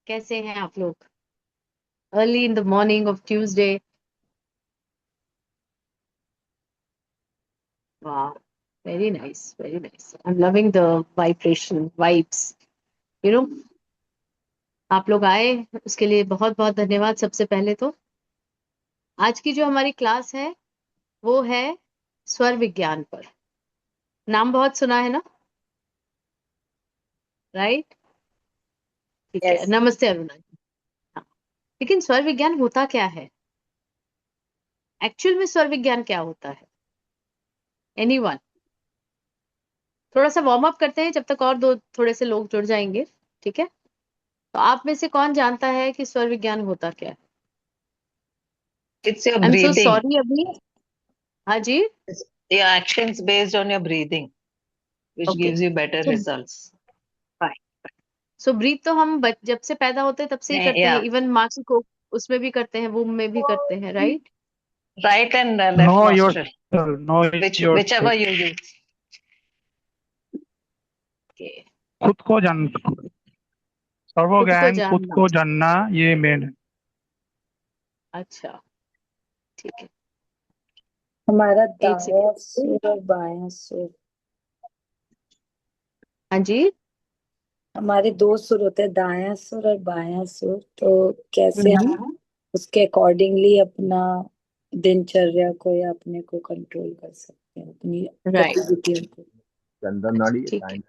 कैसे हैं आप लोग? Early in the morning of Tuesday. वाह, very nice, very nice. I am loving the vibration vibes. You know, आप लोग आए उसके लिए बहुत बहुत धन्यवाद। सबसे पहले तो आज की जो हमारी क्लास है वो है स्वर विज्ञान पर। नाम बहुत सुना है ना? राइट। ठीक है, यस। नमस्ते अरुणा जी। हाँ, लेकिन स्वर विज्ञान होता क्या है? एक्चुअल में स्वर विज्ञान क्या होता है? एनीवन? थोड़ा सा वार्म अप करते हैं जब तक और दो थोड़े से लोग जुड़ जाएंगे। ठीक है, तो आप में से कौन जानता है कि स्वर विज्ञान होता क्या है? It's your I am so breathing. Sorry अभी। हाँ जी। It's your actions based on your breathing, which okay, gives you better so results. So breathe तो हम जब से पैदा होते हैं तब से ही करते हैं। Yeah. इवन माँ की कोख उसमें भी करते हैं, वूम में भी करते हैं, right? Right and left Know nostril, yourself, know whichever yourself. you use. Okay, खुद को जान खुद को सर्वज्ञान खुद जानना। को जानना ये मेन है। अच्छा, ठीक है। हमारा एक सेकेंड। दायां सुर और बायां सुर, हाँ जी। हमारे दो सुर होते हैं, दायां सुर और बायां सुर। तो कैसे हम हम्म। उसके अकॉर्डिंगली अपना दिनचर्या को या अपने को कंट्रोल कर सकते हैं, अपनी राइट। गतिविधियों को। चंदन अच्छा, नाड़ी ठीक है। टाइम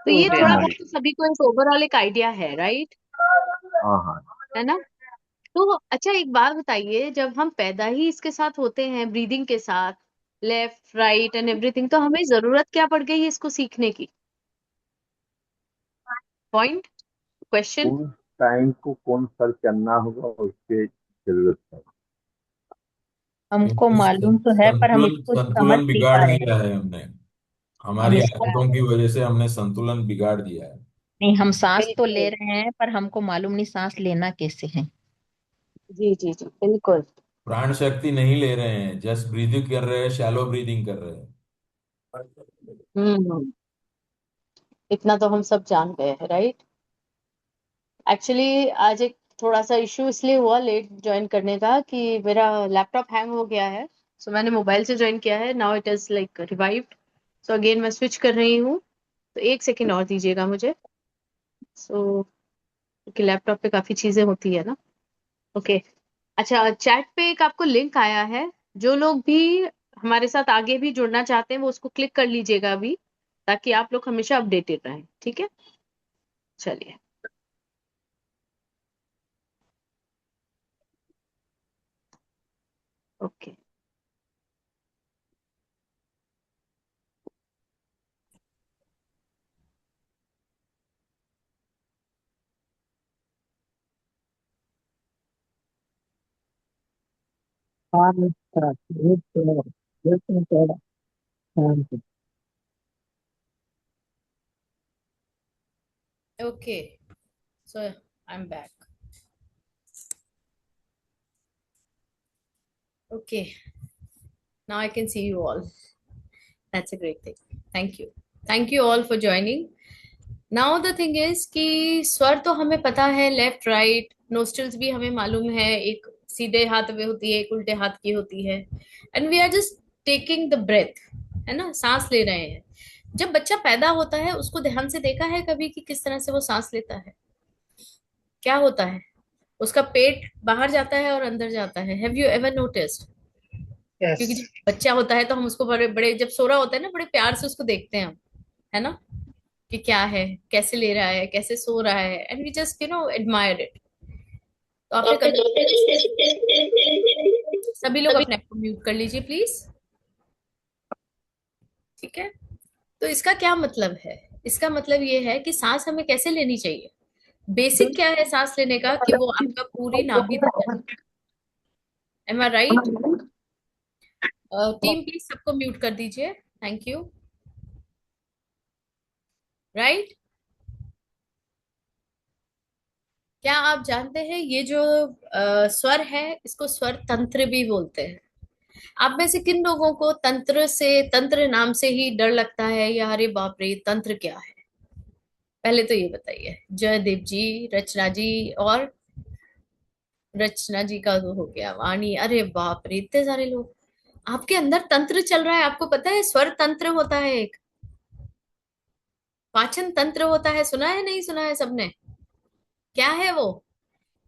तो ये Surya थोड़ा नाड़ी। बहुत तो सभी को एक ओवरऑल एक आइडिया है, राइट? हाँ हाँ। है ना? तो अच्छा, एक बात बताइए, जब हम पैदा ही इसके साथ होते हैं, ब्रीदिंग के साथ, लेफ्ट राइट एंड एवरीथिंग, तो हमें जरूरत क्या पड़ गई इसको सीखने की? Point, question. उस टाइम को कौन सर करना होगा उसके जरूरत है। हमको क्योंकि मालूम तो है पर हम संतुलन इसको समझ संतुलन नहीं बिगाड़ पा रहे हैं। दिया है हमने। हम हमारी इसको आदतों की वजह से हमने संतुलन बिगाड़ दिया है। नहीं, हम सांस तो ले बिल्कुल। रहे हैं पर हमको मालूम नहीं सांस लेना कैसे है। जी जी जी, बिल्कुल। प्राण शक्ति नहीं ले रहे हैं, जस्ट ब्रीदिंग कर रहे हैं, शैलो ब्रीदिंग कर रहे हैं। हम्म, इतना तो हम सब जान गए हैं, राइट? एक्चुअली आज एक थोड़ा सा इश्यू इसलिए हुआ लेट ज्वाइन करने का कि मेरा लैपटॉप हैंग हो गया है। सो मैंने मोबाइल से ज्वाइन किया है, now it is like revived. So again मैं स्विच कर रही हूँ, तो एक सेकेंड और दीजिएगा मुझे। सो क्योंकि लैपटॉप पे काफी चीजें होती है ना। ओके। अच्छा, चैट पे एक आपको लिंक आया है। जो लोग भी हमारे साथ आगे भी जुड़ना चाहते हैं वो उसको क्लिक कर लीजिएगा अभी, ताकि आप लोग हमेशा अपडेटेड रहें। ठीक है, चलिए। ओके। हाँ, थोड़ा Okay, so I'm back. Okay, now I can see you all. That's a great thing. Thank you. Thank you all for joining. Now the thing is कि स्वर तो हमें पता है, लेफ्ट राइट, नोस्ट्रल्स भी हमें मालूम है, एक सीधे हाथ में होती है, एक उल्टे हाथ की होती है, and we are just taking the breath, है ना, सांस ले रहे हैं। जब बच्चा पैदा होता है उसको ध्यान से देखा है कभी कि किस तरह से वो सांस लेता है? क्या होता है? उसका पेट बाहर जाता है और अंदर जाता है। Have you ever noticed? क्योंकि Yes. जब बच्चा होता है तो हम उसको बड़े बड़े, जब सो रहा होता है ना, बड़े प्यार से उसको देखते हैं हम, है ना, कि क्या है, कैसे ले रहा है, कैसे सो रहा है, and we just admire it. तो आपने कभी, सभी लोग अपने आप को म्यूट कर लीजिए प्लीज। ठीक है, तो इसका क्या मतलब है? इसका मतलब ये है कि सांस हमें कैसे लेनी चाहिए। बेसिक क्या है सांस लेने का, कि वो आपका पूरी नाभि तक जाए। Am I right? Team please सबको म्यूट कर दीजिए, थैंक यू। राइट? क्या आप जानते हैं ये जो स्वर है इसको स्वर तंत्र भी बोलते हैं? आप में से किन लोगों को तंत्र से, तंत्र नाम से ही डर लगता है, या अरे बाप रे तंत्र क्या है? पहले तो ये बताइए, जयदेव जी, रचना जी, और रचना जी का तो हो गया, वाणी, अरे बाप रे इतने सारे लोग। आपके अंदर तंत्र चल रहा है, आपको पता है स्वर तंत्र होता है एक, पाचन तंत्र होता है, सुना है नहीं सुना है सबने? क्या है वो?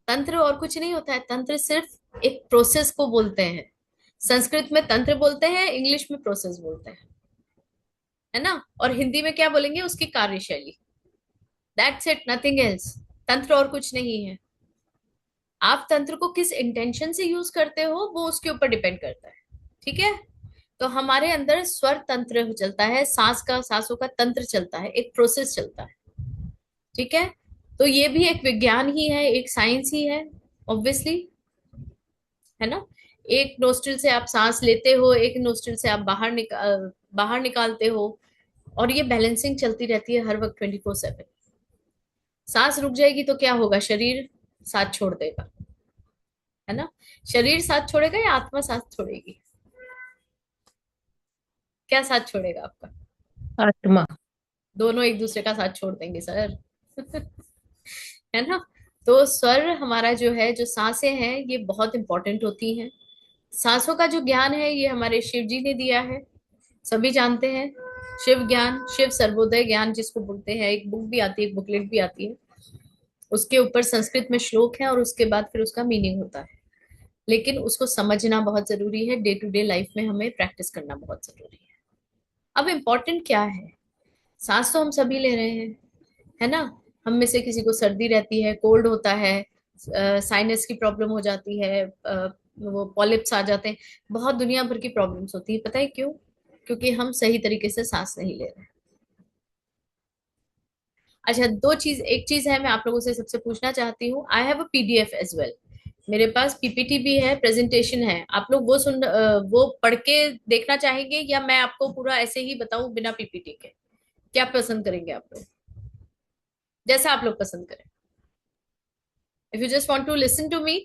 तंत्र और कुछ नहीं होता है, तंत्र सिर्फ एक प्रोसेस को बोलते हैं। संस्कृत में तंत्र बोलते हैं, इंग्लिश में प्रोसेस बोलते हैं, है ना? और हिंदी में क्या बोलेंगे? उसकी कार्यशैली। That's it, nothing else. तंत्र और कुछ नहीं है। आप तंत्र को किस इंटेंशन से यूज करते हो वो उसके ऊपर डिपेंड करता है, ठीक है? तो हमारे अंदर स्वर तंत्र चलता है, सांसों का तंत्र चलता है, एक प्रोसेस चलता है, ठीक है? तो ये भी एक विज्ञान ही है, एक साइंस ही है, ऑब्वियसली, है ना? एक नोस्ट्रिल से आप सांस लेते हो, एक नोस्ट्रिल से आप बाहर निकालते हो, और ये बैलेंसिंग चलती रहती है हर वक्त 24/7। सांस रुक जाएगी तो क्या होगा? शरीर साथ छोड़ देगा, है ना? शरीर साथ छोड़ेगा या आत्मा साथ छोड़ेगी? क्या साथ छोड़ेगा आपका? आत्मा। दोनों एक दूसरे का साथ छोड़ देंगे सर। है ना? तो स्वर हमारा जो है, जो सांसें हैं, ये बहुत इंपॉर्टेंट होती हैं। सांसों का जो ज्ञान है ये हमारे शिव जी ने दिया है, सभी जानते हैं। शिव ज्ञान, शिव सर्वोदय ज्ञान जिसको बोलते हैं, एक बुक भी आती है, एक बुकलेट भी आती है, उसके ऊपर संस्कृत में श्लोक है और उसके बाद फिर उसका मीनिंग होता है। लेकिन उसको समझना बहुत जरूरी है, डे टू डे लाइफ में हमें प्रैक्टिस करना बहुत जरूरी है। अब इम्पोर्टेंट क्या है? सांस तो हम सभी ले रहे हैं, है ना? हम में से किसी को सर्दी रहती है, कोल्ड होता है, साइनस की प्रॉब्लम हो जाती है, वो पॉलिप्स आ जाते हैं, बहुत दुनिया भर की प्रॉब्लम्स होती है। पता है क्यों? क्योंकि हम सही तरीके से सांस नहीं ले रहे। अच्छा, एक चीज है, मैं आप लोगों से सबसे पूछना चाहती हूँ। I have a PDF as well. मेरे पास पीपीटी भी है, प्रेजेंटेशन है। आप लोग वो पढ़ के देखना चाहेंगे या मैं आपको पूरा ऐसे ही बताऊं बिना पीपीटी के? क्या पसंद करेंगे आप लोग? जैसा आप लोग पसंद करें। If you just want to listen to me,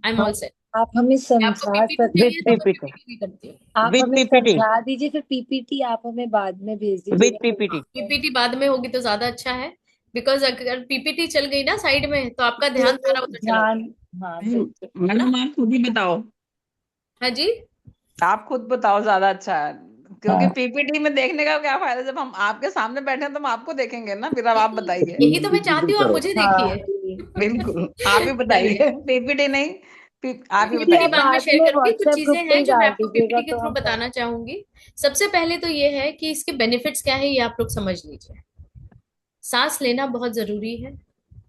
I am all set. आप हमें आपको समझा पीपीटी सकते चाहिए तो विथ मैं पीपीटी। पीपीटी भी करती हूँ। आप विथ हमें पीपीटी। समझा दीजिए, फिर पीपीटी आप हमें बाद में भेज विथ दीजिएगा। पीपीटी। पीपीटी बाद में होगी तो ज्यादा अच्छा है, बिकॉज अगर पीपीटी चल गई ना साइड में तो आपका फिर ध्यान वो सारा उधर चला ध्यान, जाएगा, हाँ है ना? मैडम आप खुद ही बताओ, हाँ जी। आप खुद बताओ ज्यादा अच्छा है, क्योंकि हाँ। पीपीटी में देखने का क्या फायदा, जब हम आपके सामने बैठे हैं तो हम आपको देखेंगे ना, फिर अब आप बताइए। यही तो मैं चाहती हूँ, आप मुझे हाँ, देखिए। बिल्कुल आप ही चलिए, बताइए, पीपीटी नहीं, आप ही पीपीटी पीपीटी आप बताइए। बाद में बाद शेयर में करूंगी। कुछ व्हाट्सएप चीजें ग्रुप पे हैं ही जो मैं डाल आपको दीजिएगा पीपीटी के तो थ्रू हम बताना चाहूंगी। सबसे पहले तो ये है कि इसके बेनिफिट्स क्या है, ये आप लोग समझ लीजिए। सांस लेना बहुत जरूरी है,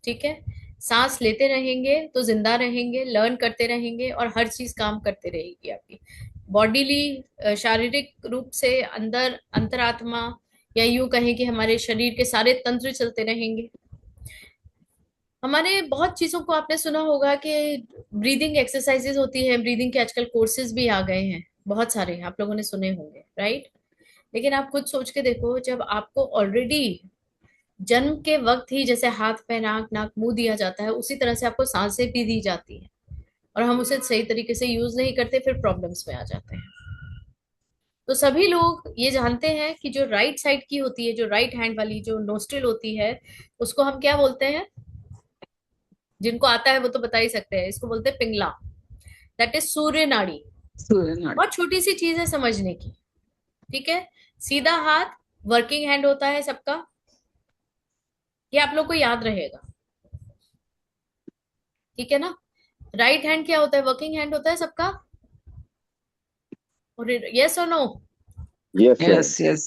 ठीक है? सांस लेते रहेंगे तो जिंदा रहेंगे, लर्न करते रहेंगे, और हर चीज काम करते रहेगी आपकी बॉडीली, शारीरिक रूप से अंदर, अंतरात्मा, या यूं कहें कि हमारे शरीर के सारे तंत्र चलते रहेंगे। हमारे बहुत चीजों को आपने सुना होगा कि ब्रीदिंग एक्सरसाइजेज होती है, ब्रीदिंग के आजकल कोर्सेज भी आ गए हैं, बहुत सारे आप लोगों ने सुने होंगे, राइट? लेकिन आप खुद सोच के देखो, जब आपको ऑलरेडी जन्म के वक्त ही जैसे हाथ पैर आंख नाक मुंह दिया जाता है, उसी तरह से आपको सांसें भी दी जाती है, और हम उसे सही तरीके से यूज नहीं करते, फिर प्रॉब्लम्स में आ जाते हैं। तो सभी लोग ये जानते हैं कि जो राइट साइड की होती है, जो राइट हैंड वाली जो नोस्ट्रिल होती है, उसको हम क्या बोलते हैं? जिनको आता है वो तो बता ही सकते हैं, इसको बोलते हैं पिंगला। दैट इज सूर्य नाड़ी। सूर्य नाड़ी। बहुत छोटी सी चीज है समझने की, ठीक है? सीधा हाथ वर्किंग हैंड होता है सबका, ये आप लोग को याद रहेगा, ठीक है ना? राइट हैंड क्या होता है? वर्किंग हैंड होता है सबका। और यस और नो? Yes yes yes.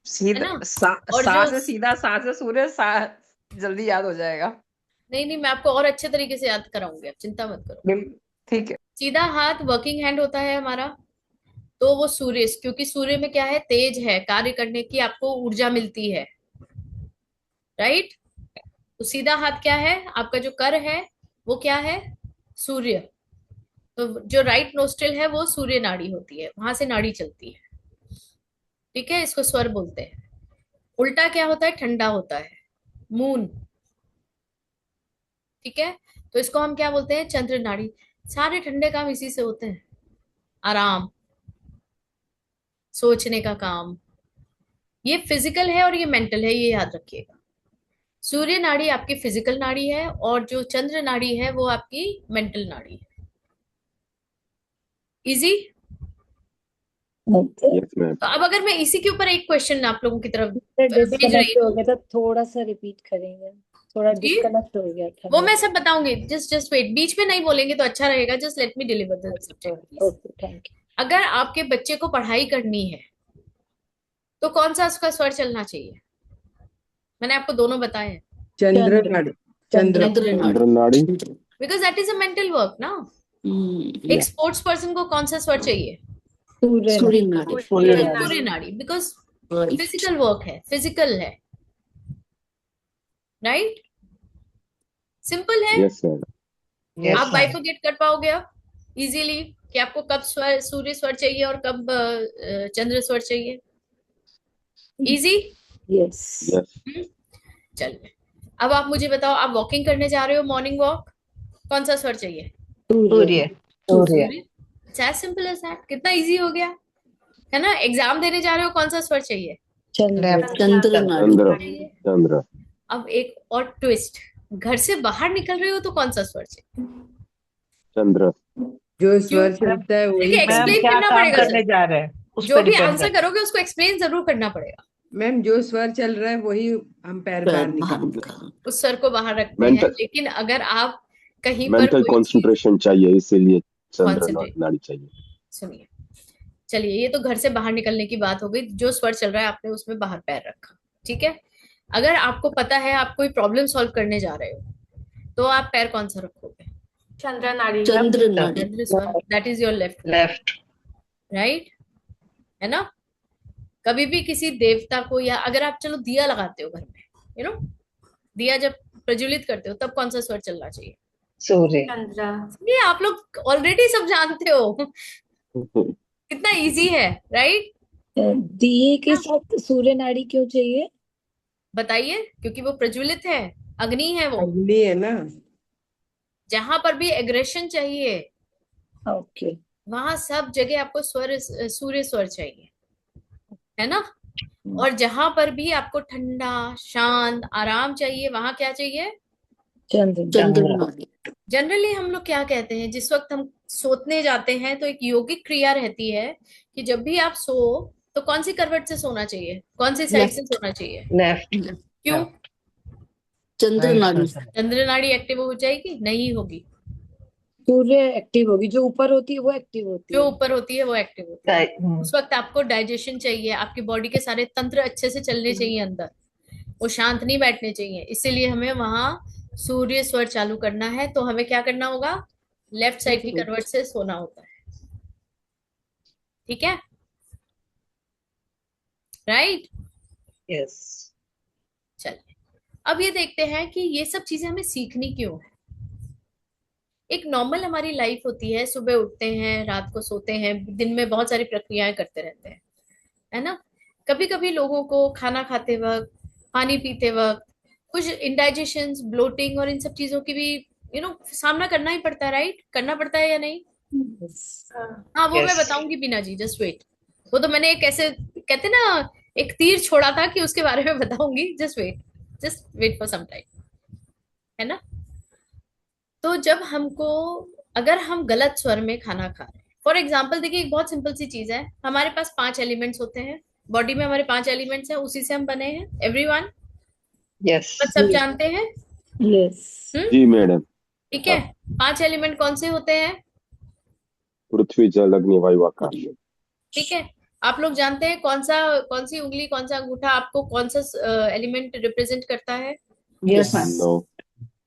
है सीधा ना? और सा जो से सीधा, सा से सूर्य, सा जल्दी याद हो जाएगा। नहीं नहीं, मैं आपको और अच्छे तरीके से याद कराऊंगी, आप चिंता मत करो। बिल्कुल ठीक है। सीधा हाथ वर्किंग हैंड होता है हमारा, तो वो सूर्य, क्योंकि सूर्य में क्या है? तेज है, कार्य करने की आपको ऊर्जा मिलती है, राइट? तो सीधा हाथ क्या है? आपका जो कर है वो क्या है? सूर्य। तो जो राइट नोस्ट्रिल है वो सूर्य नाड़ी होती है, वहां से नाड़ी चलती है, ठीक है? इसको स्वर बोलते हैं। उल्टा क्या होता है? ठंडा होता है, मून, ठीक है? तो इसको हम क्या बोलते हैं? चंद्र नाड़ी। सारे ठंडे काम इसी से होते हैं, आराम, सोचने का काम। ये फिजिकल है और ये मेंटल है, ये याद रखिएगा, सूर्य नाड़ी आपकी फिजिकल नाड़ी है और जो चंद्र नाड़ी है वो आपकी मेंटल नाड़ी है। इजी। Yes ma'am. तो अब अगर मैं इसी के ऊपर एक क्वेश्चन आप लोगों की तरफ भेज रही डिस्कनेक्ट हो हूँ, गया था, थोड़ा सा रिपीट करेंगे। थोड़ा जी? डिस्कनेक्ट हो गया था वो मैं सब बताऊंगी, जस्ट वेट, बीच में नहीं बोलेंगे तो अच्छा रहेगा। Just let me deliver the subject. Okay, thank you. अगर आपके बच्चे को पढ़ाई करनी है तो कौन सा उसका स्वर चलना चाहिए? मैंने आपको दोनों बताए हैं। चंद्र नाड़ी, चंद्र चंद्र नाड़ी। Because that is a mental work ना। एक स्पोर्ट्स पर्सन को कौन सा स्वर चाहिए? सूर्य सूर्य नाड़ी, बिकॉज फिजिकल वर्क है, फिजिकल है, राइट? सिंपल है। Yes ma'am. आप बाइफरकेट कर पाओगे अब इजीली कि आपको कब स्वर सूर्य स्वर चाहिए और कब चंद्र स्वर चाहिए? इजी। यस। यस। चलिए, अब आप मुझे बताओ, आप वॉकिंग करने जा रहे हो, मॉर्निंग वॉक, कौन सा स्वर चाहिए? सूर्य। As simple as that. कितना इजी हो गया है ना। एग्जाम देने जा रहे हो, कौन सा स्वर चाहिए? चंद्र। चंद्र। अब एक और ट्विस्ट, घर से बाहर निकल रहे हो तो कौन सा स्वर चाहिए? चंद्र। जो स्वर चलता है वही। देखिए, एक्सप्लेन करना पड़ेगा सर। जा रहे हैं जो भी आंसर करोगे उसको एक्सप्लेन जरूर करना पड़ेगा। मैम जो स्वर चल रहा है वही हम पैर बाहर निकालते हैं। उस स्वर को बाहर रखते हैं। Mental- लेकिन अगर आप कहीं पर मेंटल कोई चीज- कंसंट्रेशन चाहिए, इसीलिए चंद्र Concentrate। नाड़ी चाहिए। सुनिए, चलिए, ये तो घर से बाहर निकलने की बात हो गई। जो स्वर चल रहा है आपने उसमें बाहर पैर रखा, ठीक है। अगर आपको पता है आप कोई प्रॉब्लम सॉल्व करने जा रहे हो तो आप पैर कौन सा रखोगे? चंद्र नाड़ी। चंद्र स्वर, that is your left, right, है ना। कभी भी किसी देवता को, या अगर आप चलो दिया लगाते हो घर में, दिया जब प्रज्वलित करते हो तब कौन सा स्वर चलना चाहिए? चंद्र। ये आप लोग ऑलरेडी सब जानते हो। कितना इजी है, राइट? दिए के साथ सूर्य नाड़ी क्यों चाहिए? बताइए। क्योंकि वो प्रज्वलित है, अग्नि है वो। अग्नि है ना। जहां पर भी एग्रेशन चाहिए ओके। वहां सब जगह आपको सूर्य स्वर चाहिए, है ना। और जहां पर भी आपको ठंडा, शांत, आराम चाहिए वहां क्या चाहिए? चंद्र। जनरली हम लोग क्या कहते हैं, जिस वक्त हम सोने जाते हैं तो एक योगिक क्रिया रहती है कि जब भी आप सो तो कौन सी करवट से सोना चाहिए, कौन सी साइड से सोना चाहिए? लेफ्ट। क्यों? चंद्र नाड़ी एक्टिव हो जाएगी? नहीं होगी। सूर्य एक्टिव होगी, जो ऊपर होती है वो एक्टिव होती जो है। ऊपर होती है वो एक्टिव होती है। उस वक्त आपको डाइजेशन चाहिए, आपकी बॉडी के सारे तंत्र अच्छे से चलने चाहिए अंदर, वो शांत नहीं बैठने चाहिए। इसीलिए हमें वहां सूर्य स्वर चालू करना है। तो हमें क्या करना होगा? लेफ्ट साइड की करवट से सोना होता है, ठीक है, राइट? यस। चलिए, अब ये देखते हैं कि ये सब चीजें हमें सीखनी क्यों है। एक नॉर्मल हमारी लाइफ होती है, सुबह उठते हैं, रात को सोते हैं, दिन में बहुत सारी प्रक्रियाएं करते रहते हैं, है ना। कभी कभी लोगों को खाना खाते वक्त, पानी पीते वक्त कुछ इंडाइजेशन, ब्लोटिंग और इन सब चीजों की भी सामना करना ही पड़ता है, राइट? करना पड़ता है या नहीं? हाँ, वो मैं बताऊंगी बीना जी, जस्ट वेट। वो तो मैंने एक ऐसे कहते ना एक तीर छोड़ा था कि उसके बारे में बताऊंगी, just wait for some time, है ना। तो जब हमको, अगर हम गलत स्वर में खाना खा रहे हैं, फॉर एग्जाम्पल देखिए, एक बहुत सिंपल सी चीज है, हमारे पास 5 एलिमेंट्स होते हैं बॉडी में, हमारे 5 एलिमेंट्स हैं, उसी से हम बने हैं, एवरीवन। यस। सब जानते हैं? यस। जी मैडम। ठीक है। 5 एलिमेंट कौन से होते हैं? पृथ्वी, जल, अग्नि, वायु, आकाश। ठीक है। आप लोग जानते हैं कौन सी उंगली, कौन सा अंगूठा आपको कौन सा एलिमेंट रिप्रेजेंट करता है? Yes ma'am. No.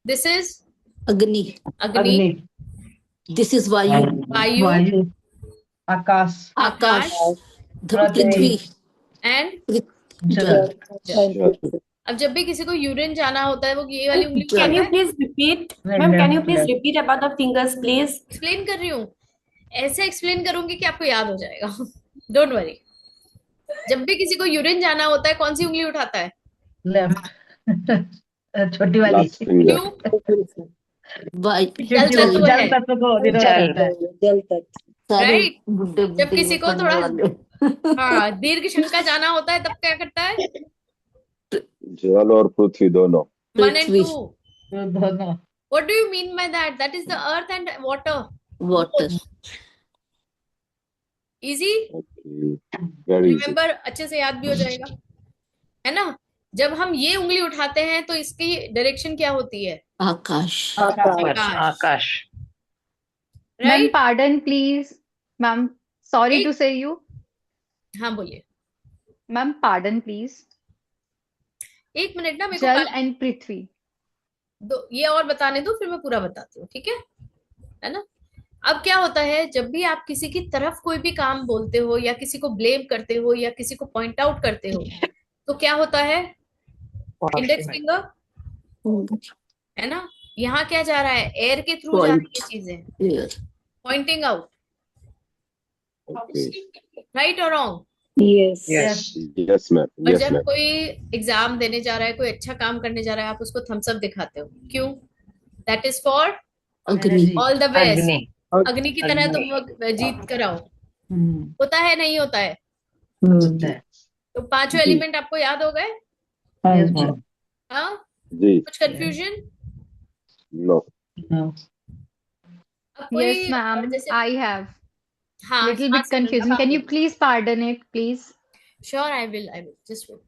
This is Agni. Agni. This is वायु। वायु। आकाश। आकाश। पृथ्वी। एंड जल। अब जब भी किसी को यूरिन जाना होता है वो ये वाली उंगली Can you please repeat? Ma'am, can you please repeat about the fingers, please? Explain कर रही हूँ, ऐसे एक्सप्लेन करूंगी कि आपको याद हो जाएगा। Don't worry. जब भी किसी को यूरिन जाना होता है कौन सी उंगली उठाता है? लेफ्ट। छोटी वाली। Last finger. क्यों? जल तत्व है। जल तत्व को निरोध करता है। जल तत्व। राइट। बुड्ढे जब किसी को करने थोड़ा वाले। दीर्घ शंका जाना होता है तब क्या करता है? जल और पृथ्वी दोनों। 1 and Prithvi. 2. दोनों What do you mean by that? That is the earth and water. Water. Easy? Very remember, अच्छे से याद भी हो जाएगा, है ना? जब हम ये उंगली उठाते हैं तो इसकी डायरेक्शन क्या होती है? Akash. Akash, ma'am right? Pardon please, ma'am sorry to say you, हाँ बोलिए। Ma'am pardon please. 1 मिनट ना, मेरे को जल एंड पृथ्वी। ये और बताने दो, फिर मैं पूरा बताती हूँ, ठीक है ना? अब क्या होता है, जब भी आप किसी की तरफ कोई भी काम बोलते हो या किसी को ब्लेम करते हो या किसी को पॉइंट आउट करते हो, तो क्या होता है? इंडेक्स फिंगर, है ना? यहाँ क्या जा रहा है? एयर के थ्रू जा रही है चीजें, Here. पॉइंटिंग आउट, राइट और रॉन्ग? Yes. यस मैम, और यस जब मैम। कोई एग्जाम देने जा रहा है, कोई अच्छा काम करने जा रहा है, आप उसको थम्स अप दिखाते हो, क्यों? That is for Agni. All the best. अग्नि की तरह तुम जीत कर आओ। होता है, नहीं होता है? तो पांचों एलिमेंट आपको याद हो गए? हाँ, जी, कुछ कंफ्यूजन? नो। अब कोई यस मैम, जैसे, आई हैव हाँ, little bit confusion, can you please pardon it please? Sure, I will just wait.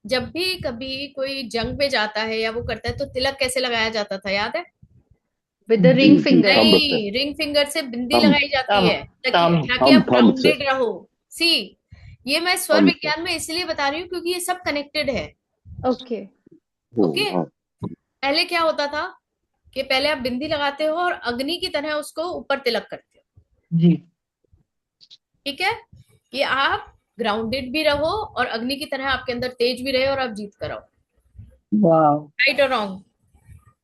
जब भी कभी कोई जंग पे जाता है या वो करता है, तो तिलक कैसे लगाया जाता था, याद है? विद द रिंग जी, फिंगर। thumb नहीं, रिंग फिंगर से बिंदी thumb, लगाई जाती है ताकि आप thumb से। ग्राउंडेड रहो। सी, ये मैं स्वर thumb से। विज्ञान में इसलिए बता रही हूँ क्योंकि ये सब कनेक्टेड है। ओके ओके, हाँ, पहले क्या होता था कि पहले आप बिंदी लगाते हो और अग्नि की तरह उसको ऊपर तिलक करते हो, जी। ठीक है? कि आप ग्राउंडेड भी रहो और अग्नि की तरह आपके अंदर तेज भी रहे और आप जीत कर आओ। Wow. राइट और रॉन्ग?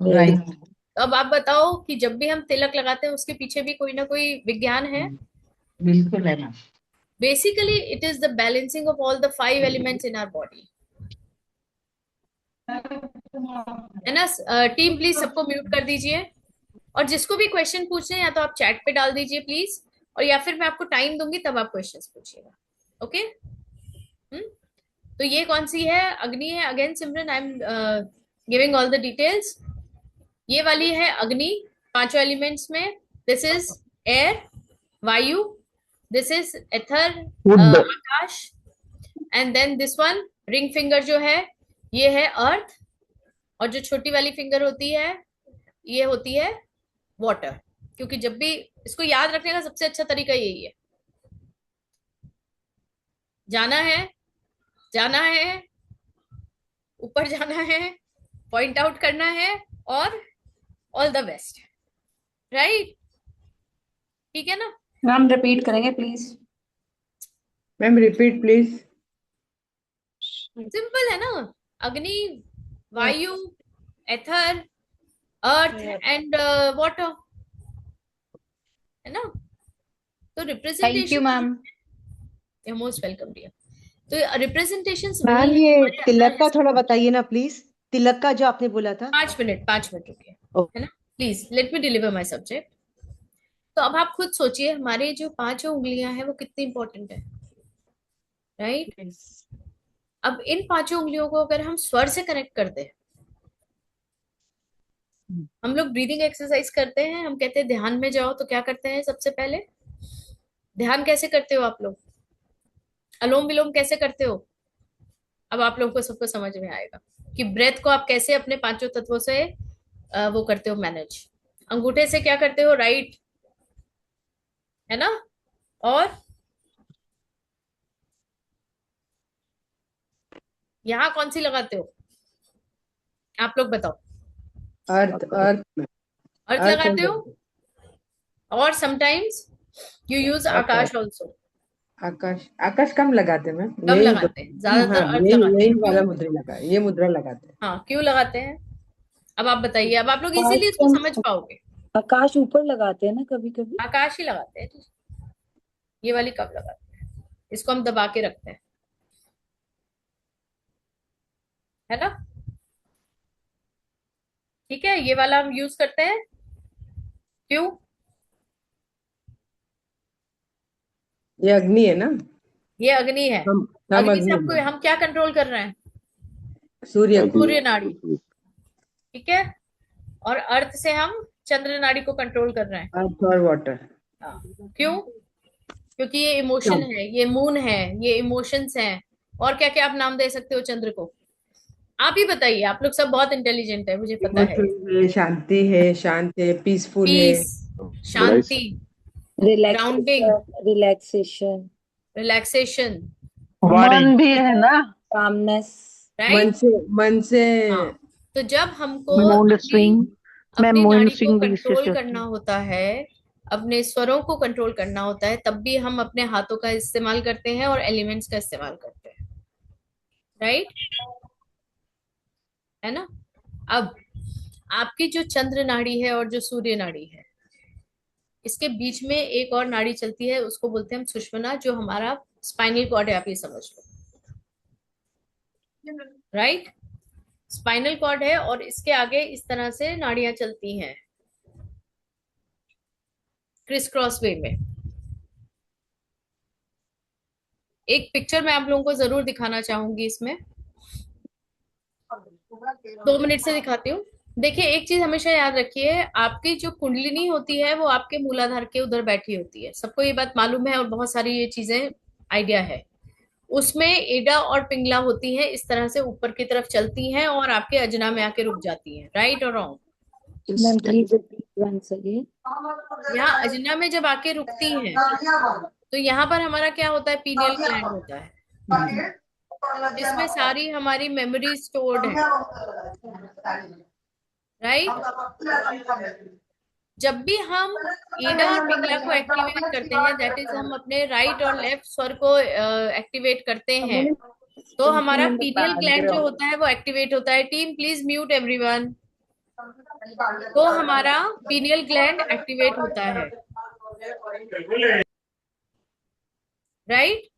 राइट। अब आप बताओ कि जब भी हम तिलक लगाते हैं उसके पीछे भी कोई ना कोई विज्ञान है। बिल्कुल है ना। Basically it is the balancing of all the 5 elements in our body, है ना? टीम प्लीज सबको म्यूट कर दीजिए, और जिसको भी क्वेश्चन पूछने हैं या तो आप चैट पे डाल दीजिए प्लीज, और या फिर मैं आपको टाइम दूंगी तब आप क्वेश्चंस पूछिएगा। ओके? तो ये कौन सी है? अग्नि है। Again Simran, I am giving all the details. ये वाली है अग्नि, पांचों एलिमेंट्स में। दिस इज एयर, वायु, दिस इज एथर, आकाश, and then this one ring finger जो है ये है अर्थ, और जो छोटी वाली फिंगर होती है ये होती है वाटर। क्योंकि जब भी इसको याद रखने का सबसे अच्छा तरीका यही है, जाना है, ऊपर जाना है, पॉइंट आउट करना है, और ऑल द बेस्ट, राइट? ठीक है ना? मैम रिपीट करेंगे please? Ma'am repeat please. Simple है ना? अग्नि, वायु, एथर, अर्थ एंड वाटर, है ना? तो thank you representation, ma'am. Most welcome dear. तो रिप्रेजेंटेशंस मैम ये तिलक का थोड़ा बताइए ना प्लीज, तिलक का जो आपने बोला था। 5 मिनट रुकिए, है ना? Please let me deliver my subject. तो अब आप खुद सोचिए, हमारे जो 5 उंगलियां हैं वो कितनी इंपॉर्टेंट है, राइट? अब इन 5 उंगलियों को अगर हम स्वर से कनेक्ट करते हैं, हम लोग ब्रीदिंग एक्सरसाइज करते हैं, हम कहते हैं ध्यान में जाओ, तो क्या करते हैं? सबसे पहले ध्यान कैसे करते हो आप लोग? अलोम विलोम कैसे करते हो? अब आप लोगों को सबको समझ में आएगा कि ब्रेथ को आप कैसे अपने 5 तत्वों से वो करते हो मैनेज। अंगूठे से क्या करते हो? राइट, है ना? और यहाँ कौन सी लगाते हो आप लोग बताओ? अर्थ अर्थ अर्थ लगाते हो, और समटाइम्स यू यूज आकाश ऑल्सो। आकाश, आकाश कम लगाते हैं मैम, कम लगाते हैं, ज्यादातर अर्थ यही लगाते यही हैं। वाला क्यों? मुद्रा लगा, ये मुद्रा लगाते हैं। हाँ, क्यों लगाते हैं? अब आप बताइए, अब आप लोग इजीली इसको समझ पाओगे। आकाश ऊपर लगाते हैं ना कभी कभी। आकाश ही लगाते हैं, ये वाली कब लगाते हैं? इसको हम दबा के रखते हैं, है ना? ठीक है, ये वाला हम यूज करते हैं, क्यों? ये अग्नि है ना, ये अग्नि है। हम अग्नि से अग्नि आपको हम क्या कंट्रोल कर रहे हैं? सूर्य को। सूर्य नाड़ी। ठीक है। और अर्थ से हम चंद्र नाड़ी को कंट्रोल कर रहे हैं। अर्थ और वाटर। हाँ, क्यों? क्योंकि ये इमोशन है, ये मून है, ये इमोशंस हैं। और क्या क्या आप नाम दे सकते हो चंद्र को? आप ही बताइए, आप लोग सब बहुत इंटेलिजेंट है, मुझे पता है। शांति है, शांत है, पीसफुल है, पीस, शांति, ग्राउंडिंग, रिलैक्सेशन, रिलैक्सेशन, मन भी है ना, कामनेस, राइट। मन से हाँ, तो जब हमको मूड स्विंग, मैं अपनी मूड नाड़ी को स्विंग कंट्रोल करना होता है, अपने स्वरों को कंट्रोल करना होता है, तब भी हम अपने हाथों का इस्तेमाल करते हैं और एलिमेंट्स का इस्तेमाल करते हैं, राइट, है ना। अब आपकी जो चंद्र नाड़ी है और जो सूर्य नाड़ी है, इसके बीच में एक और नाड़ी चलती है, उसको बोलते हैं हम सुषुम्ना, जो हमारा स्पाइनल कॉर्ड है, आप ये समझ लो, राइट। स्पाइनल कॉर्ड है और इसके आगे इस तरह से नाड़ियां चलती हैं क्रिस क्रॉस वे में। एक पिक्चर मैं आप लोगों को जरूर दिखाना चाहूंगी, इसमें 2 मिनट से दिखाती हूँ। देखिए, एक चीज हमेशा याद रखिए, आपकी जो कुंडलिनी होती है वो आपके मूलाधार के उधर बैठी होती है, सबको ये बात मालूम है और बहुत सारी ये चीजें आइडिया है। उसमें एडा और पिंगला होती हैं, इस तरह से ऊपर की तरफ चलती हैं और आपके अजना में आके रुक जाती हैं, राइट और wrong? Ma'am please repeat once again. यहाँ अजना में जब आके रुकती हैं, तो यहाँ पर हमारा क्या होता है? पीनियल ग्लैंड होता है, जिसमें सारी हमारी मेमोरी स्टोर्ड है, राइट। जब भी हम ईडा और पिंगला को एक्टिवेट करते हैं, दैट इज हम अपने राइट और लेफ्ट स्वर को एक्टिवेट करते हैं, तो हमारा पीनियल ग्लैंड जो होता है वो एक्टिवेट होता है। Team please mute everyone. तो हमारा पीनियल ग्लैंड एक्टिवेट होता है, राइट।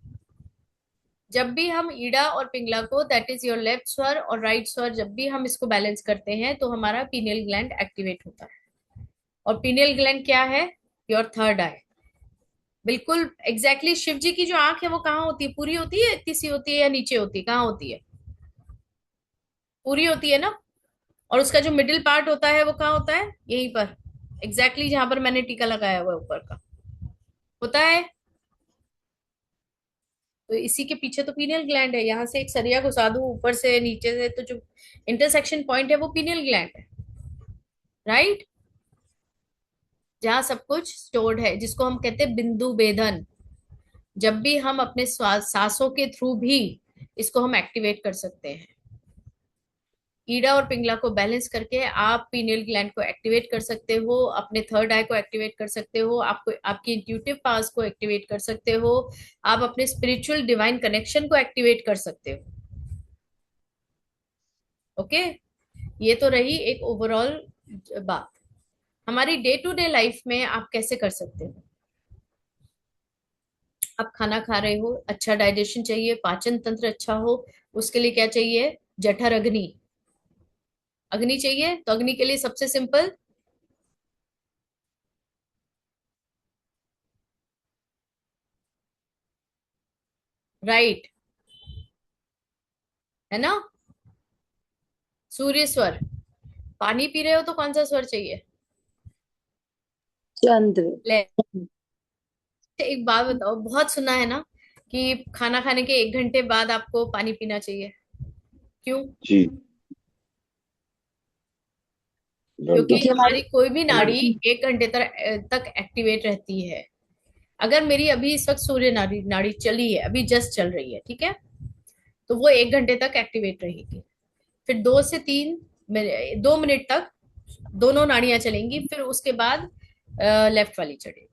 जब भी हम ईडा और पिंगला को, दैट इज योर लेफ्ट स्वर और राइट स्वर, जब भी हम इसको बैलेंस करते हैं तो हमारा पीनियल ग्लैंड एक्टिवेट होता है। और पीनियल ग्लैंड क्या है? योर थर्ड आई। बिल्कुल एग्जैक्टली शिव जी की जो आंख है वो कहाँ होती है? पूरी होती है, इतनी सी होती है या नीचे होती है? कहाँ होती है? पूरी होती है ना। और उसका जो मिडिल पार्ट होता है वो कहाँ होता है? यहीं पर, एग्जैक्टली जहां पर मैंने टीका लगाया हुआ है ऊपर का होता है। तो इसी के पीछे तो पीनियल ग्लैंड है। यहाँ से एक सरिया घुसा दूं ऊपर से नीचे से, तो जो इंटरसेक्शन पॉइंट है वो पीनियल ग्लैंड है, राइट, जहाँ सब कुछ स्टोर्ड है, जिसको हम कहते हैं बिंदु भेदन। जब भी हम अपने सांसों के थ्रू भी इसको हम एक्टिवेट कर सकते हैं। ईडा और पिंगला को बैलेंस करके आप पीनियल ग्लैंड को एक्टिवेट कर सकते हो, अपने थर्ड आई को एक्टिवेट कर सकते हो, आपको आपकी इंट्यूटिव पावर्स को एक्टिवेट कर सकते हो, आप अपने स्पिरिचुअल डिवाइन कनेक्शन को एक्टिवेट कर सकते हो। ओके, ये तो रही एक ओवरऑल बात। हमारी डे टू डे लाइफ में आप कैसे कर सकते हो? आप खाना खा रहे हो, अच्छा डाइजेशन चाहिए, पाचन तंत्र अच्छा हो, उसके लिए क्या चाहिए? जठर अग्नि, अग्नि चाहिए। तो अग्नि के लिए सबसे सिंपल राइट, है ना, सूर्य स्वर। पानी पी रहे हो तो कौन सा स्वर चाहिए? चंद्र। एक बात बताओ, बहुत सुना है ना कि खाना खाने के 1 घंटे बाद आपको पानी पीना चाहिए, क्यों? जी, क्योंकि हमारी कोई भी नाड़ी 1 घंटे तक एक्टिवेट रहती है। अगर मेरी अभी इस वक्त सूर्य नाड़ी नाड़ी चली है, अभी जस्ट चल रही है, ठीक है, तो वो 1 घंटे तक एक्टिवेट रहेगी। फिर 2 मिनट तक दोनों नाड़ियां चलेंगी, फिर उसके बाद लेफ्ट वाली चढ़ेगी।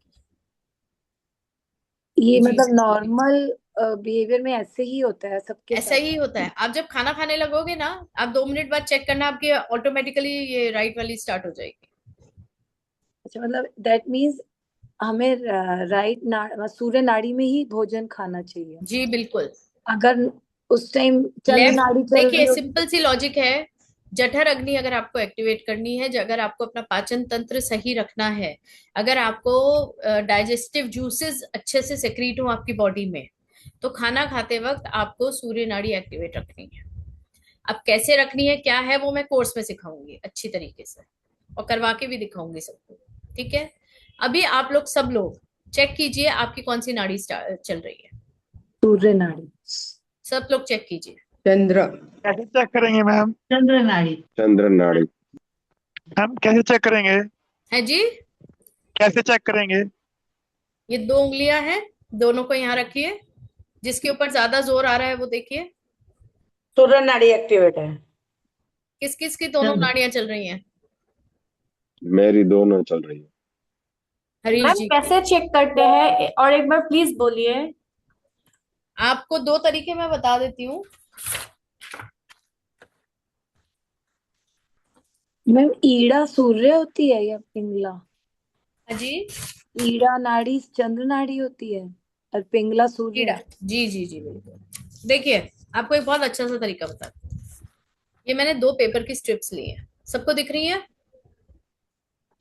ये मतलब नॉर्मल बिहेवियर में ऐसे ही होता है सबके ऐसा ही होता है। आप जब खाना खाने लगोगे ना, आप 2 मिनट बाद चेक करना, आपके ऑटोमेटिकली ये राइट वाली स्टार्ट हो जाएगी। अच्छा, मतलब दैट मीन्स हमें सूर्य नाड़ी में ही भोजन खाना चाहिए। जी बिल्कुल। अगर उस टाइम चंद्र नाड़ी चल रही देखिए, हो, सिंपल सी लॉजिक है। जठर अग्नि अगर आपको एक्टिवेट करनी है, अगर आपको अपना पाचन तंत्र सही रखना है, अगर आपको डाइजेस्टिव जूसेस अच्छे से सेक्रीट हो आपकी बॉडी में, तो खाना खाते वक्त आपको सूर्य नाड़ी एक्टिवेट रखनी है। अब कैसे रखनी है क्या है वो मैं कोर्स में सिखाऊंगी अच्छी तरीके से, और करवा के भी दिखाऊंगी सबको। ठीक है, अभी आप लोग सब लोग चेक कीजिए आपकी कौन सी नाड़ी चल रही है। सूर्य नाड़ी। सब लोग चेक कीजिए। चंद्र। कैसे चेक करेंगे मैम? चंद्र नाड़ी। चंद्र नाड़ी। मैम कैसे चेक करेंगे? है जी, कैसे चेक करेंगे? ये 2 उंगलियां हैं, दोनों को यहाँ रखिए, जिसके ऊपर ज्यादा जोर आ रहा है वो देखिए। सूर्य नाड़ी एक्टिवेट है। किस किस की दोनों नाड़ियां चल रही हैं? मेरी दोनों चल रही है। हरीश मैम जी कैसे चेक करते हैं और एक बार प्लीज बोलिए। आपको 2 तरीके मैं बता देती हूँ। मैम ईड़ा सूर्य होती है या पिंगला? हाँ जी, ईड़ा नाड़ी चंद्र नाड़ी होती है और पिंगला सूर्य। कीड़ा, जी जी जी बिल्कुल। देखिए आपको एक बहुत अच्छा सा तरीका बता, ये मैंने 2 पेपर की स्ट्रिप्स ली है, सबको दिख रही है?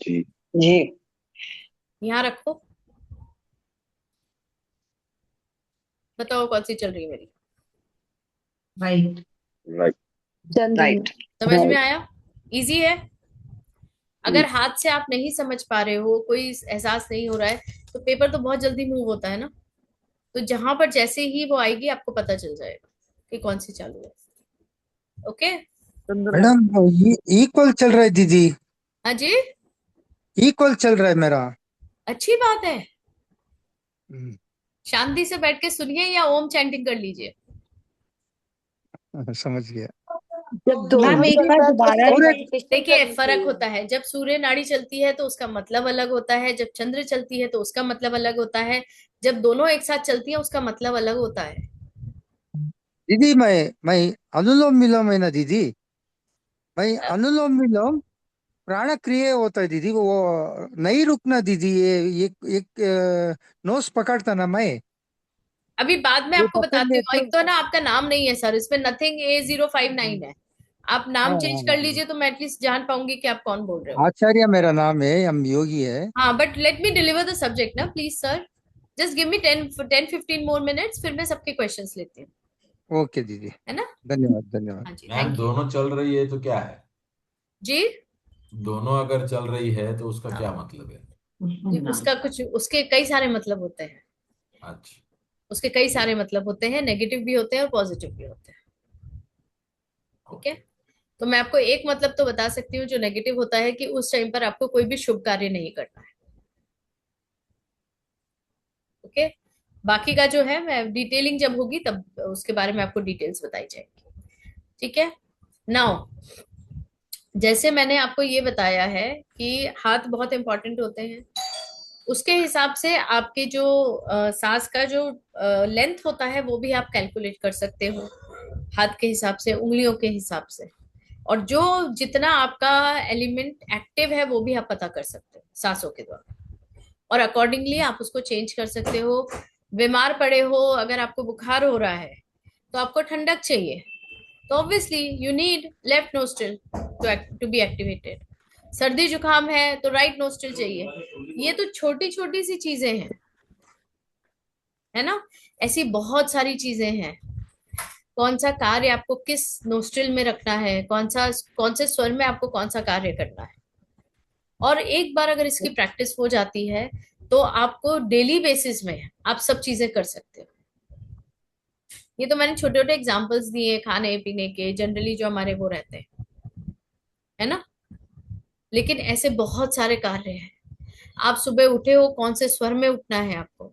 जी जी। यहाँ रखो, बताओ कौन सी चल रही है मेरी। राइट। राइट। चंद्र। राइट। समझ में आया? इजी है। अगर हाथ से आप नहीं समझ पा रहे हो, कोई एहसास नहीं हो रहा है, तो पेपर तो बहुत जल्दी मूव होता है ना, तो जहां पर जैसे ही वो आएगी आपको पता चल जाएगा कि कौन सी चालू है। ओके मैडम ये इक्वल चल रहा है दीदी, हाँ जी, इक्वल चल रहा है मेरा। अच्छी बात है। शांति से बैठ के सुनिए या ओम चैंटिंग कर लीजिए। समझ गया। जब दोनों मैम एक बार दोबारा देखिए फर्क होता है, जब सूर्य नाड़ी चलती है तो उसका मतलब अलग होता है, जब चंद्र चलती है तो उसका मतलब अलग होता है, जब दोनों एक साथ चलती है उसका मतलब अलग होता है। दीदी मैं अनुलोम विलोम है ना दीदी, मैं अनुलोम विलोम प्राण क्रिया होता है दीदी, वो नहीं रुकना दीदी, ये एक नोस पकड़ता ना मैं। अभी बाद में ये आपको पकड़ बताती ले हूँ। एक तो ना आपका नाम नहीं है सर, इसमें नथिंग A059 है, आप नाम चेंज कर लीजिए तो मैं एटलीस्ट जान पाऊंगी कि आप कौन बोल रहे हो। आचार्य मेरा नाम है, हम योगी है। हाँ but let me deliver the subject ना please sir, just give me 10-15 more minutes, फिर मैं सबके क्वेश्चंस लेती हूँ। ओके दीदी, है ना? धन्यवाद धन्यवाद। हाँ जी, मैम थैंक यू दोनों चल रही है तो क्या है? जी। दोनों अगर चल रही है तो उसका क्या मतलब है? उसका कुछ, उसके कई सारे मतलब होते हैं। अच्छा, उसके कई सारे मतलब होते हैं, नेगेटिव भी होते हैं और पॉजिटिव भी होते हैं। ठीक है, तो मैं आपको एक मतलब तो बता सकती हूँ जो नेगेटिव होता है, कि उस टाइम पर आपको कोई भी शुभ कार्य नहीं करना है। ओके, बाकी का जो है मैं डिटेलिंग जब होगी तब उसके बारे में आपको डिटेल्स बताई जाएगी। ठीक है, नाउ जैसे मैंने आपको ये बताया है कि हाथ बहुत इंपॉर्टेंट होते हैं, उसके हिसाब से आपके जो सांस का जो लेंथ होता है वो भी आप कैलकुलेट कर सकते हो हाथ के हिसाब से, उंगलियों के हिसाब से, और जो जितना आपका एलिमेंट एक्टिव है वो भी आप पता कर सकते हो सांसों के द्वारा, और अकॉर्डिंगली आप उसको चेंज कर सकते हो। बीमार पड़े हो, अगर आपको बुखार हो रहा है तो आपको ठंडक चाहिए, तो obviously you need left nostril to be activated. सर्दी जुकाम है तो राइट नोस्ट्रिल चाहिए। ये तो छोटी छोटी सी चीजें हैं, है ना? ऐसी बहुत सारी चीजें हैं। कौन सा कार्य आपको किस नोस्ट्रिल में रखना है, कौन से स्वर में आपको कौन सा कार्य करना है, और एक बार अगर इसकी प्रैक्टिस हो जाती है तो आपको डेली बेसिस में आप सब चीजें कर सकते हो। ये तो मैंने छोटे छोटे एग्जांपल्स दिए खाने पीने के, जनरली जो हमारे वो रहते हैं, है ना? लेकिन ऐसे बहुत सारे कार्य हैं। आप सुबह उठे हो, कौन से स्वर में उठना है आपको,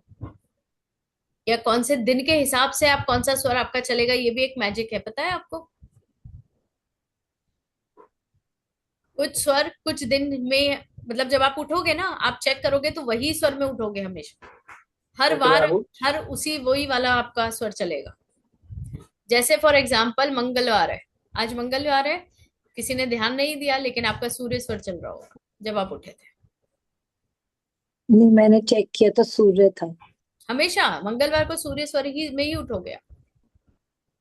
या कौन से दिन के हिसाब से आप कौन सा स्वर आपका चलेगा, ये भी एक मैजिक है, पता है आपको? कुछ स्वर कुछ दिन में, मतलब जब आप उठोगे ना, आप चेक करोगे तो वही स्वर में उठोगे हमेशा, हर बार हर उसी वही वाला आपका स्वर चलेगा। जैसे फॉर एग्जाम्पल मंगलवार है, आज मंगलवार है, किसी ने ध्यान नहीं दिया, लेकिन आपका सूर्य स्वर चल रहा होगा जब आप उठे थे। नहीं, मैंने चेक किया तो सूर्य था। हमेशा मंगलवार को सूर्य स्वर ही में ही उठोगे आप,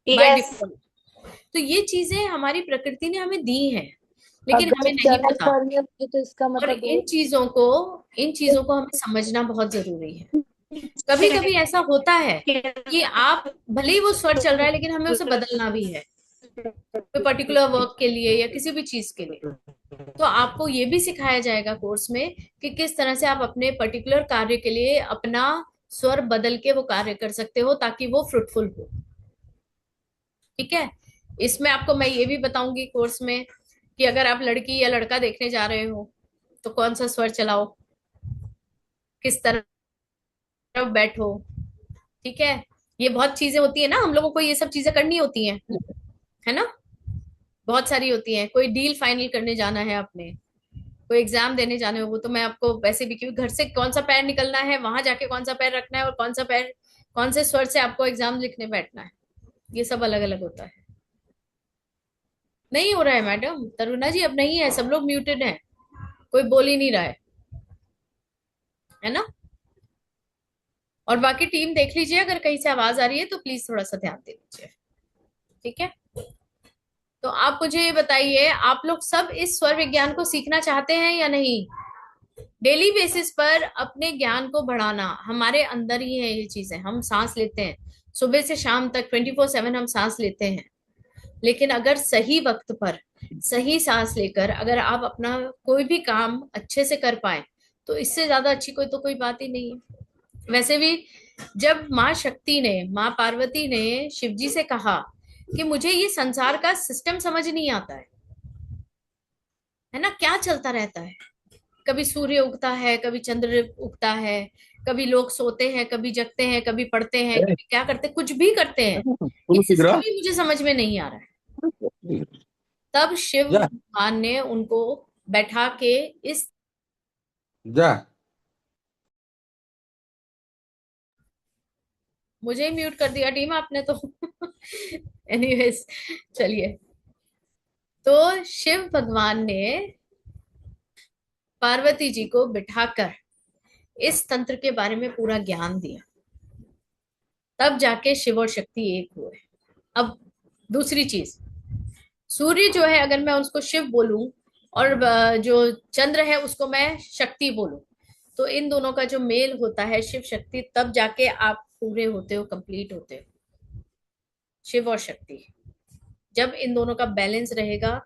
by Yes. default। तो ये चीजें हमारी प्रकृति ने हमें दी हैं, लेकिन अगर हमें नहीं चंद्र पता, स्वर में होती तो इसका और मतलब इन चीजों को हमें समझना बहुत जरूरी है। कभी कभी ऐसा होता है कि आप भले ही वो स्वर चल रहा है लेकिन हमें उसे बदलना भी है। कोई पर्टिकुलर वर्क के लिए या किसी भी चीज के लिए। तो आपको ये भी सिखाया जाएगा कोर्स में कि किस तरह से आप अपने पर्टिकुलर कार्य के लिए अपना स्वर बदल के वो कार्य कर सकते हो ताकि वो फ्रूटफुल हो। ठीक है। इसमें आपको मैं ये भी बताऊंगी कोर्स में कि अगर आप लड़की या लड़का देखने जा रहे हो तो कौन सा स्वर चलाओ, किस तरह बैठो। ठीक है। ये बहुत चीजें होती है ना, हम लोगों को ये सब चीजें करनी होती हैं, है ना, बहुत सारी होती हैं। कोई डील फाइनल करने जाना है आपने, कोई एग्जाम देने जाने हो, वो तो मैं आपको वैसे भी, क्योंकि घर से कौन सा पैर निकलना है, वहां जाके कौन सा पैर रखना है और कौन सा पैर कौन से स्वर से आपको एग्जाम लिखने बैठना है, ये सब अलग अलग होता है। नहीं हो रहा है मैडम तरुणा जी, अब नहीं है, सब लोग म्यूटेड हैं, कोई बोल ही नहीं रहा है ना। और बाकी टीम देख लीजिए, अगर कहीं से आवाज आ रही है तो प्लीज थोड़ा सा ध्यान दे लीजिए। ठीक है। तो आप मुझे ये बताइए, आप लोग सब इस स्वर विज्ञान को सीखना चाहते हैं या नहीं? डेली बेसिस पर अपने ज्ञान को बढ़ाना हमारे अंदर ही है। ये चीजें हम सांस लेते हैं, सुबह से शाम तक 24/7 हम सांस लेते हैं, लेकिन अगर सही वक्त पर सही सांस लेकर अगर आप अपना कोई भी काम अच्छे से कर पाए तो इससे ज्यादा अच्छी कोई तो कोई बात ही नहीं है। वैसे भी जब माँ शक्ति ने, माँ पार्वती ने शिव जी से कहा कि मुझे ये संसार का सिस्टम समझ नहीं आता है ना, क्या चलता रहता है, कभी सूर्य उगता है, कभी चंद्र उगता है, कभी लोग सोते हैं, कभी जगते हैं, कभी पढ़ते हैं, कभी क्या करते, कुछ भी करते हैं, ये सिस्टम ही मुझे समझ में नहीं आ रहा है। तब शिव भगवान ने उनको बैठा के इस मुझे ही म्यूट कर दिया टीम आपने तो। एनीवेज चलिए। तो शिव भगवान ने पार्वती जी को बिठाकर इस तंत्र के बारे में पूरा ज्ञान दिया, तब जाके शिव और शक्ति एक हुए। अब दूसरी चीज, सूर्य जो है अगर मैं उसको शिव बोलूं और जो चंद्र है उसको मैं शक्ति बोलूं, तो इन दोनों का जो मेल होता है शिव शक्ति, तब जाके आप पूरे होते हो, कंप्लीट होते हो। शिव और शक्ति, जब इन दोनों का बैलेंस रहेगा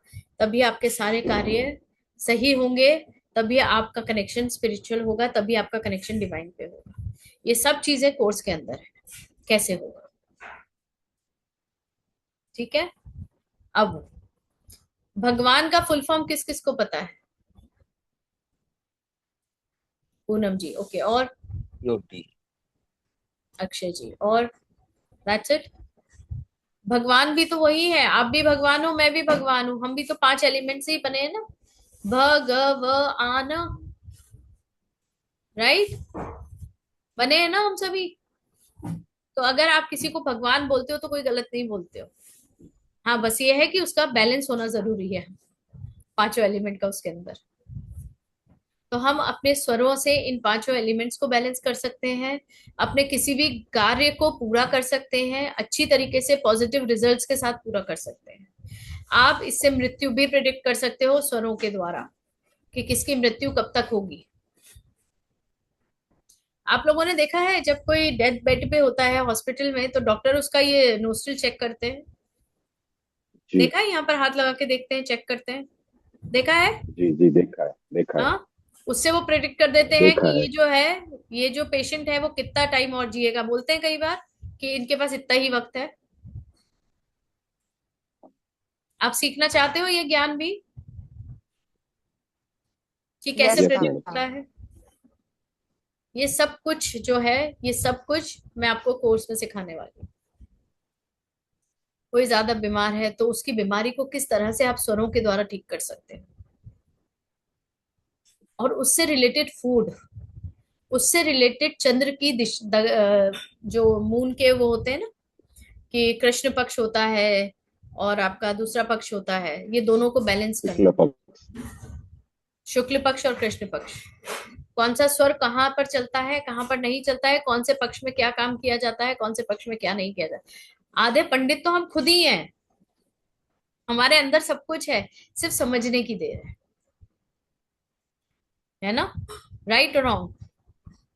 तभी आपके सारे कार्य सही होंगे, तभी आपका कनेक्शन स्पिरिचुअल होगा, तभी आपका कनेक्शन डिवाइन पे होगा। ये सब चीजें कोर्स के अंदर है, कैसे होगा। ठीक है। अब भगवान का फुल फॉर्म किस किस को पता है? पूनम जी, ओके, और अक्षय जी, और दैट्स इट। भगवान भी तो वही है, आप भी भगवान हो, मैं भी भगवान हूं, हम भी तो 5 एलिमेंट से ही बने हैं ना, भगवान, राइट, बने हैं ना हम सभी। तो अगर आप किसी को भगवान बोलते हो तो कोई गलत नहीं बोलते हो। हाँ, बस ये है कि उसका बैलेंस होना जरूरी है, 5 एलिमेंट का उसके अंदर। तो हम अपने स्वरों से इन 5 एलिमेंट्स को बैलेंस कर सकते हैं, अपने किसी भी कार्य को पूरा कर सकते हैं, अच्छी तरीके से पॉजिटिव रिजल्ट्स के साथ पूरा कर सकते हैं। आप इससे मृत्यु भी प्रिडिक्ट कर सकते हो स्वरों के द्वारा कि किसकी मृत्यु कब तक होगी। आप लोगों ने देखा है जब कोई डेथ बेड पे होता है हॉस्पिटल में तो डॉक्टर उसका ये नोस्ट्रिल चेक करते हैं, देखा है, यहाँ पर हाथ लगा के देखते हैं, चेक करते हैं, देखा है? जी जी देखा है, देखा है। हाँ, उससे वो प्रेडिक्ट कर देते हैं देखा कि है। ये जो है, ये जो पेशेंट है वो कितना टाइम और जिएगा। बोलते हैं कई बार कि इनके पास इतना ही वक्त है। आप सीखना चाहते हो ये ज्ञान भी कि कैसे Yes, प्रेडिक्ट ma'am. होता है? ये सब कुछ जो है, ये सब कुछ मैं आपको कोर्स में सिखाने वाली हूँ। कोई ज्यादा बीमार है तो उसकी बीमारी को किस तरह से आप स्वरों के द्वारा ठीक कर सकते हैं, और उससे रिलेटेड फूड, उससे रिलेटेड चंद्र की जो मून के वो होते हैं ना कि कृष्ण पक्ष होता है और आपका दूसरा पक्ष होता है, ये दोनों को बैलेंस करना। शुक्ल पक्ष और कृष्ण पक्ष, कौन सा स्वर कहाँ पर चलता है, कहाँ पर नहीं चलता है, कौन से पक्ष में क्या काम किया जाता है, कौन से पक्ष में क्या नहीं किया जाता। आधे पंडित तो हम खुद ही हैं, हमारे अंदर सब कुछ है, सिर्फ समझने की देर है ना, राइट और रॉन्ग?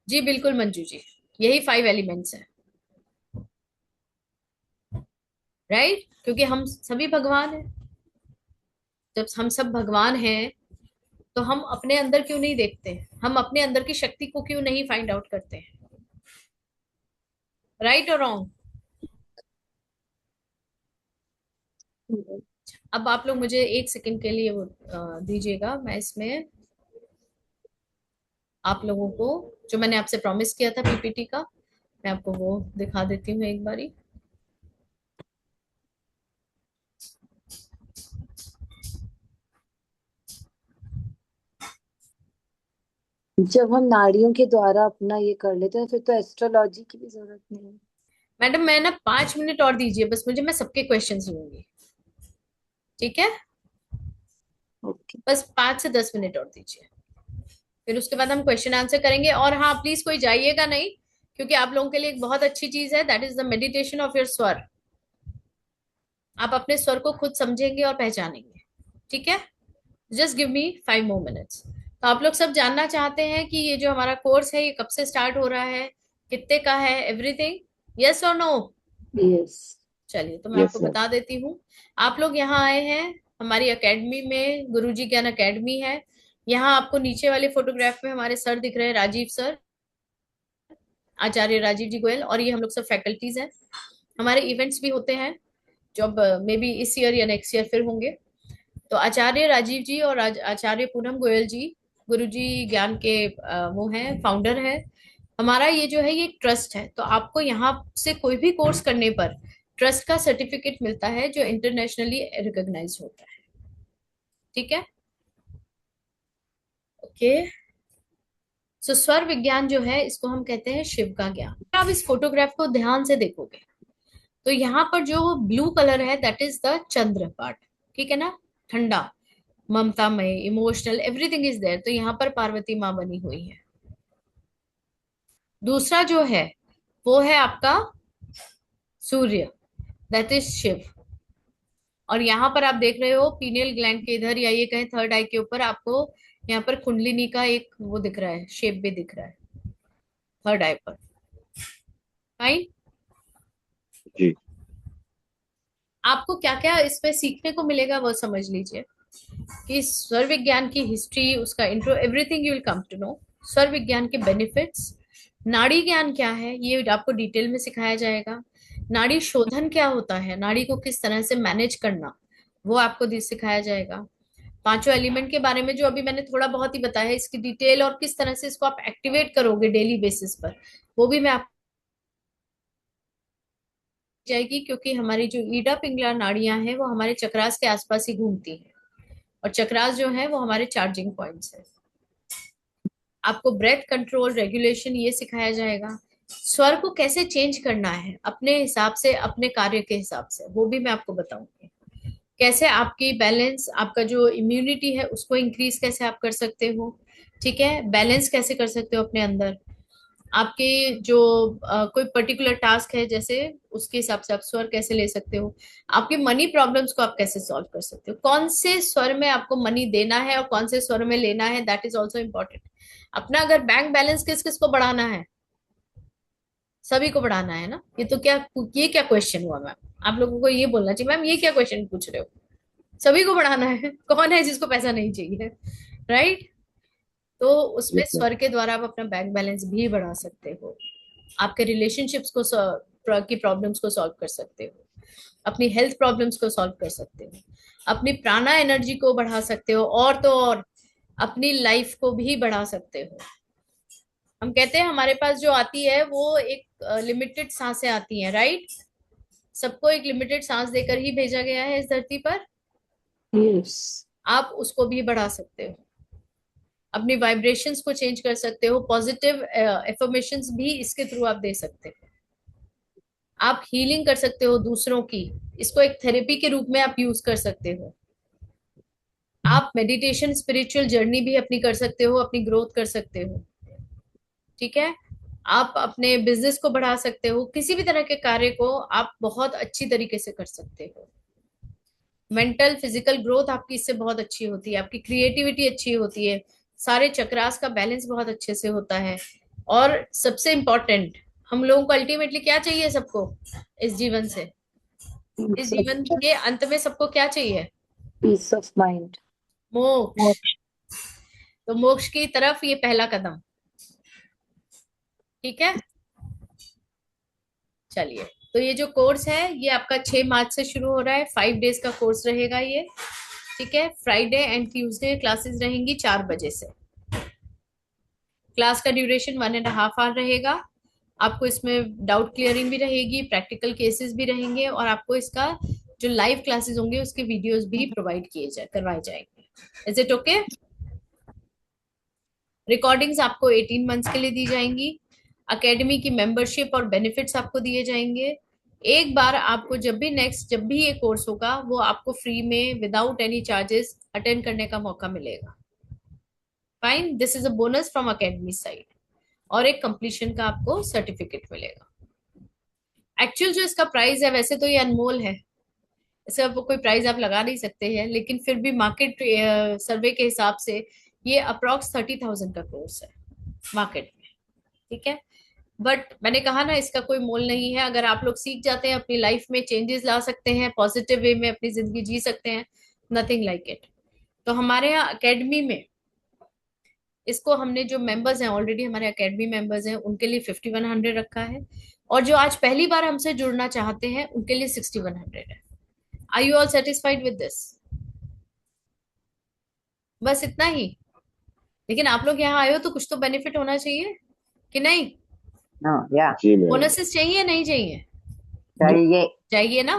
जी बिल्कुल मंजू जी, यही 5 एलिमेंट्स हैं। राइट, क्योंकि हम सभी भगवान हैं। जब हम सब भगवान हैं तो हम अपने अंदर क्यों नहीं देखते, हम अपने अंदर की शक्ति को क्यों नहीं फाइंड आउट करते हैं? राइट और रॉन्ग? अब आप लोग मुझे 1 सेकंड के लिए वो दीजिएगा, मैं इसमें आप लोगों को जो मैंने आपसे प्रॉमिस किया था पीपीटी का, मैं आपको वो दिखा देती हूँ एक बारी। जब हम नाड़ियों के द्वारा अपना ये कर लेते हैं फिर तो एस्ट्रोलॉजी की भी जरूरत नहीं है। मैडम मैं ना 5 मिनट और दीजिए बस मुझे, मैं सबके क्वेश्चंस लूंगी, ठीक है? ओके। बस 5 से 10 मिनट और दीजिए, फिर उसके बाद हम क्वेश्चन आंसर करेंगे। और हाँ, प्लीज कोई जाइएगा नहीं, क्योंकि आप लोगों के लिए एक बहुत अच्छी चीज है, that is the meditation of your स्वर। आप अपने स्वर को खुद समझेंगे और पहचानेंगे, ठीक है? जस्ट गिव मी 5 more minutes। तो आप लोग सब जानना चाहते हैं कि ये जो हमारा कोर्स है ये कब से स्टार्ट हो रहा है, कितने का है, एवरीथिंग, यस और नो? यस। चलिए तो मैं Yes, आपको sir. बता देती हूँ। आप लोग यहाँ आए हैं हमारी एकेडमी में, गुरुजी ज्ञान एकेडमी है। यहाँ आपको नीचे वाले फोटोग्राफ में हमारे सर दिख रहे हैं, राजीव सर, आचार्य राजीव जी गोयल, और ये हम लोग सब फैकल्टीज हैं। हमारे इवेंट्स भी होते हैं जो अब मे बी इस ईयर या नेक्स्ट ईयर फिर होंगे। तो आचार्य राजीव जी और आचार्य पूनम गोयल जी गुरुजी ज्ञान के वो हैं, फाउंडर है। हमारा ये जो है ये एक ट्रस्ट है, तो आपको यहाँ से कोई भी कोर्स करने पर ट्रस्ट का सर्टिफिकेट मिलता है जो इंटरनेशनली रिकॉग्नाइज होता है, ठीक है? ओके। सो स्वर विज्ञान जो है इसको हम कहते हैं शिव का ज्ञान। आप इस फोटोग्राफ को ध्यान से देखोगे तो यहाँ पर जो ब्लू कलर है that is the Chandra part, ठीक है ना? ठंडा, ममतामय, इमोशनल, एवरीथिंग इज देयर। तो यहाँ पर पार्वती माँ बनी हुई है। दूसरा जो है वो है आपका सूर्य, दैट इज शिव। और यहाँ पर आप देख रहे हो पीनियल ग्लैंड के इधर, या ये कहें थर्ड आई के ऊपर, आपको यहाँ पर कुंडलिनी का एक वो दिख रहा है, शेप भी दिख रहा है थर्ड आई पर। फाइन। जी। आपको क्या क्या इसमें सीखने को मिलेगा वो समझ लीजिए कि स्वर विज्ञान की हिस्ट्री, उसका intro, everything you will come to know. स्वर विज्ञान के बेनिफिट्स, नाड़ी ज्ञान क्या है ये आपको डिटेल में सिखाया जाएगा। नाड़ी शोधन क्या होता है, नाड़ी को किस तरह से मैनेज करना, वो आपको सिखाया जाएगा। पांचों एलिमेंट के बारे में जो अभी मैंने थोड़ा बहुत ही बताया है, इसकी डिटेल और किस तरह से इसको आप एक्टिवेट करोगे डेली बेसिस पर, वो भी मैं आप जाएगी। क्योंकि हमारी जो ईडा पिंगला नाड़ियां हैं वो हमारे चक्रास के आसपास ही घूमती हैं, और चक्रास जो है वो हमारे चार्जिंग पॉइंट्स है। आपको ब्रेथ कंट्रोल, रेगुलेशन ये सिखाया जाएगा। स्वर को कैसे चेंज करना है अपने हिसाब से, अपने कार्य के हिसाब से, वो भी मैं आपको बताऊंगी। कैसे आपकी बैलेंस, आपका जो इम्यूनिटी है उसको इंक्रीज कैसे आप कर सकते हो, ठीक है? बैलेंस कैसे कर सकते हो अपने अंदर। आपके जो कोई पर्टिकुलर टास्क है जैसे, उसके हिसाब से आप स्वर कैसे ले सकते हो। आपके मनी प्रॉब्लम्स को आप कैसे सॉल्व कर सकते हो, कौन से स्वर में आपको मनी देना है और कौन से स्वर में लेना है, दैट इज ऑल्सो इम्पोर्टेंट। अपना अगर बैंक बैलेंस किस किस को बढ़ाना है, सभी को बढ़ाना है ना। ये क्या क्वेश्चन हुआ मैम? आप लोगों को ये बोलना चाहिए मैम ये क्या क्वेश्चन पूछ रहे हो, सभी को बढ़ाना है, कौन है जिसको पैसा नहीं चाहिए, राइट? तो उसमें स्वर के द्वारा आप अपना बैंक बैलेंस भी बढ़ा सकते हो, आपके रिलेशनशिप्स को की प्रॉब्लम्स को सॉल्व कर सकते हो, अपनी हेल्थ प्रॉब्लम्स को सॉल्व कर सकते हो, अपनी प्राणा एनर्जी को बढ़ा सकते हो, और तो और अपनी लाइफ को भी बढ़ा सकते हो। हम कहते हैं हमारे पास जो आती है वो एक लिमिटेड सांसें आती हैं, राइट? सबको एक लिमिटेड सांस देकर ही भेजा गया है इस धरती पर। यस। आप उसको भी बढ़ा सकते हो, अपनी वाइब्रेशंस को चेंज कर सकते हो, पॉजिटिव एफर्मेशंस भी इसके थ्रू आप दे सकते हो। आप हीलिंग कर सकते हो दूसरों की, इसको एक थेरेपी के रूप में आप यूज कर सकते हो। आप मेडिटेशन, स्पिरिचुअल जर्नी भी अपनी कर सकते हो, अपनी ग्रोथ कर सकते हो, ठीक है? आप अपने बिजनेस को बढ़ा सकते हो, किसी भी तरह के कार्य को आप बहुत अच्छी तरीके से कर सकते हो। मेंटल फिजिकल ग्रोथ आपकी इससे बहुत अच्छी होती है, आपकी क्रिएटिविटी अच्छी होती है, सारे चक्रास का बैलेंस बहुत अच्छे से होता है। और सबसे इम्पोर्टेंट, हम लोगों को अल्टीमेटली क्या चाहिए सबको इस जीवन से? इस जीवन के अंत में सबको क्या चाहिए? पीस ऑफ माइंड, मोक्ष। तो मोक्ष की तरफ ये पहला कदम। ठीक है, चलिए। तो ये जो कोर्स है ये आपका 6 मार्च से शुरू हो रहा है। 5 डेज का कोर्स रहेगा ये। ठीक है, फ्राइडे एंड ट्यूसडे क्लासेस रहेंगी 4 बजे से। क्लास का ड्यूरेशन 1.5 आवर रहेगा। आपको इसमें डाउट क्लियरिंग भी रहेगी, प्रैक्टिकल केसेस भी रहेंगे, और आपको इसका जो लाइव क्लासेस होंगे उसके वीडियोस भी प्रोवाइड करवाए जाएंगे। Is it okay? रिकॉर्डिंग्स आपको 18 मंथ्स के लिए दी जाएंगी। एकेडमी की मेंबरशिप और बेनिफिट्स आपको दिए जाएंगे। एक बार आपको जब भी ये कोर्स होगा वो आपको फ्री में विदाउट एनी चार्जेस अटेंड करने का मौका मिलेगा। Fine, this is a bonus from academy side. और एक कंप्लीशन का आपको सर्टिफिकेट मिलेगा। एक्चुअल जो इसका प्राइस है, वैसे तो ये अनमोल है, इसका कोई प्राइस आप लगा नहीं सकते हैं, लेकिन फिर भी मार्केट सर्वे के हिसाब से ये अप्रॉक्स 30,000 का कोर्स है मार्केट में। ठीक है, बट मैंने कहा ना, इसका कोई मोल नहीं है। अगर आप लोग सीख जाते हैं, अपनी लाइफ में चेंजेस ला सकते हैं, पॉजिटिव वे में अपनी जिंदगी जी सकते हैं, नथिंग लाइक इट। तो हमारे यहाँ अकेडमी में इसको हमने, जो मेंबर्स हैं ऑलरेडी हमारे अकेडमी मेंबर्स हैं, उनके लिए 5100 रखा है, और जो आज पहली बार हमसे जुड़ना चाहते हैं उनके लिए 6100 है। Are you all satisfied with this? बस इतना ही। लेकिन आप लोग यहाँ आए हो तो कुछ तो बेनिफिट होना चाहिए कि नहीं? जी मैम। बोनसेस चाहिए नहीं चाहिए? चाहिए ना?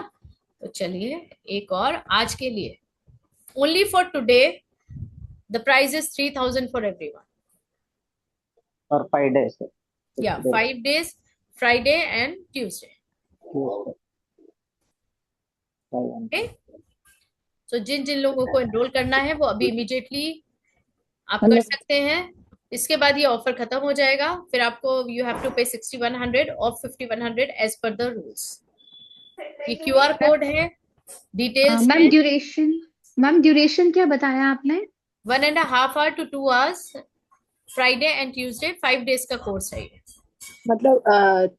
तो चलिए, एक और आज के लिए, only for today the price is 3000 for everyone और 5 days. या 5 days, Friday and Tuesday. Okay, तो जिन जिन लोगों को एनरोल करना है वो अभी इमीडिएटली आप कर सकते हैं। इसके बाद ये ऑफर खत्म हो जाएगा, फिर आपको यू हैव टू पे 6100 और 5100 एज पर द रूल्स। ये QR कोड है, डिटेल्स है। मैम ड्यूरेशन क्या बताया आपने? 1.5 hour to 2 hours, Friday and Tuesday, 5 days का कोर्स है ये। मतलब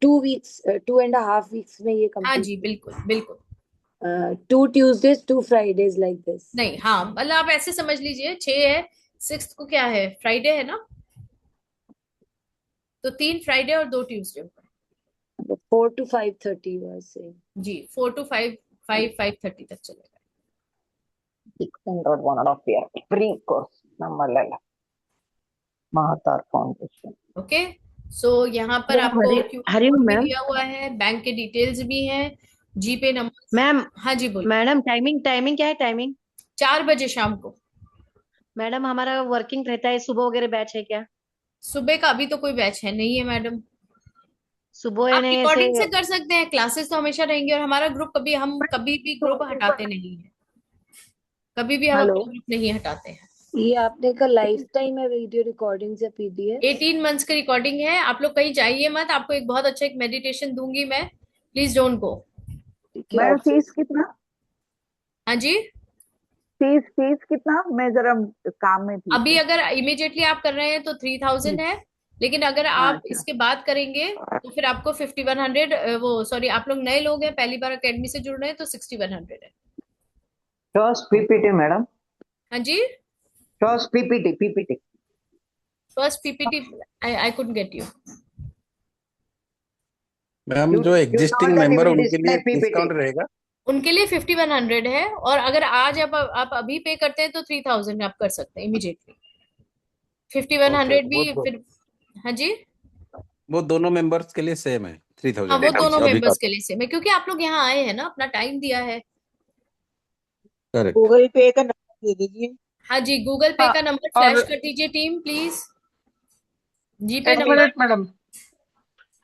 2.5 weeks में ये हाँ complete? जी, बिल्कुल बिल्कुल। 2 Tuesdays 2 Fridays like this? नहीं, हाँ, मतलब आप ऐसे समझ लीजिए, 6 है, 6 को क्या है, फ्राइडे है ना, तो 3 फ्राइडे और 2 ट्यूसडे। 4 to 5:30 was saying. जी, 4 to 5:30 तक चलेगा। 600 1.5 year free course नम्मल्लेला महातार फाउंडेशन। ओके, सो यहाँ पर आपको QR कोड भी दिया हुआ है, बैंक के डिटेल्स भी हैं, जीपे नंबर। मैम, हाँ जी बोलो। मैडम टाइमिंग क्या है? टाइमिंग 4 बजे शाम को। मैडम हमारा वर्किंग रहता है, सुबह वगैरह बैच है क्या? सुबह का अभी तो कोई बैच है नहीं है मैडम। सुबह आप नहीं रिकॉर्डिंग ऐसे से कर सकते हैं, क्लासेस तो हमेशा रहेंगी, और हमारा ग्रुप हम कभी भी ग्रुप हटाते नहीं है, कभी भी हम अपना ग्रुप नहीं हटाते हैं। ये आपने का लाइफ टाइम है वीडियो रिकॉर्डिंग्स या PDF? 18 मंथ्स की रिकॉर्डिंग है। आप लोग कहीं जाइए मत, आपको एक बहुत अच्छा एक मेडिटेशन दूंगी मैं, please don't go. Madam fees कितना? हाँ जी, फीस कितना? मैं जरा काम में थी। अभी अगर इमीडिएटली आप कर रहे हैं तो 3000 है, लेकिन अगर आप इसके बाद करेंगे तो फिर आपको 5100, वो सॉरी, आप लोग नए लोग हैं, पहली बार अकेडमी से जुड़ रहे हैं, तो 6100 है। First PPT madam. हाँ जी, first PPT। First PPT I couldn't get you. Ma'am जो एग्जिस्टिंग मेंबर उनके लिए डिस्काउंट रहेगा? उनके लिए 5100 है, और अगर आज आप अभी पे करते हैं तो 3000 आप कर सकते हैं इमीडिएटली। 5100 भी फिर। हाँ जी, वो दोनों मेंबर्स के लिए सेम है 3000? हाँ, वो दोनों मेंबर्स के लिए सेम है, क्योंकि आप लोग यहाँ आए हैं ना, अपना टाइम दिया है। करेक्ट। गूगल पे का नंबर दे दीजिए। हाँ जी, गूगल पे का नंबर फ्लैश कर दीजिए team please. GPay number. Madam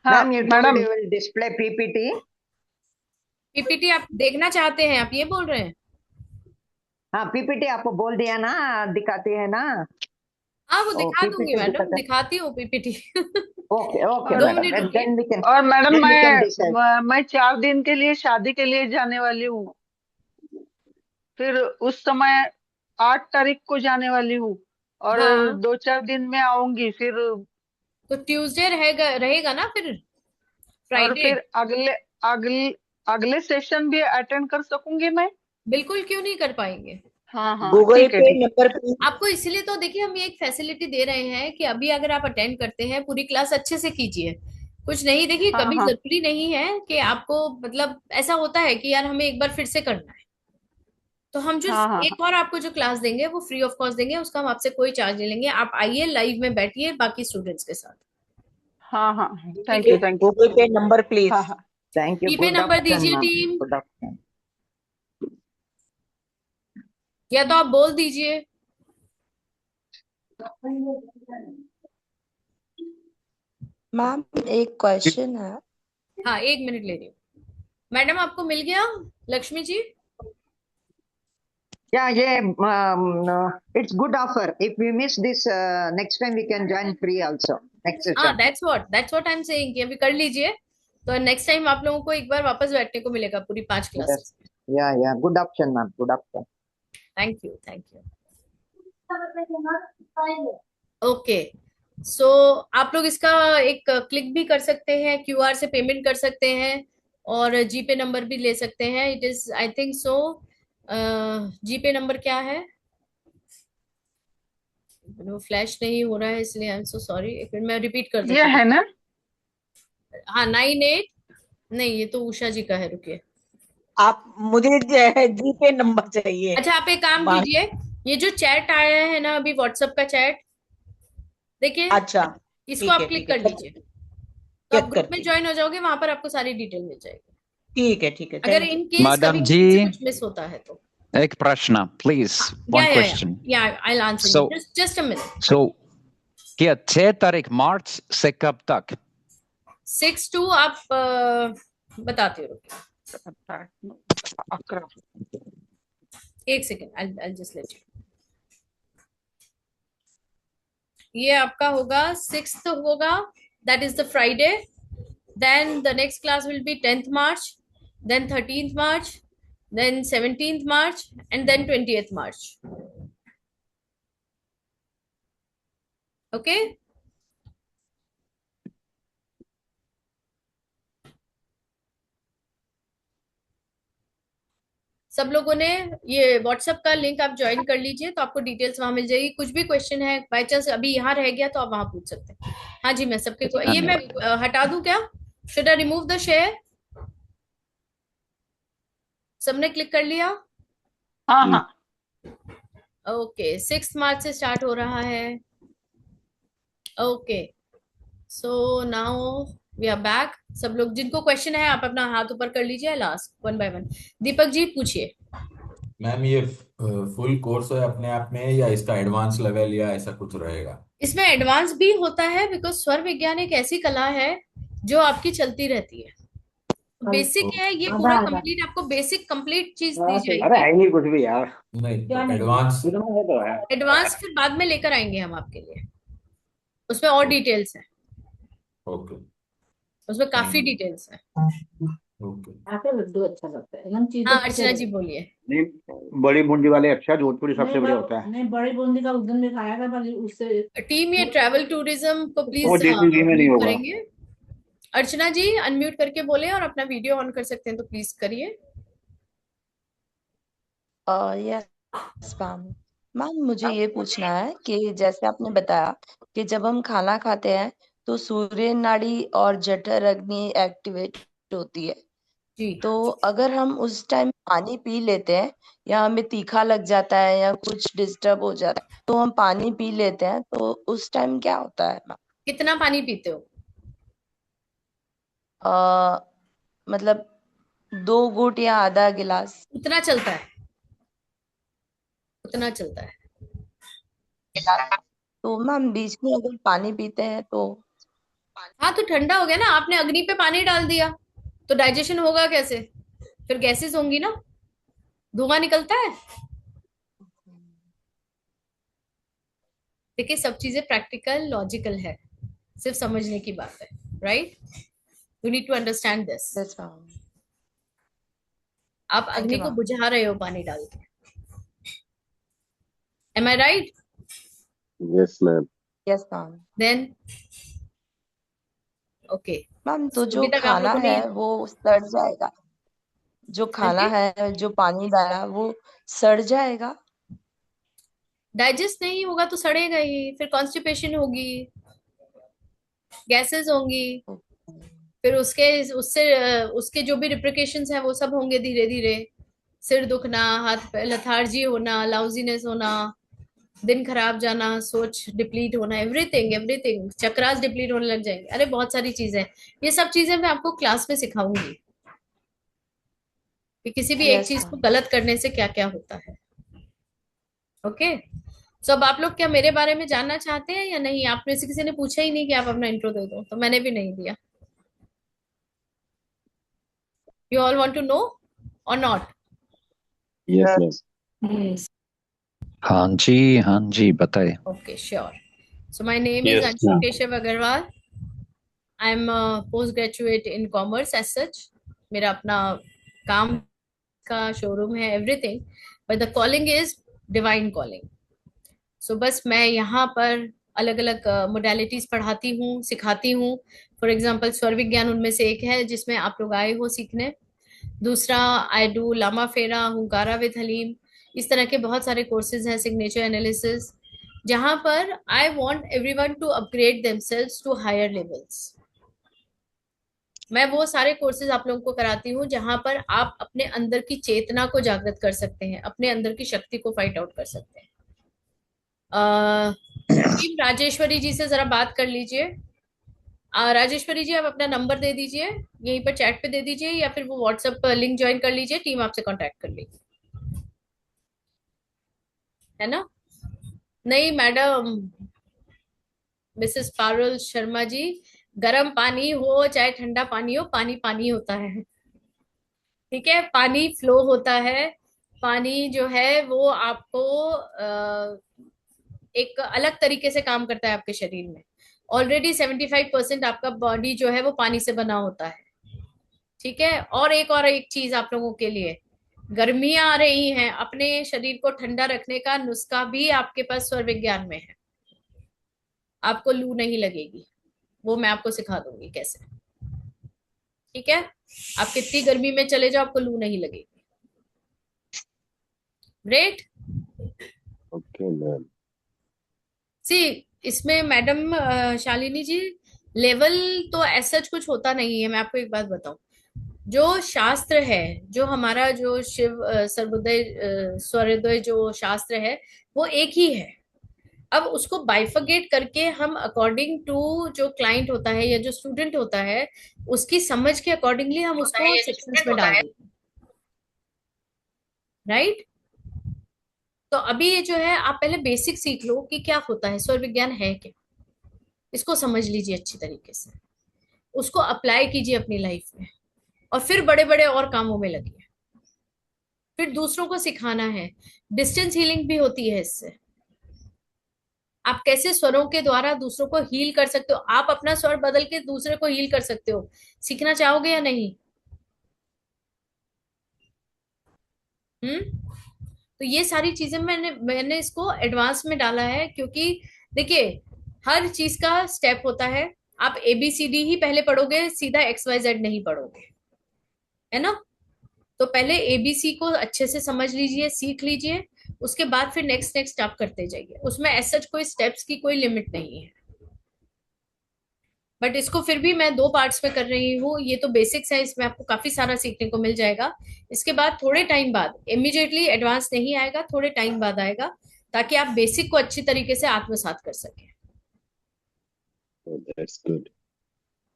ma'am ये मैडम विल डिस्प्ले PPT आप देखना चाहते हैं, आप ये बोल रहे हैं? हाँ PPT आपको बोल दिया ना, दिखाते हैं ना। हाँ, वो दिखा दूंगी मैडम, दिखाती हूँ PPT। Okay 2 minute. और मैडम मैं 4 दिन के लिए शादी के लिए जाने वाली हूँ, फिर उस समय 8 तारीख को जाने वाली हूँ, और 2-4 दिन में आऊंगी, फिर तो ट्यूसडे रहेगा ना, फिर और फ्राइडे। फिर अगले सेशन भी अटेंड कर सकूंगी मैं? बिल्कुल, क्यों नहीं कर पाएंगे। हाँ हाँ गूगल ठीक है पे ठीक है। नंबर आपको इसलिए तो देखिए हम ये एक फैसिलिटी दे रहे हैं कि अभी अगर आप अटेंड करते हैं पूरी क्लास अच्छे से कीजिए। कुछ नहीं, देखिए हाँ कभी हाँ जरूरी नहीं है कि आपको, मतलब ऐसा होता है कि यार हमें एक बार फिर से करना है, तो हम जो हाँ हाँ एक और आपको जो क्लास देंगे वो फ्री ऑफ कॉस्ट देंगे, उसका हम आपसे कोई चार्ज नहीं लेंगे। आप आइए लाइव में बैठिए बाकी स्टूडेंट्स के साथ। हाँ हाँ ठीक है, थैंक यू। गूगल पे नंबर प्लीज। हाँ हाँ thank you. GPay good number afternoon दीजिए मैम, टीम, गुड आफ्टरनून। या तो आप बोल दीजिए। मैम एक क्वेश्चन है। हाँ, 1 मिनट ले रही हूँ। मैडम आपको मिल गया Lakshmi ji? It's good offer. If we miss this, next time we can join free also. Next हाँ, session. that's what I'm saying कि अभी कर लीजिए, तो नेक्स्ट टाइम आप लोगों को एक बार वापस बैठने को मिलेगा पूरी 5 Yes. Classes. Yeah. Good option, ma'am. Good option. Thank you. Okay, so आप लोग इसका एक क्लिक भी कर सकते हैं, क्यूआर से पेमेंट कर सकते हैं और जीपे नंबर भी ले सकते हैं। It is I think so, GPay number क्या है? वो फ्लैश नहीं हो रहा है इसलिए आई एम सो सॉरी। एक मिनट मैं रिपीट कर देती ये हूँ। है ना? हाँ, 98 नहीं, ये तो उषा जी का है, रुकिए। आप मुझे जीपे नंबर चाहिए। अच्छा, आप एक काम कीजिए, ये जो चैट आया है ना अभी व्हाट्सएप का चैट, देखिए। अच्छा, इसको आप क्लिक कर लीजिए, तो आप ग्रुप में ज्वाइन हो जाओगे, वहां पर आपको सारी डिटेल मिल जाएगी। ठीक है। अगर इन केस मैडम कभी जी, किसी से कुछ मिस होता है तो एक प्रश्न please, one question. I'll answer So- you. Just a minute. सो क्या 6 तारीख मार्च से कब तक? 6 to आप बताते हो, एक second, I'll just let you. ये आपका होगा 6th होगा, that is the Friday. Then the next class will be 10th March, then 13th March, then 17th March, and then 20th March. Okay? सब लोगों ने ये व्हाट्सएप का लिंक आप ज्वाइन कर लीजिए, तो आपको डिटेल्स वहां मिल जाएगी। कुछ भी क्वेश्चन है बाय चांस अभी यहाँ रह गया तो आप वहां पूछ सकते हैं। हाँ जी, मैं सबके को ये मैं हटा दूं क्या? Should I remove the share? सबने क्लिक कर लिया? हाँ। ओके, 6 मार्च से स्टार्ट हो रहा है। Okay, so now we are back. सब लोग जिनको क्वेश्चन है आप अपना हाथ ऊपर कर लीजिए, last one by one. Deepak ji पूछिए। मैम ये फुल कोर्स है अपने आप में या इसका एडवांस लेवल या ऐसा कुछ रहेगा? इसमें एडवांस भी होता है, बिकॉज स्वर विज्ञान एक ऐसी कला है जो आपकी चलती रहती है। बेसिक है ये पूरा कंप्लीट, आपको बेसिक कंप्लीट चीज दी जाएगी। अरे है नहीं कुछ भी यार। नहीं, तो एडवांस तो है। एडवांस फिर बाद में लेकर आएंगे हम आपके लिए, उसमें और डिटेल्स है, ओके उसमें काफी डिटेल्स है। ओके। लड्डू अच्छा लगता है। हाँ, अर्चना जी बोलिए। नहीं, बड़ी बूंदी वाले अच्छा, जोधपुरी सबसे बढ़िया होता है। नहीं, बड़ी बूंदी का उस दिन में खाया था, पर उससे टीम ये ट्रैवल टूरिज्म को प्लीज वो देसी घी में नहीं होगा। करेंगे। अर्चना जी अनम्यूट करके बोले और अपना वीडियो ऑन कर सकते हैं तो प्लीज करिए। यस मैम मुझे ये पूछना है कि जैसे आपने बताया कि जब हम खाना खाते हैं तो सूर्य नाड़ी और जठर अग्नि एक्टिवेट होती है जी। तो अगर हम उस टाइम पानी पी लेते हैं या हमें तीखा लग जाता है या कुछ डिस्टर्ब हो जाता है तो हम पानी पी लेते हैं तो उस टाइम क्या होता है मैम? कितना पानी पीते हो? मतलब 2 घूंट या आधा गिलास। उतना चलता है, उतना चलता है। तो मैम बीच में अगर पानी पीते हैं तो? हाँ, तो ठंडा हो गया ना, आपने अग्नि पे पानी डाल दिया तो डाइजेशन होगा कैसे? फिर गैसेस होंगी ना, धुआं निकलता है। देखिए सब चीजें प्रैक्टिकल लॉजिकल है, सिर्फ समझने की बात है, right? You need to understand this. आप अग्नि को बुझा रहे हो पानी डाल के। Am I right? Yes, ma'am. Yes ma'am. Then okay. Ma'am तो जो अभी तक आप खाना लोगों ने है वो सड़ जाएगा जो खाना है, जो पानी डाला, वो सड़ जाएगा? डाइजेस्ट नहीं होगा तो सड़ेगा ही, फिर कॉन्स्टिपेशन होगी, गैसेस होंगी, फिर उसके जो भी रिप्लिकेशंस हैं वो सब होंगे धीरे धीरे। सिर दुखना, हाथ लथार्जी होना, लाउजीनेस होना, दिन खराब जाना, सोच डिप्लीट होना, एवरीथिंग एवरीथिंग, चक्रास डिप्लीट होने लग जाएंगे। अरे बहुत सारी चीजें, ये सब चीजें मैं आपको क्लास में सिखाऊंगी कि किसी भी एक यस चीज को मैम। गलत करने से क्या क्या होता है। ओके, सो अब आप लोग क्या मेरे बारे में जानना चाहते हैं या नहीं? आप में से किसी ने पूछा ही नहीं कि आप अपना इंट्रो दे दो, तो मैंने भी नहीं दिया। You all want to know और नॉट? यस हाँ जी बताए। Okay, sure. So my name is yes Anshu ma'am. Keshav Agarwal. I'm a postgraduate in commerce as such. मेरा अपना काम का शोरूम है, everything. But the calling is divine calling. So बस मैं यहाँ पर अलग अलग मोडालिटीज पढ़ाती हूँ, सिखाती हूँ। फॉर एग्जाम्पल स्वर विज्ञान उनमें से एक है जिसमें आप लोग आए हो सीखने। दूसरा आई डू लामा फेरा, हुंकारा विद हलीम, इस तरह के बहुत सारे कोर्सेज हैं, सिग्नेचर एनालिसिस, जहां पर I want everyone to upgrade themselves to higher levels. मैं वो सारे कोर्सेज आप लोगों को कराती हूँ जहां पर आप अपने अंदर की चेतना को जागृत कर सकते हैं, अपने अंदर की शक्ति को फाइट आउट कर सकते हैं। टीम राजेश्वरी जी से जरा बात कर लीजिए। राजेश्वरी जी, आप अपना नंबर दे दीजिए, यहीं पर चैट पे दे दीजिए, या फिर वो व्हाट्सएप लिंक ज्वाइन कर लीजिए, टीम आपसे कांटेक्ट कर लेगी, है ना? नहीं मैडम, मिसेस पारुल शर्मा जी, गर्म पानी हो चाहे ठंडा पानी हो, पानी पानी होता है, ठीक है? पानी फ्लो होता है। पानी जो है वो आपको एक अलग तरीके से काम करता है आपके शरीर में। ऑलरेडी 75% आपका बॉडी जो है वो पानी से बना होता है, ठीक है? और एक चीज आप लोगों के लिए, गर्मियां आ रही हैं, अपने शरीर को ठंडा रखने का नुस्खा भी आपके पास स्वर विज्ञान में है। आपको लू नहीं लगेगी, वो मैं आपको सिखा दूंगी कैसे, ठीक है? आप कितनी गर्मी में चले जाओ, आपको लू नहीं लगेगी। ग्रेट। Okay ma'am. सी, इसमें मैडम शालिनी जी, लेवल तो ऐसा कुछ होता नहीं है। मैं आपको एक बात बताऊं, जो शास्त्र है, जो हमारा जो शिव सर्वोदय स्वरोदय जो शास्त्र है, वो एक ही है। अब उसको बाइफर्गेट करके हम अकॉर्डिंग टू जो क्लाइंट होता है या जो स्टूडेंट होता है, उसकी समझ के अकॉर्डिंगली हम उसको सेक्शंस में डाल देते हैं, राइट? तो अभी ये जो है, आप पहले बेसिक सीख लो कि क्या होता है, स्वर विज्ञान है क्या, इसको समझ लीजिए अच्छी तरीके से, उसको अप्लाई कीजिए अपनी लाइफ में, और फिर बड़े बड़े और कामों में लगिए। फिर दूसरों को सिखाना है। डिस्टेंस हीलिंग भी होती है इससे। आप कैसे स्वरों के द्वारा दूसरों को हील कर सकते हो, आप अपना स्वर बदल के दूसरे को हील कर सकते हो। सीखना चाहोगे या नहीं? तो ये सारी चीजें मैंने इसको एडवांस में डाला है, क्योंकि देखिए हर चीज का स्टेप होता है। आप ABCD ही पहले पढ़ोगे, सीधा XYZ नहीं पढ़ोगे, है ना? तो पहले ABC को अच्छे से समझ लीजिए, सीख लीजिए, उसके बाद फिर नेक्स्ट आप करते जाइए। उसमें ऐसा कोई स्टेप्स की कोई लिमिट नहीं है, बट इसको फिर भी मैं 2 पार्ट्स में कर रही हूँ। ये तो बेसिक्स है, इसमें आपको काफी सारा सीखने को मिल जाएगा। इसके बाद थोड़े टाइम बाद, इमीडिएटली एडवांस नहीं आएगा, थोड़े टाइम बाद आएगा, ताकि आप बेसिक को अच्छी तरीके से आत्मसात कर सकें। That's good.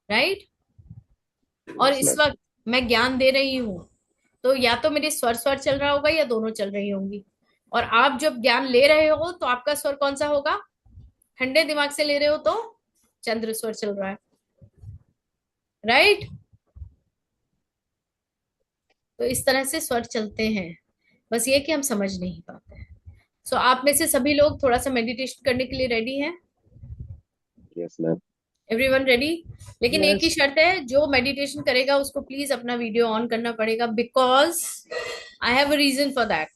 राइट? और इस वक्त मैं ज्ञान दे रही हूँ, तो या तो मेरी स्वर चल रहा होगा या दोनों चल रही होंगी। और आप जब ज्ञान ले रहे हो तो आपका स्वर कौन सा होगा? ठंडे दिमाग से ले रहे हो तो चंद्र स्वर चल रहा है, राइट? तो इस तरह से स्वर चलते हैं, बस ये कि हम समझ नहीं पाते हैं। सो आप में से सभी लोग थोड़ा सा मेडिटेशन करने के लिए रेडी हैं? Yes ma'am. Everyone ready? लेकिन एक ही शर्त है, जो मेडिटेशन करेगा उसको प्लीज अपना वीडियो ऑन करना पड़ेगा, because I have a reason for that.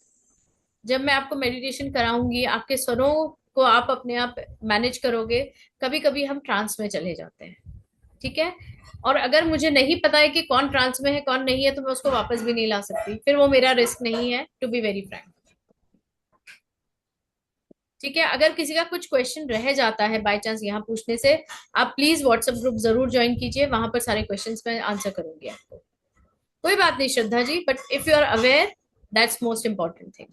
जब मैं आपको मेडिटेशन कराऊंगी, आपके स्वरों को आप अपने आप मैनेज करोगे। कभी कभी हम ट्रांस में चले जाते हैं, ठीक है। और अगर मुझे नहीं पता है कि कौन ट्रांस में है कौन नहीं है तो मैं उसको वापस भी नहीं ला सकती, फिर वो मेरा रिस्क नहीं है, टू बी वेरी फ्रैंक। ठीक है। अगर किसी का कुछ क्वेश्चन रह जाता है बाय चांस यहाँ पूछने से, आप प्लीज व्हाट्सएप ग्रुप जरूर ज्वाइन कीजिए, वहां पर सारे क्वेश्चंस मैं आंसर करूंगी आपको। कोई बात नहीं Shraddha ji, but if you are aware that's most important thing.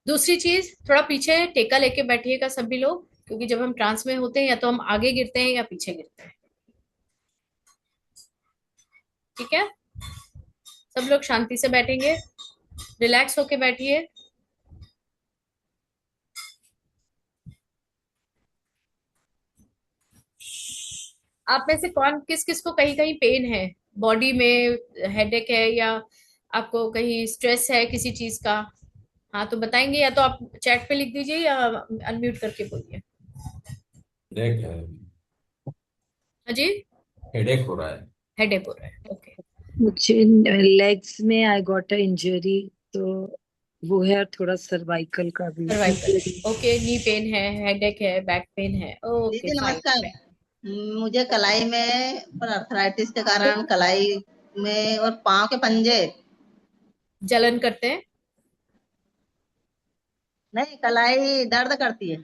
दूसरी चीज, थोड़ा पीछे टेका लेके बैठिएगा सभी लोग, क्योंकि जब हम ट्रांस में होते हैं या तो हम आगे गिरते हैं या पीछे गिरते हैं। ठीक है, सब लोग शांति से बैठेंगे, रिलैक्स होके बैठिए। आप में से कौन किस किस को कहीं कहीं पेन है, बॉडी में हेडेक है, या आपको कहीं स्ट्रेस है किसी चीज का? हाँ तो बताएंगे, या तो आप चैट पे लिख दीजिए या अनम्यूट करके बोलिए। हेडेक है। हाँ जी, हेडेक हो रहा है। हेडेक हो रहा है, ओके। मुझे लेग्स में आई गॉट अ इंजरी, तो वो है, थोड़ा सर्वाइकल का भी। Cervical, okay. नी पेन है, हेडेक है, बैक पेन है, ओके दीदी फाइन। नमस्कार। मुझे कलाई में पर अर्थराइटिस के कारण कलाई में और पांव के पंजे जलन करते हैं। नहीं, कलाई दर्द करती है।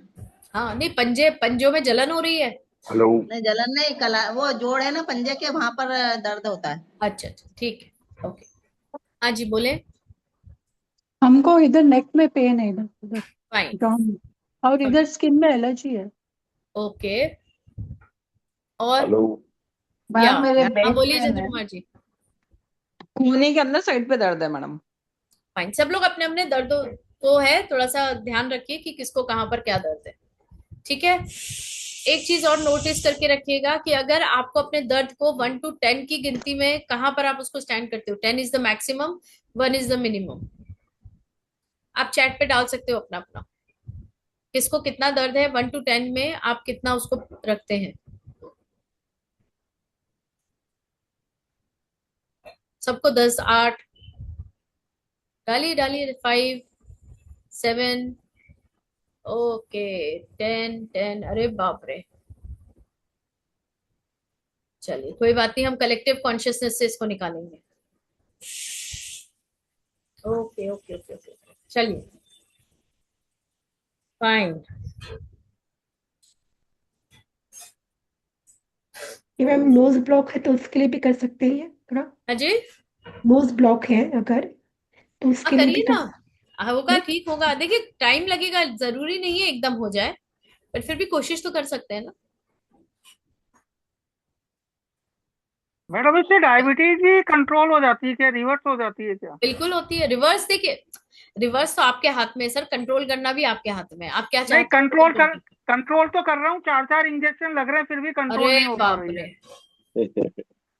हाँ नहीं, पंजों में जलन हो रही है। हेलो। नहीं जलन नहीं, कलाई वो जोड़ है ना पंजे के, वहां पर दर्द होता है। अच्छा अच्छा, ठीक है, ओके। हाँ जी बोले। हमको इधर नेक में पेन है, इधर इधर फाइन। डाउन, और इधर स्किन में एलर्जी है। ओके। और हेलो। या मैम मेरे हाँ बैक बोलिए पेन चंद्र है, कुमार जी। खूनी के अंदर साइड पे दर्द है मैडम। फाइन, सब लोग अपने अपने दर्दों को है थोड़ा सा ध्यान रखिए कि किसको कहाँ पर क्या दर्द है। ठीक है। एक चीज और नोटिस करके रखिएगा कि अगर आपको अपने दर्द को 1 to 10 की गिनती में कहां पर आप उसको स्टैंड करते हो, 10 is the maximum, 1 is the minimum. आप चैट पे डाल सकते हो अपना अपना, किसको कितना दर्द है, 1 to 10 में आप कितना उसको रखते हैं। सबको 10, 8 डालिए डालिए, 5, 7, ओके, 10, 10, अरे बाप रे। चलिए कोई बात नहीं, हम कलेक्टिव कॉन्शियसनेस से इसको निकालेंगे। ओके ओके ओके ओके, चलिए फाइन। ये मैम नोज ब्लॉक है तो उसके लिए भी कर सकते हैं थोड़ा। हाँ जी, नोज ब्लॉक है अगर, तो हाँ उसके लिए भी करिए कर ना, होगा ठीक होगा। देखिए टाइम लगेगा, जरूरी नहीं है एकदम हो जाए, पर फिर भी कोशिश तो कर सकते हैं ना। मैडम इससे डायबिटीज भी कंट्रोल हो जाती है क्या, रिवर्स हो जाती है क्या? बिल्कुल होती है रिवर्स। देखिए रिवर्स तो आपके हाथ में है सर, कंट्रोल करना भी आपके हाथ में है। आप क्या नहीं, चाहते हैं? कंट्रोल तो कर रहा हूँ, 4 इंजेक्शन लग रहे हैं फिर भी कंट्रोल अरे नहीं हो पा बाप रही रे, है।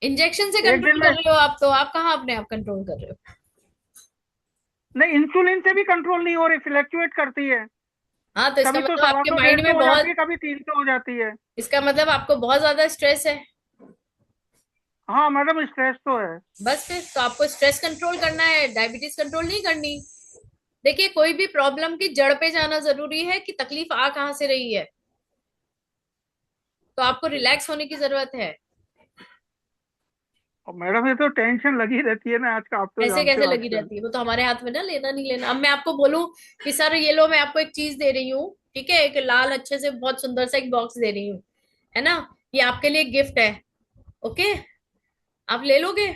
इंजेक्शन से एक दिन कंट्रोल में कर रहे हो आप, तो आप कहाँ अपने आप कंट्रोल कर रहे हो? नहीं, इंसुलिन से भी कंट्रोल नहीं हो रही, फ्लैक्चुएट करती है। हाँ तो इसका कभी तो मतलब आपके 125 माइंड 150 में हो बहुत, जाती है, कभी 300 हो जाती है। इसका मतलब आपको बहुत ज्यादा स्ट्रेस है। हाँ मैडम स्ट्रेस तो है। बस फिर तो आपको स्ट्रेस कंट्रोल करना है, डायबिटीज कंट्रोल नहीं करनी। देखिए कोई भी प्रॉब्लम की जड़ पे जाना जरूरी है कि तकलीफ आ कहाँ से रही है, तो आपको रिलैक्स होने की जरूरत है। और मैडम ये तो टेंशन लगी रहती है ना, आज का आप तो ऐसे जानते कैसे हो लगी आजकल। रहती है, वो तो हमारे हाथ में ना, लेना नहीं लेना। अब मैं आपको बोलूं कि सर ये लो मैं आपको एक चीज दे रही हूँ, ठीक है, एक लाल अच्छे से बहुत सुंदर सा एक बॉक्स दे रही हूँ, है ना, ये आपके लिए गिफ्ट है, ओके, आप ले लोगे?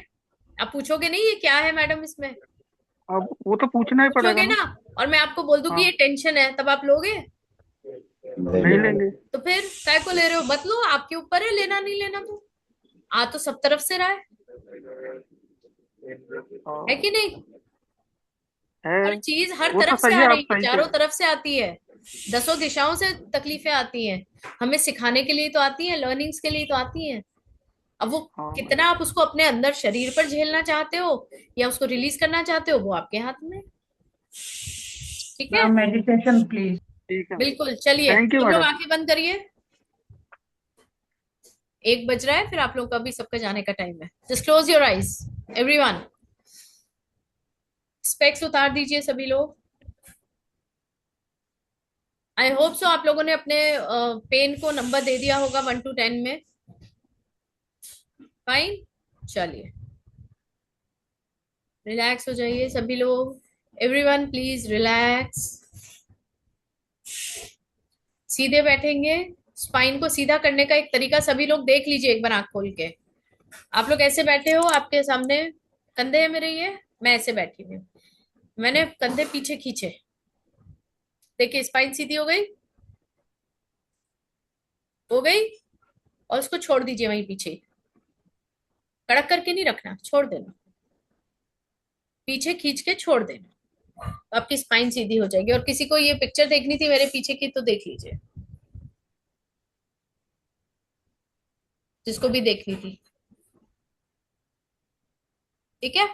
आप पूछोगे नहीं ये क्या है मैडम इसमें? अब वो तो पूछना ही पड़ेगा पूछोगे ना। ना, और मैं आपको बोल दूं कि हाँ। ये टेंशन है, तब आप लोगे? नहीं लेंगे। तो फिर काय को ले रहे हो? मत लो, आपके ऊपर है लेना नहीं लेना। तो आ तो सब तरफ से रहा है कि नहीं? हर चीज हर वो तो तरफ से सही आ है, आप रही है, सही चारों कह तरफ से आती है, 10 दिशाओं से तकलीफें आती हैं, हमें सिखाने के लिए तो आती हैं, लर्निंग्स के लिए तो आती हैं। अब वो कितना आप उसको अपने अंदर शरीर पर झेलना चाहते हो या उसको रिलीज करना चाहते हो, वो आपके हाथ में। ठीक है, मेडिटेशन प्लीज। ठीक है, बिल्कुल। चलिए थैंक यू तुम लोग मैडम। आंखें बंद करिए, 1 बज रहा है, फिर आप लोग का भी सबका जाने का टाइम है। Just close your eyes everyone, specs उतार दीजिए सभी लोग, आई होप सो आप लोगों ने अपने पेन को नंबर दे दिया होगा 1 to 10 में। फाइन, चलिए रिलैक्स हो जाइए सभी लोग। Everyone please relax. सीधे बैठेंगे। स्पाइन को सीधा करने का एक तरीका सभी लोग देख लीजिए एक बार आंख खोल के। आप लोग ऐसे बैठे हो, आपके सामने कंधे है मेरे, ये मैं ऐसे बैठी हूँ, मैंने कंधे पीछे खींचे, देखिए स्पाइन सीधी हो गई, हो गई। और उसको छोड़ दीजिए वहीं पीछे, कड़क करके नहीं रखना, छोड़ देना, पीछे खींच के छोड़ देना, तो आपकी स्पाइन सीधी हो जाएगी। और किसी को ये पिक्चर देखनी थी मेरे पीछे की तो देख लीजिए, जिसको भी देखनी थी। ठीक है,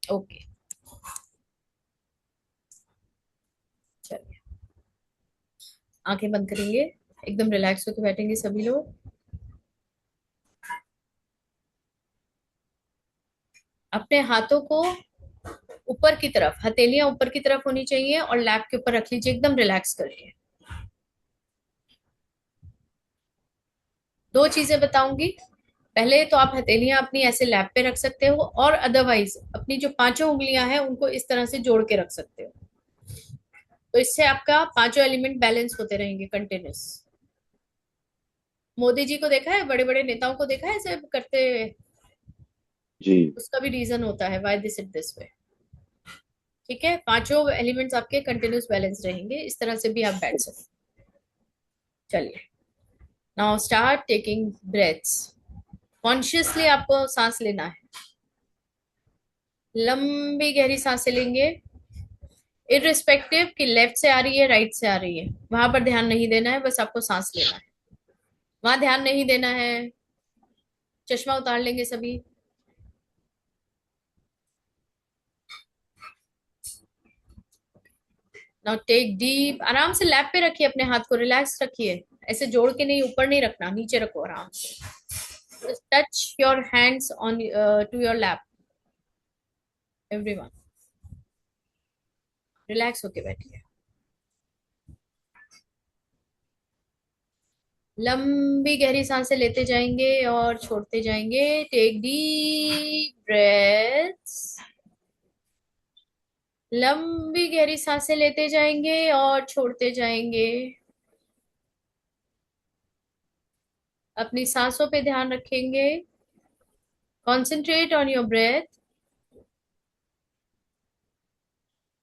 ओके चलिए आंखें बंद करेंगे, एकदम रिलैक्स होकर बैठेंगे सभी लोग। अपने हाथों को ऊपर की तरफ, हथेलियां ऊपर की तरफ होनी चाहिए और लैप के ऊपर रख लीजिए, एकदम रिलैक्स करिए। दो चीजें बताऊंगी, पहले तो आप हथेलियां अपनी ऐसे लैप पे रख सकते हो, और अदरवाइज अपनी जो पांचों उंगलियां हैं उनको इस तरह से जोड़ के रख सकते हो, तो इससे आपका पांचों एलिमेंट बैलेंस होते रहेंगे कंटिन्यूस। मोदी जी को देखा है, बड़े बड़े नेताओं को देखा है ऐसे करते, जी उसका भी रीजन होता है why this it this way. ठीक है, पांचों एलिमेंट्स आपके कंटिन्यूस बैलेंस रहेंगे, इस तरह से भी आप बैठ सकते। चलिए now start taking breaths. Consciously आपको सांस लेना है, लंबी गहरी सांसें लेंगे, इररिस्पेक्टिव कि लेफ्ट से आ रही है राइट से आ रही है, वहां पर ध्यान नहीं देना है, बस आपको सांस लेना है, वहां ध्यान नहीं देना है। चश्मा उतार लेंगे सभी। नाउ टेक डीप, आराम से लैप पे रखिए अपने हाथ को, रिलैक्स रखिए, ऐसे जोड़ के नहीं, ऊपर नहीं रखना, नीचे रखो आराम से। Touch your hands on to your lap. Everyone relax होके बैठिए, लंबी गहरी सांसें लेते जाएंगे और छोड़ते जाएंगे। टेक डीप ब्रेथ्स, लंबी गहरी सांसें लेते जाएंगे और छोड़ते जाएंगे। अपनी सांसों पे ध्यान रखेंगे, कॉन्सेंट्रेट ऑन योर ब्रेथ,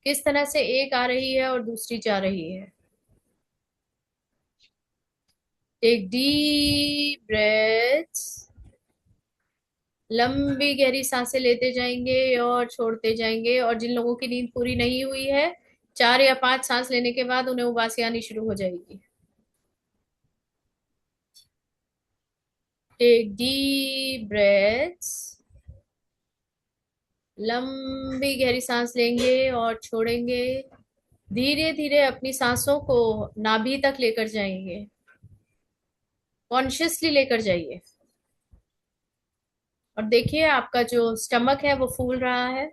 किस तरह से एक आ रही है और दूसरी जा रही है। टेक डीप ब्रेथ्स, लंबी गहरी सांसें लेते जाएंगे और छोड़ते जाएंगे। और जिन लोगों की नींद पूरी नहीं हुई है, 4 या 5 सांस लेने के बाद उन्हें उबासी आनी शुरू हो जाएगी। टेक डीप ब्रेथ्स, लंबी गहरी सांस लेंगे और छोड़ेंगे, धीरे धीरे अपनी सांसों को नाभि तक लेकर जाएंगे, कॉन्शियसली लेकर जाइए। और देखिए आपका जो स्टमक है वो फूल रहा है।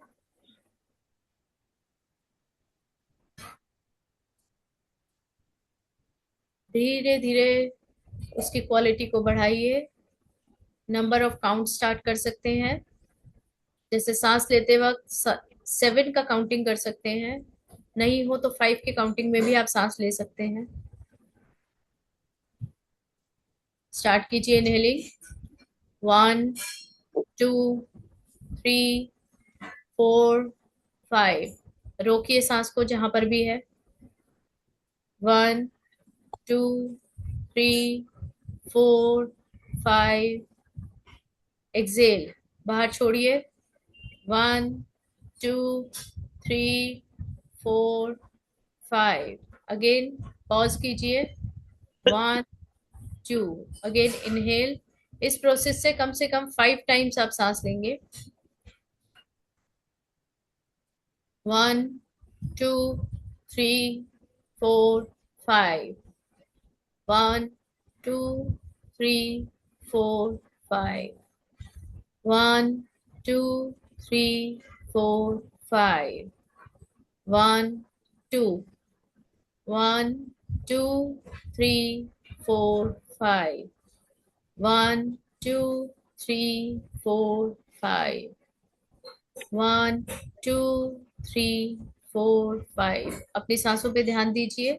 धीरे धीरे उसकी क्वालिटी को बढ़ाइए, नंबर ऑफ काउंट स्टार्ट कर सकते हैं, जैसे सांस लेते वक्त 7 का काउंटिंग कर सकते हैं, नहीं हो तो 5 के काउंटिंग में भी आप सांस ले सकते हैं। स्टार्ट कीजिए इनहेलिंग, 1 2 3 4 5। रोकिए सांस को जहां पर भी है, 1 2 3 4 5। एक्सेल, बाहर छोड़िए, 1 2 3 4 5। अगेन पॉज कीजिए, 1 2। Again inhale. इस प्रोसेस से कम 5 टाइम्स आप सांस लेंगे, 1 2 3 4 5, 1 2 3 4 5, 1 2 3 4 5, 1 2 1 2 3 4 5 1 2 3 4 5 1 2 3 4 5। अपनी सांसों पे ध्यान दीजिए।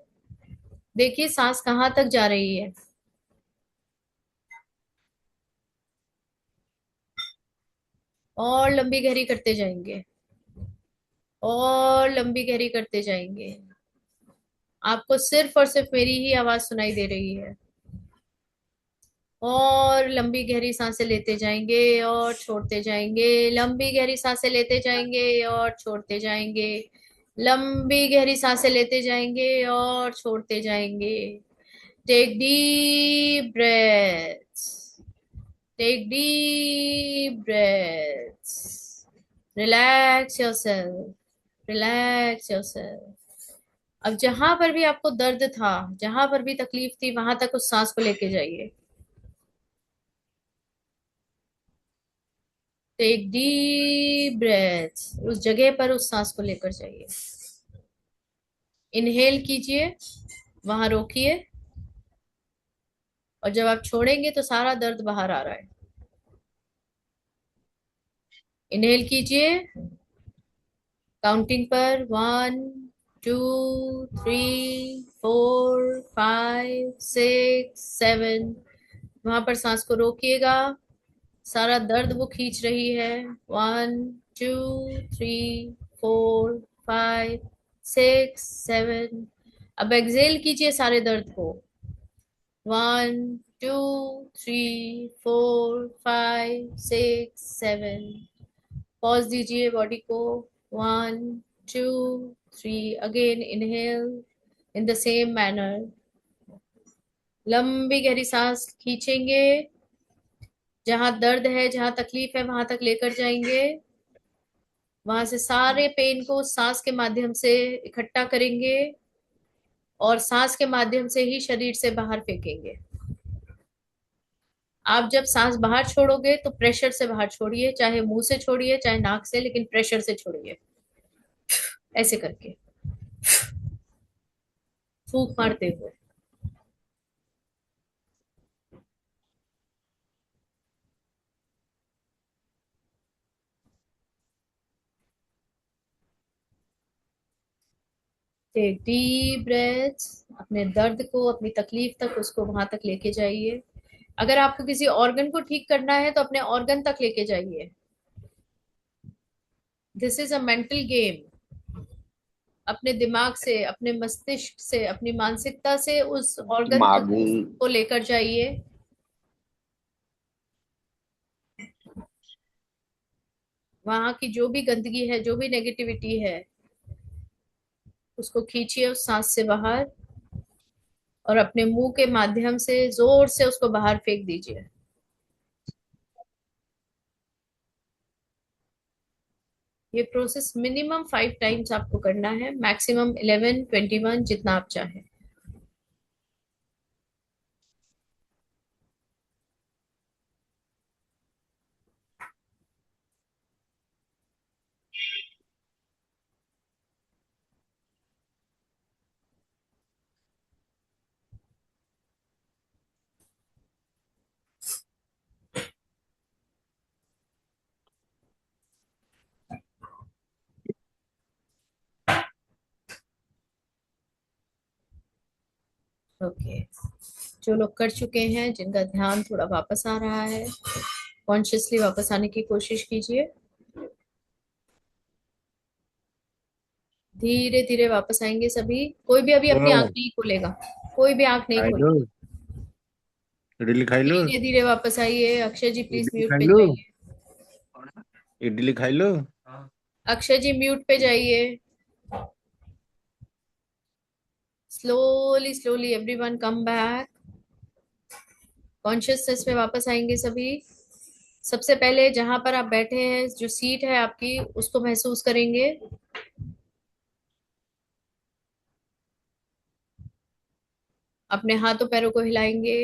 देखिए सांस कहाँ तक जा रही है। और लंबी गहरी करते जाएंगे, और लंबी गहरी करते जाएंगे। आपको सिर्फ और सिर्फ मेरी ही आवाज सुनाई दे रही है। और लंबी गहरी सांसें लेते जाएंगे और छोड़ते जाएंगे, लंबी गहरी सांसें लेते जाएंगे और छोड़ते जाएंगे, लंबी गहरी सांसें लेते जाएंगे और छोड़ते जाएंगे। Take deep breaths, take deep breaths, relax yourself, relax yourself. अब जहां पर भी आपको दर्द था, जहां पर भी तकलीफ थी, वहां तक उस सांस को लेके जाइए। टेक डीप ब्रेथ, उस जगह पर उस सांस को लेकर जाइए। इनहेल कीजिए, वहां रोकिए, और जब आप छोड़ेंगे तो सारा दर्द बाहर आ रहा है। इनहेल कीजिए, काउंटिंग पर 1 2 3 4 5 6 7। वहां पर सांस को रोकिएगा, सारा दर्द वो खींच रही है। 1 2 3 4 5 6 7। अब एक्सेल कीजिए सारे दर्द को। 1 2 3 4 5 6 7। पॉज दीजिए बॉडी को। 1 2 3। Again inhale in the same manner. लंबी गहरी सांस खींचेंगे, जहां दर्द है, जहां तकलीफ है, वहां तक लेकर जाएंगे। वहां से सारे पेन को सांस के माध्यम से इकट्ठा करेंगे और सांस के माध्यम से ही शरीर से बाहर फेंकेंगे। आप जब सांस बाहर छोड़ोगे तो प्रेशर से बाहर छोड़िए, चाहे मुंह से छोड़िए चाहे नाक से, लेकिन प्रेशर से छोड़िए, ऐसे करके फूंक मारते हुए। Take deep breaths. अपने दर्द को, अपनी तकलीफ तक, उसको वहां तक लेके जाइए। अगर आपको किसी ऑर्गन को ठीक करना है तो अपने ऑर्गन तक लेके जाइए। This is a mental game. अपने दिमाग से, अपने मस्तिष्क से, अपनी मानसिकता से उस ऑर्गन को लेकर जाइए। वहां की जो भी गंदगी है, जो भी नेगेटिविटी है, उसको खींचिए उस सांस से बाहर और अपने मुंह के माध्यम से जोर से उसको बाहर फेंक दीजिए। ये प्रोसेस मिनिमम 5 टाइम्स आपको करना है, मैक्सिमम 11 21, जितना आप चाहें। ओके, जो लोग कर चुके हैं, जिनका ध्यान थोड़ा वापस आ रहा है, कॉन्शियसली वापस आने की कोशिश कीजिए। धीरे धीरे वापस आएंगे सभी। कोई भी अभी अपनी आंख नहीं खोलेगा, कोई भी आंख नहीं खोलेगा। इडली खाई लो, धीरे धीरे वापस आइए। अक्षय जी प्लीज इडली म्यूट खाई पे लो, जाइए। इडली खाई लो। अक्षय जी म्यूट पे जाइए। Slowly slowly everyone come back. Consciousness में वापस आएंगे सभी। सबसे पहले जहां पर आप बैठे हैं, जो सीट है आपकी, उसको महसूस करेंगे। अपने हाथों पैरों को हिलाएंगे,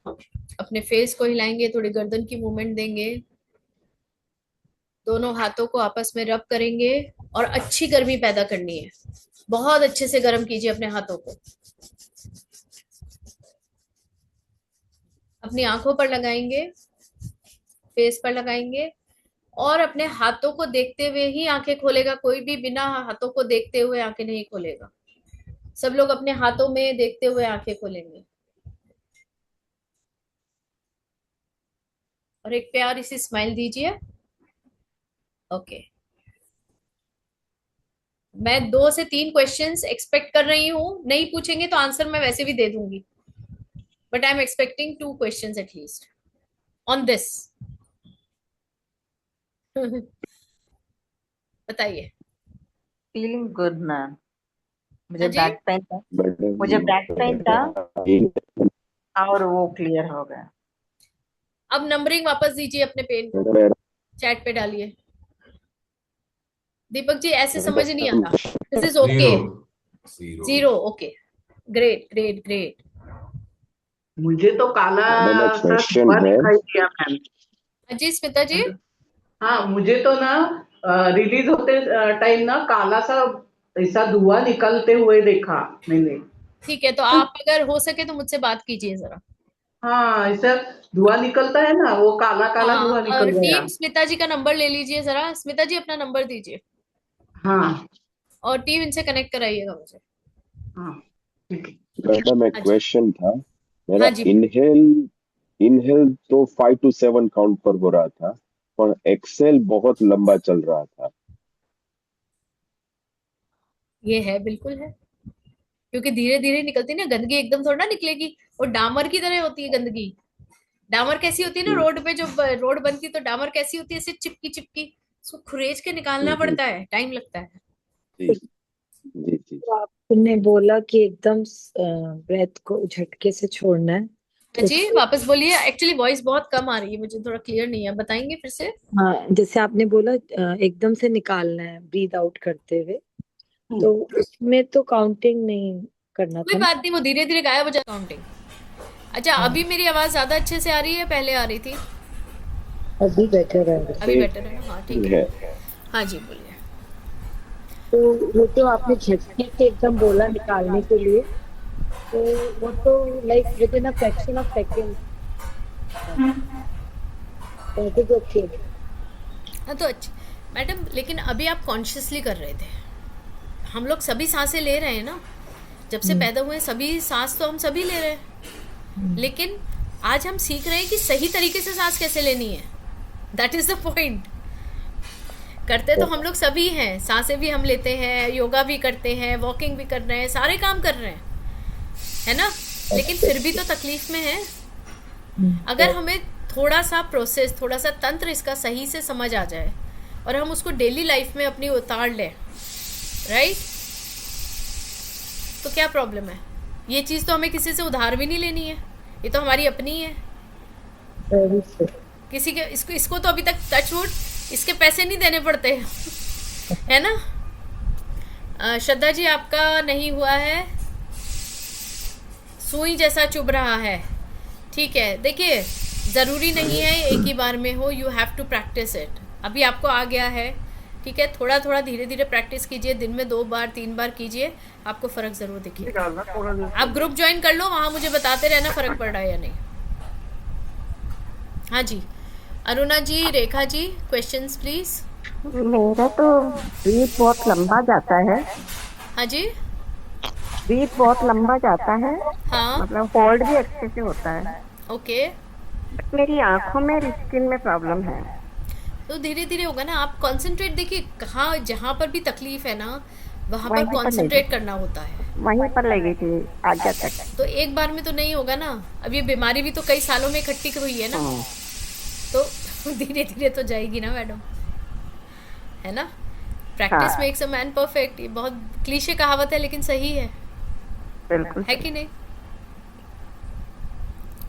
अपने फेस को हिलाएंगे, थोड़ी गर्दन की मूवमेंट देंगे। दोनों हाथों को आपस में रब करेंगे और अच्छी गर्मी पैदा करनी है। बहुत अच्छे से गर्म कीजिए अपने हाथों को, अपनी आंखों पर लगाएंगे, फेस पर लगाएंगे, और अपने हाथों को देखते हुए ही आंखें खोलेगा। कोई भी बिना हाथों को देखते हुए आंखें नहीं खोलेगा। सब लोग अपने हाथों में देखते हुए आंखें खोलेंगे, और एक प्यारी सी स्माइल दीजिए। ओके, मैं 2 से 3 क्वेश्चंस एक्सपेक्ट कर रही हूँ। नहीं पूछेंगे तो आंसर मैं वैसे भी दे दूंगी, but I am expecting 2 questions at least on this. बताइए। Feeling good ma'am. मुझे जी? बैक पेन था, मुझे बैक पेन था और वो क्लियर हो गया। अब नंबरिंग वापस दीजिए अपने पेन को, चैट पे डालिए। दीपक जी ऐसे समझ नहीं आता। This is okay. 0 okay, great great great. मुझे तो काला सा क्वेश्चन धुआं है। दिखाई दिया मैम। जी स्मिता जी। हाँ, मुझे तो ना रिलीज होते टाइम ना काला सा ऐसा धुआं निकलते हुए देखा मैंने। ठीक है, तो आप अगर हो सके तो मुझसे बात कीजिए जरा। हाँ, ऐसा धुआं निकलता है ना, वो काला काला हाँ, धुआं और निकल गया। टीम स्मिता जी का नंबर ले लीजिए जरा। स्मिता जी अपना नंबर दीजिए। हाँ, और टीम इनसे कनेक्ट कराइएगा मुझे। हाँ, ठीक है। मैडम एक क्वेश्चन था मेरा। हाँ जी। इनहेल तो 5 to 7 काउंट पर हो रहा था, पर एक्सेल बहुत लंबा चल रहा था। ये है, बिल्कुल है, क्योंकि धीरे धीरे निकलती है ना गंदगी, एकदम थोड़ा ना निकलेगी। और डामर की तरह होती है गंदगी। डामर कैसी होती है ना, रोड पे जो रोड बनती है तो डामर कैसी होती है, ऐसे चिपकी चिपकी। उसको खुरेज के निकालना पड़ता है, टाइम लगता है। तो आपने बोला कि एकदम ब्रेथ को झटके से छोड़ना है, तो जी वापस बोलिए। एक्चुअली वॉइस बहुत कम आ रही है, मुझे थोड़ा क्लियर नहीं है, बताएंगे फिर से। हाँ, जैसे आपने बोला एकदम से निकालना है ब्रीद आउट करते हुए, तो उसमें तो काउंटिंग नहीं करना कोई था ना? बात नहीं, वो धीरे धीरे गायब हो जाए काउंटिंग। अच्छा, अभी मेरी आवाज ज्यादा अच्छे से आ रही है, पहले आ रही थी? अभी बेटर है। अभी बेटर है ना? हाँ ठीक है। हाँ जी बोलिए। तो वो तो आपने झटके से एकदम बोला निकालने के लिए, तो वो तो like with in a fraction of second. हाँ तो अच्छा मैडम, लेकिन अभी आप कॉन्शियसली कर रहे थे। हम लोग सभी सांसें ले रहे हैं ना, जब से पैदा हुए सभी सांस तो हम सभी ले रहे हैं, लेकिन आज हम सीख रहे हैं कि सही तरीके से सांस कैसे लेनी है। That is the point. करते तो हम लोग सभी हैं, सांसें भी हम लेते हैं, योगा भी करते हैं, वॉकिंग भी कर रहे हैं, सारे काम कर रहे हैं, है ना, लेकिन फिर भी तो तकलीफ में है। अगर हमें थोड़ा सा प्रोसेस, थोड़ा सा तंत्र इसका सही से समझ आ जाए और हम उसको डेली लाइफ में अपनी उतार लें, राइट, तो क्या प्रॉब्लम है? ये चीज तो हमें किसी से उधार भी नहीं लेनी है, ये तो हमारी अपनी है। किसी के इसको तो अभी तक टच वुड इसके पैसे नहीं देने पड़ते है ना। श्रद्धा जी आपका नहीं हुआ है, सुई जैसा चुभ रहा है, ठीक है। देखिए जरूरी नहीं है एक ही बार में हो, you have to practise it. अभी आपको आ गया है, ठीक है, थोड़ा थोड़ा धीरे धीरे प्रैक्टिस कीजिए, दिन में 2 बार 3 बार कीजिए, आपको फर्क जरूर दिखेगा। आप ग्रुप ज्वाइन कर लो, वहां मुझे बताते रहना फर्क पड़ रहा है या नहीं। हाँ जी, अरुणा जी, रेखा जी, क्वेश्चंस प्लीज। मेरा तो ब्रीथ बहुत लंबा जाता है। हाँ जी, ब्रीथ बहुत लंबा जाता है। हाँ, मतलब होल्ड भी अच्छे से होता है। ओके। बट मेरी आंखों में, स्किन में प्रॉब्लम है। तो धीरे धीरे होगा ना। आप कंसंट्रेट, देखिए कहाँ जहाँ पर भी तकलीफ है ना वहाँ पर वहीं पर कंसंट्रेट लगी। करना होता है। वहीं पर लगी थी आगे तक। तो एक बार में तो नहीं होगा ना, अब ये बीमारी भी तो कई सालों में इकट्ठी हुई है ना, तो धीरे धीरे तो जाएगी ना मैडम, है ना। Practice makes a man perfect, ये बहुत क्लीशे कहावत है लेकिन सही है, बिल्कुल है कि नहीं,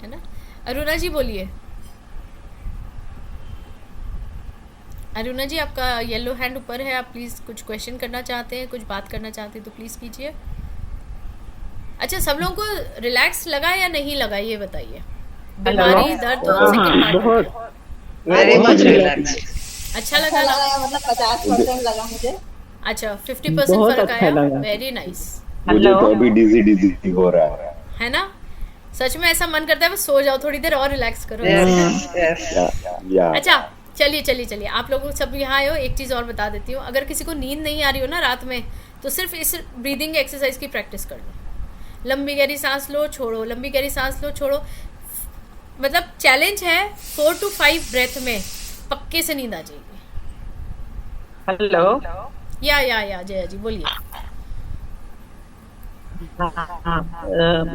है ना। अरुणा जी बोलिए। अरुणा जी आपका येलो हैंड ऊपर है, आप प्लीज कुछ क्वेश्चन करना चाहते हैं, कुछ बात करना चाहते हैं तो प्लीज कीजिए। अच्छा, सब लोगों को रिलैक्स लगा या नहीं लगा ये बताइए। बीमारी, दर्द तो second part very much relax. अच्छा लगा ना? मतलब 50% लगा मुझे। अच्छा 50% बहुत फर्क अच्छा आया, लगा। Very nice. मुझे तो अभी डिजी हो रहा है ना, सच में ऐसा मन करता है बस सो जाओ, थोड़ी देर और रिलैक्स करो। या अच्छा चलिए चलिए चलिए, आप लोग सब यहाँ आए हो, एक चीज़ और बता देती हूँ, अगर किसी को नींद नहीं आ रही हो ना रात में, तो सिर्फ इस ब्रीदिंग एक्सरसाइज की प्रैक्टिस कर लो। लंबी गहरी सांस लो, छोड़ो, लंबी गहरी सांस लो, छोड़ो। मतलब चैलेंज है 4 to 5 ब्रेथ में पक्के से नींद आ जाएगी। हेलो। या जया जी बोलिए।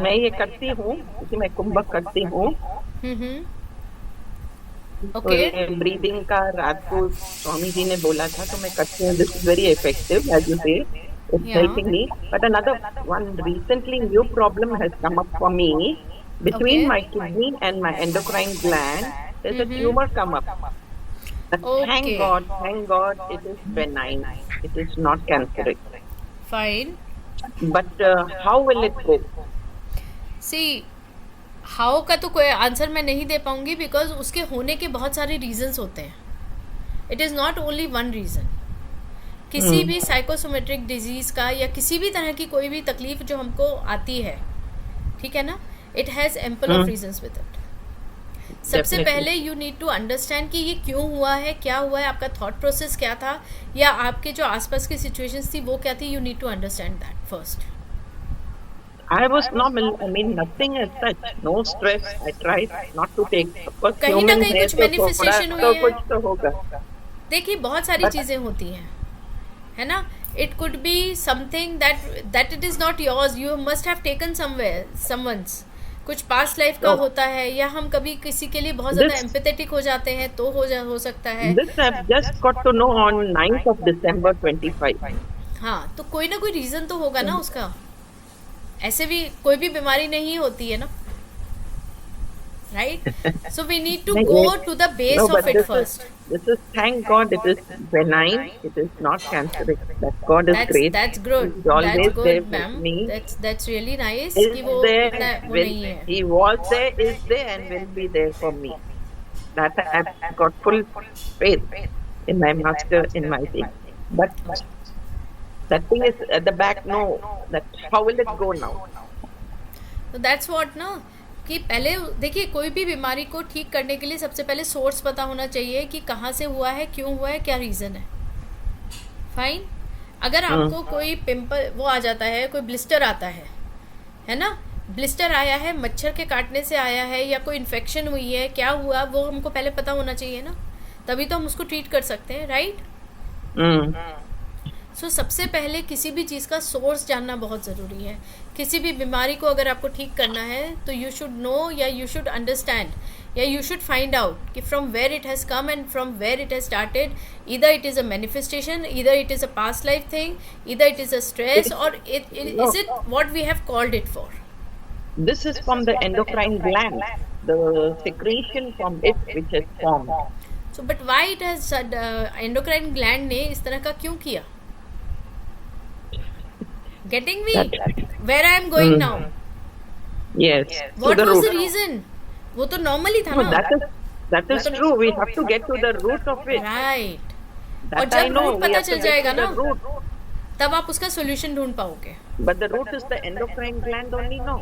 मैं ये करती हूँ क्योंकि मैं कुंभक करती हूँ। ओके। ब्रीदिंग का रात को स्वामी जी ने बोला था तो मैं करती हूँ। This is very effective as you say, it's helping me. But another one recently new problem has come up for me between my kidney and my endocrine gland. There's a tumor come up. But thank God it is benign. It is not cancerous. Fine. But how will it go? See, how का तो कोई answer मैं नहीं दे पाऊंगी, because उसके होने के बहुत सारे रीजंस होते हैं। It is not only one reason. किसी भी साइकोसोमेट्रिक डिजीज का या किसी भी तरह की कोई भी तकलीफ जो हमको आती है, ठीक है ना, it has ample of reasons with it. सबसे पहले यू नीड टू अंडरस्टैंड कि ये क्यों हुआ है, क्या हुआ है, आपका थॉट प्रोसेस क्या था, या आपके जो आसपास की सिचुएशंस थी वो क्या थी। You need to understand that first. I was normal. I mean, nothing as such. No stress. I tried not to take. कहीं ना कहीं कुछ मैनिफेस्टेशन हुई है। कुछ तो होगा। देखिए बहुत सारी चीजें होती हैं, है ना। It could be something that it is not yours, you must have taken somewhere someone's. कुछ पास्ट लाइफ का होता है, या हम कभी किसी के लिए बहुत ज्यादा एम्पैथेटिक हो जाते हैं तो हो सकता है। This I've just got to know on 9th of December 25. हाँ, तो कोई ना कोई रीजन तो होगा ना उसका। ऐसे भी कोई भी बीमारी नहीं होती है ना, right. So we need to go to the base of it first. This is, thank God, it is benign. It is not cancerous. That God is great. That's good. He's always That's good, there with ma'am. me. That's really nice. Is कि वो there, वो will, नहीं है। he was there, is there, and will be there for me. That I've got full faith in my master, in my thing. But that thing is at the back. No, that how will it go now? तो that's what ना, कि पहले देखिए कोई भी बीमारी को ठीक करने के लिए सबसे पहले सोर्स पता होना चाहिए कि कहाँ से हुआ है, क्यों हुआ है, क्या रीज़न है। फाइन। अगर आपको कोई पिंपल वो आ जाता है, कोई ब्लिस्टर आता है ना, ब्लिस्टर आया है मच्छर के काटने से आया है या कोई इन्फेक्शन हुई है, क्या हुआ वो हमको पहले पता होना चाहिए ना, तभी तो हम उसको ट्रीट कर सकते हैं, राइट। सो सबसे पहले किसी भी चीज़ का सोर्स जानना बहुत ज़रूरी है। किसी भी बीमारी को अगर आपको ठीक करना है तो यू शुड नो, या यू शुड अंडरस्टैंड, या यू शुड फाइंड आउट कि from where it has come and from where it has started. Either it is a manifestation, either it is a past life thing, either it is a stress, और is it what we have called it for. This is from the endocrine gland, the secretion from it which has formed. So but why it has endocrine gland ने इस तरह का क्यों किया? Getting me where I am going now? Yes. What was the reason? वो तो normal ही था ना। That is true. We have to get to the root of it. Right. That और जब रूट पता चल जाएगा ना, तब आप उसका solution ढूंढ पाओगे। But the root is the endocrine gland only, no?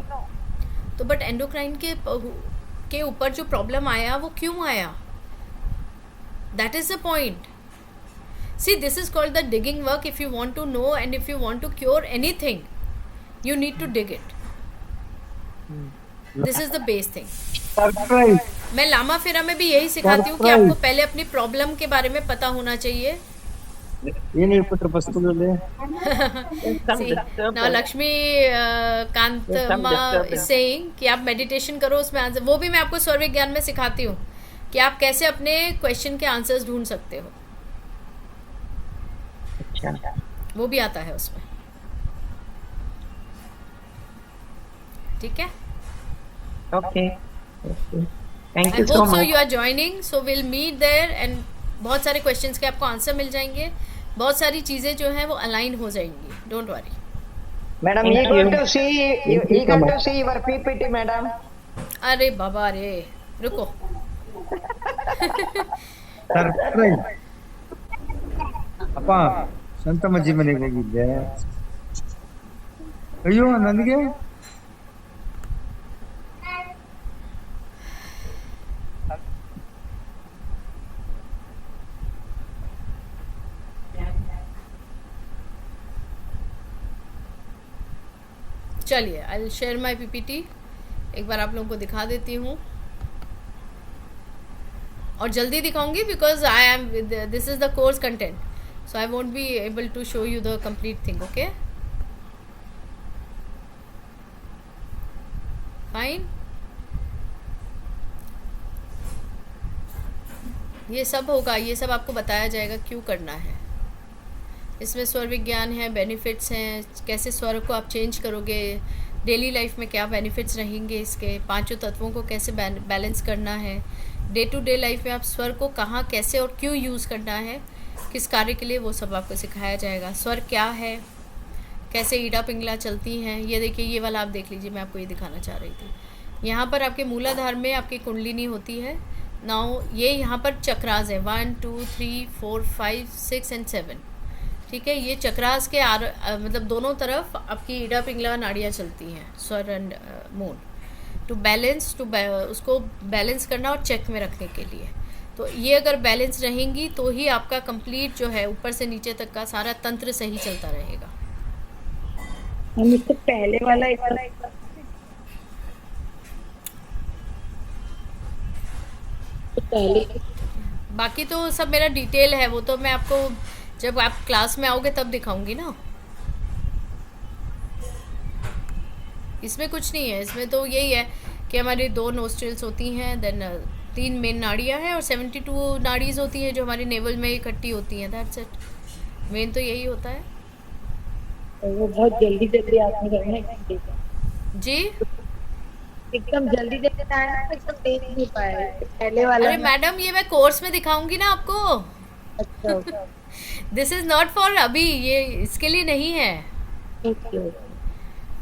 तो बट एंडोक्राइन के ऊपर जो प्रॉब्लम आया वो क्यों आया? That is the point. See, this is called the digging work. If you want to know and if you want to cure anything, you need to dig it. This is the base thing. मैं लामा फेरा में भी यही सिखाती हूँ कि आपको पहले अपनी प्रॉब्लम के बारे में पता होना चाहिए। Now Lakshmi Kantma is saying कि आप मेडिटेशन करो, उसमें आंसर, वो भी मैं आपको स्वर विज्ञान में सिखाती हूँ कि आप कैसे अपने क्वेश्चन के आंसर्स ढूंढ सकते हो। वो भी आता है उसमें, ठीक है। Okay. Thank you I so hope so much. you are joining. So we'll meet there and बहुत सारे क्वेश्चंस के आपको आंसर मिल जाएंगे, बहुत सारी चीजें जो हैं वो अलाइन हो जाएंगी। Don't worry madam. eager to see your PPT madam. अरे बाबा रे, रुको। ಅಪ್ಪ ಅಂತ ಮಜ್ಜಿ ಮನೆಗೆ ಹೋಗಿದ್ದೆ. ಅಯ್ಯೋ ನನಗೆ चलिए I will share my PPT, एक बार आप लोगों को दिखा देती हूँ और जल्दी दिखाऊंगी because I am this is the course content, so I won't be able to show you the complete thing. Okay fine. ये सब होगा, ये सब आपको बताया जाएगा क्यों करना है. इसमें स्वर विज्ञान है, बेनिफिट्स हैं, कैसे स्वर को आप चेंज करोगे, डेली लाइफ में क्या बेनिफिट्स रहेंगे इसके, पांचों तत्वों को कैसे बैलेंस करना है, डे टू डे लाइफ में आप स्वर को कहाँ कैसे और क्यों यूज़ करना है, किस कार्य के लिए, वो सब आपको सिखाया जाएगा. स्वर क्या है, कैसे ईड़ा पिंगला चलती हैं. ये देखिए, ये वाला आप देख लीजिए, मैं आपको ये दिखाना चाह रही थी. यहाँ पर आपके मूलाधार में आपकी कुंडलिनी होती है. नाउ ये यहाँ पर चक्रास है 1 2 3 4 5 6 एंड 7. ठीक है, ये चक्रास के मतलब दोनों तरफ आपकी ईड़ा पिंगला नाड़ियाँ चलती हैं, स्वर एंड मून, टू बैलेंस, उसको बैलेंस करना और चेक में रखने के लिए. तो ये अगर बैलेंस रहेंगी तो ही आपका कंप्लीट जो है ऊपर से नीचे तक का सारा तंत्र सही चलता रहेगा. हम इससे पहले वाला पहले बाकी तो सब मेरा डिटेल है, वो तो मैं आपको जब आप क्लास में आओगे तब दिखाऊंगी ना. इसमें कुछ नहीं है, इसमें तो यही है कि हमारी 2 नोस्ट्रिल्स होती हैं, देन 3 मेन नाड़ियाँ हैं और 72 नाड़ीज होती हैं जो हमारे नेवल में इकट्ठी होती हैं. दैट्स इट, मेन तो यही होता है. वो बहुत जल्दी जल्दी आपने करना है जी, एकदम जल्दी जल्दी एकदम देख नहीं पाए पहले वाला. अरे मैडम, ये मैं कोर्स में दिखाऊंगी ना आपको. अच्छा, दिस इज नॉट फॉर अभी, ये इसके लिए नहीं है.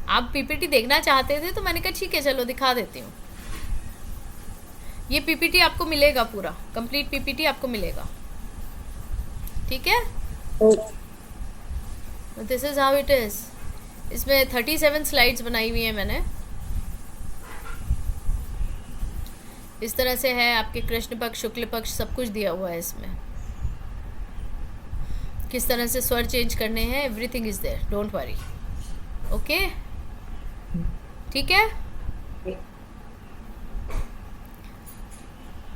आप पीपीटी देखना चाहते थे तो मैंने कहा ठीक है चलो दिखा देती हूँ. ये पीपीटी आपको मिलेगा, पूरा कंप्लीट पीपीटी आपको मिलेगा. ठीक है, this is how it is. इसमें 37 स्लाइड्स बनाई हुई है मैंने. इस तरह से है, आपके कृष्ण पक्ष शुक्ल पक्ष सब कुछ दिया हुआ है इसमें. किस तरह से स्वर चेंज करने हैं, everything is there, don't worry. Okay, ठीक है.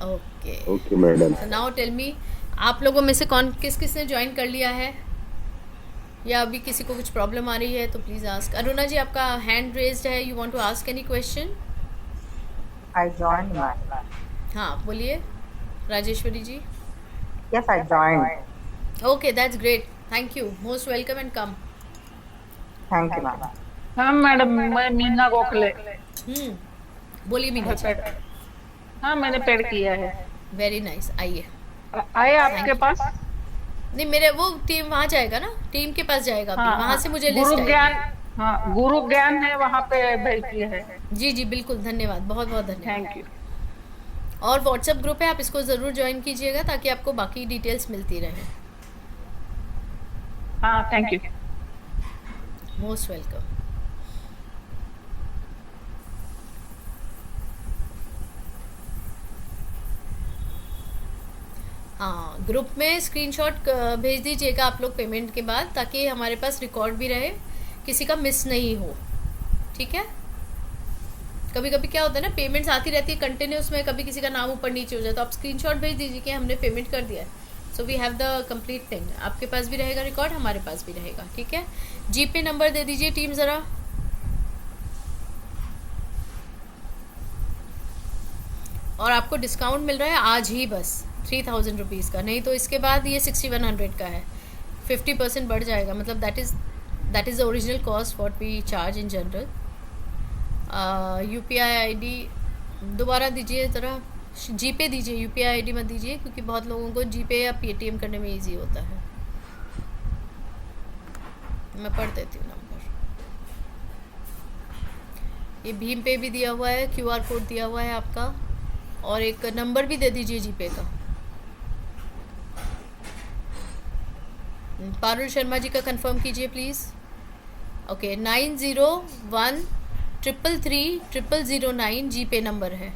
Okay okay madam. Now tell me, आप लोगों में से कौन किस ने ज्वाइन कर लिया है या अभी किसी को कुछ प्रॉब्लम आ रही है तो प्लीज आस्क. अरुणा जी, आपका हैंड रेज्ड है, you want to ask any question. I joined. हाँ बोलिए. राजेश्वरी जी. Yes, I joined. Okay, that's great. Thank you. Most welcome and come. Thank you, ma'am. हाँ मैडम, मैं मीना गोखले. बोलिए मीना जी. हाँ, मैंने पेड़ किया है. Very nice. आइए. आए आपके पास? नहीं, मेरे वो टीम वहाँ जाएगा ना, टीम के पास जाएगा. हाँ, वहाँ से मुझे लिस्ट गुरु ज्ञान, हाँ गुरु ज्ञान है, वहाँ पे भेजती है. जी जी बिल्कुल, धन्यवाद, बहुत बहुत धन्यवाद. Thank you. और व्हाट्सएप ग्रुप है, आप इसको ज़रूर ज्वाइन कीजिएगा ताकि आपको बाकी डिटेल्स मिलती रहे. हाँ, थैंक यू. Most welcome. हाँ, ग्रुप में स्क्रीनशॉट भेज दीजिएगा आप लोग पेमेंट के बाद, ताकि हमारे पास रिकॉर्ड भी रहे, किसी का मिस नहीं हो. ठीक है. कभी कभी क्या होता है ना, पेमेंट्स आती रहती है कंटिन्यूस में, कभी किसी का नाम ऊपर नीचे हो जाए, तो आप स्क्रीनशॉट भेज दीजिए कि हमने पेमेंट कर दिया है. So we have the complete thing. आपके पास भी रहेगा रिकॉर्ड, हमारे पास भी रहेगा. ठीक है. जीपे नंबर दे दीजिए टीम ज़रा. और आपको डिस्काउंट मिल रहा है आज ही बस 3000 रुपीज़ का, नहीं तो इसके बाद ये 6100 का है. 50% बढ़ जाएगा, मतलब that is the original cost what we charge in general. UPI ID दोबारा दीजिए ज़रा. जीपे दीजिए, UPI ID मत दीजिए, क्योंकि बहुत लोगों को जीपे या पेटीएम करने में इजी होता है. मैं पढ़ देती हूँ नंबर. ये भीम पे भी दिया हुआ है, QR कोड दिया हुआ है आपका, और एक नंबर भी दे दीजिए जीपे का. पारुल शर्मा जी का कंफर्म कीजिए प्लीज। ओके 9013330009 जीपे नंबर है।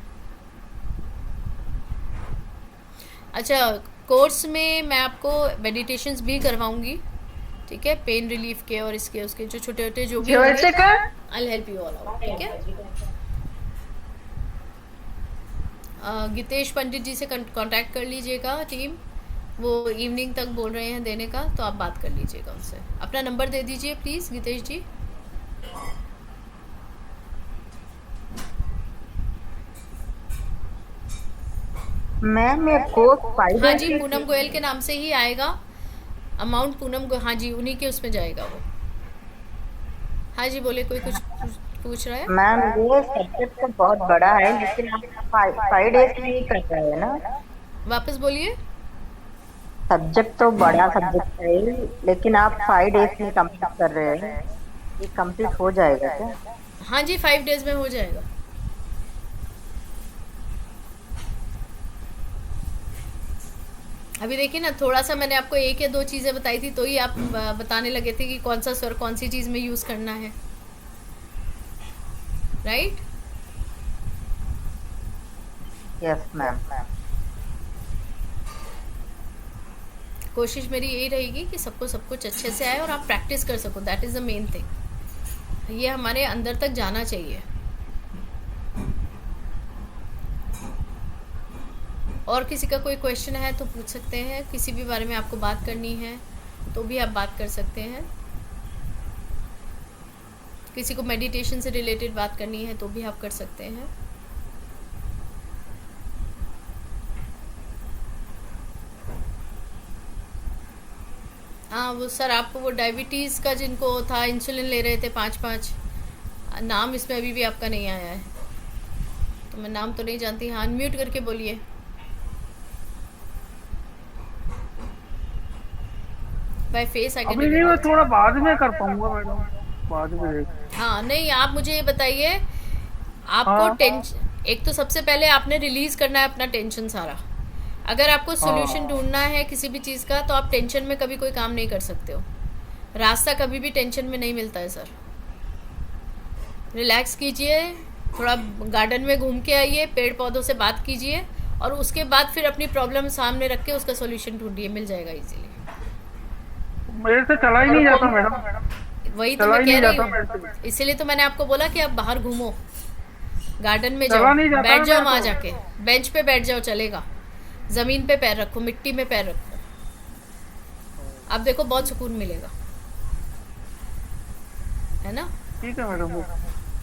अच्छा, कोर्स में मैं आपको मेडिटेशंस भी करवाऊंगी, ठीक है, पेन रिलीफ के और इसके उसके जो छोटे छोटे जो भी I will help you all out, ठीक है। गीतेश पंडित जी से कांटेक्ट कर लीजिएगा टीम, वो इवनिंग तक बोल रहे हैं देने का, तो आप बात कर लीजिएगा उनसे। अपना नंबर दे दीजिए प्लीज गीतेश जी। मैम ये कोर्स 5 हाँ days जी, पूनम गोयल के नाम से ही आएगा अमाउंट, हाँ जी उन्हीं के उसमें जाएगा वो। हाँ जी बोले, कोई कुछ पूछ रहा है? मैम ये सब्जेक्ट तो बहुत बड़ा है, लेकिन आप 5 days में ही कर रहे हैं ना? वापस बोलिए। सब्जेक्ट तो बड़ा सब्जेक्ट है, लेकिन आप 5 days में कंप्लीट कर रहे हैं, ये कंप्लीट हो जाएगा क्या? हाँ जी 5 days में हो जाएगा। अभी देखिए ना, थोड़ा सा मैंने आपको 1 या 2 चीजें बताई थी, तो ही आप बताने लगे थे कि कौन सा स्वर कौन सी चीज में यूज करना है, राइट? Yes ma'am. कोशिश मेरी यही रहेगी कि सबको सब कुछ अच्छे से आए और आप प्रैक्टिस कर सको, that is the main thing. ये हमारे अंदर तक जाना चाहिए। और किसी का कोई क्वेश्चन है तो पूछ सकते हैं, किसी भी बारे में आपको बात करनी है तो भी आप बात कर सकते हैं, किसी को मेडिटेशन से रिलेटेड बात करनी है तो भी आप कर सकते हैं। हाँ वो सर, आपको वो डायबिटीज़ का जिनको था, इंसुलिन ले रहे थे 5-5, नाम इसमें अभी भी आपका नहीं आया है, तो मैं नाम तो नहीं जानती। हाँ अनम्यूट करके बोलिए। बाय फेस आई कैन अभी नहीं, मैं थोड़ा बाद में कर पाऊंगा मैडम, बाद में। हाँ नहीं, आप मुझे ये बताइए, आपको हाँ। टेंशन, एक तो सबसे पहले आपने रिलीज करना है अपना टेंशन सारा। अगर आपको सोल्यूशन ढूंढना है किसी भी चीज़ का, तो आप टेंशन में कभी कोई काम नहीं कर सकते हो। रास्ता कभी भी टेंशन में नहीं मिलता है सर। रिलैक्स कीजिए, थोड़ा गार्डन में घूम के आइए, पेड़ पौधों से बात कीजिए, और उसके बाद फिर अपनी प्रॉब्लम सामने रख के उसका सोल्यूशन ढूंढिए, मिल जाएगा इजीली। मेरे से चला ही नहीं जाता मैडम, वही तो मैं कह रही हूँ, इसीलिए तो मैंने आपको बोला कि आप बाहर घूमो, गार्डन में जाओ, बैठ जाओ वहां जाके, बेंच पे बैठ जाओ, चलेगा, जमीन पे पैर रखो, मिट्टी में पैर रखो, आप देखो बहुत सुकून मिलेगा, है ना? ठीक है मैडम,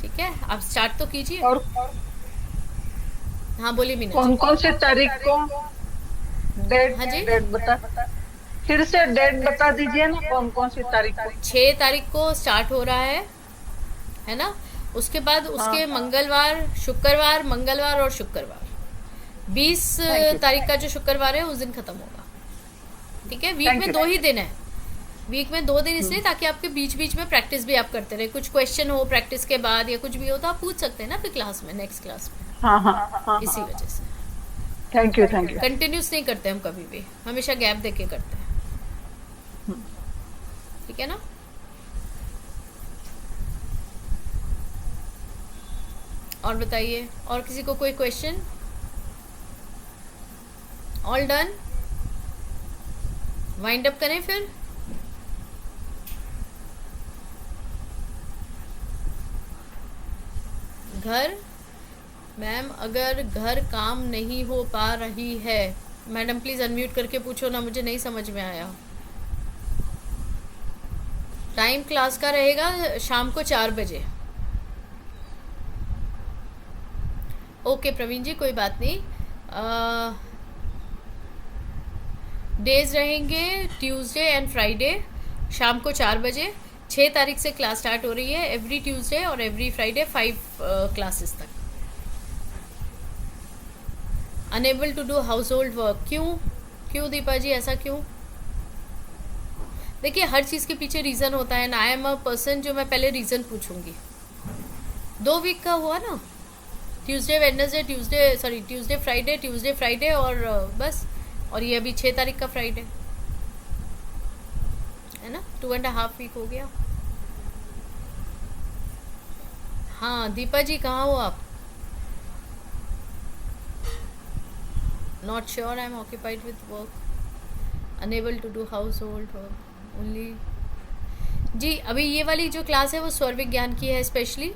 ठीक है, आप स्टार्ट तो कीजिए। और हाँ बोलिए मीना। कौन से तारीख को डेट? हाँ जी, डेट बता, फिर से डेट बता दीजिए ना, कौन सी तारीख को? 6 तारीख को स्टार्ट हो रहा है ना? उसके बाद उसके मंगलवार, शुक्रवार, मंगलवार और शुक्रवार, 20 तारीख का जो शुक्रवार है उस दिन खत्म होगा, ठीक है? वीक में 2 ही दिन है, वीक में 2 दिन इसलिए ताकि आपके बीच बीच में प्रैक्टिस भी आप करते रहे, कुछ क्वेश्चन हो प्रैक्टिस के बाद या कुछ भी हो तो आप पूछ सकते हैं ना फिर क्लास में, नेक्स्ट क्लास में। हाँ, इसी वजह से थैंक यू। कंटिन्यूस नहीं करते हम कभी भी, हमेशा गैप देके करते हैं, ठीक है ना? और बताइए, और किसी को कोई question? All done? Wind up करें फिर? घर मैम, अगर घर काम नहीं हो पा रही है, मैडम प्लीज अनम्यूट करके पूछो ना, मुझे नहीं समझ में आया। टाइम क्लास का रहेगा शाम को 4 बजे। ओके प्रवीण जी, कोई बात नहीं। डेज रहेंगे ट्यूसडे एंड फ्राइडे शाम को 4 बजे। 6 तारीख से क्लास स्टार्ट हो रही है, एवरी ट्यूसडे और एवरी फ्राइडे 5 क्लासेस तक। Unable to do household work, क्यों दीपा जी, ऐसा क्यों? देखिए हर चीज़ के पीछे रीज़न होता है ना। आई एम अ पर्सन जो मैं पहले रीज़न पूछूंगी। 2 वीक का हुआ ना, ट्यूसडे फ्राइडे, ट्यूसडे फ्राइडे और बस, और ये अभी 6 तारीख का फ्राइडे। 2.5 वीक हो गया। हाँ दीपा जी कहाँ हो आप? Not sure, I am occupied with work, unable to do household work only. जी अभी ये वाली जो क्लास है वो स्वर विज्ञान की है स्पेशली,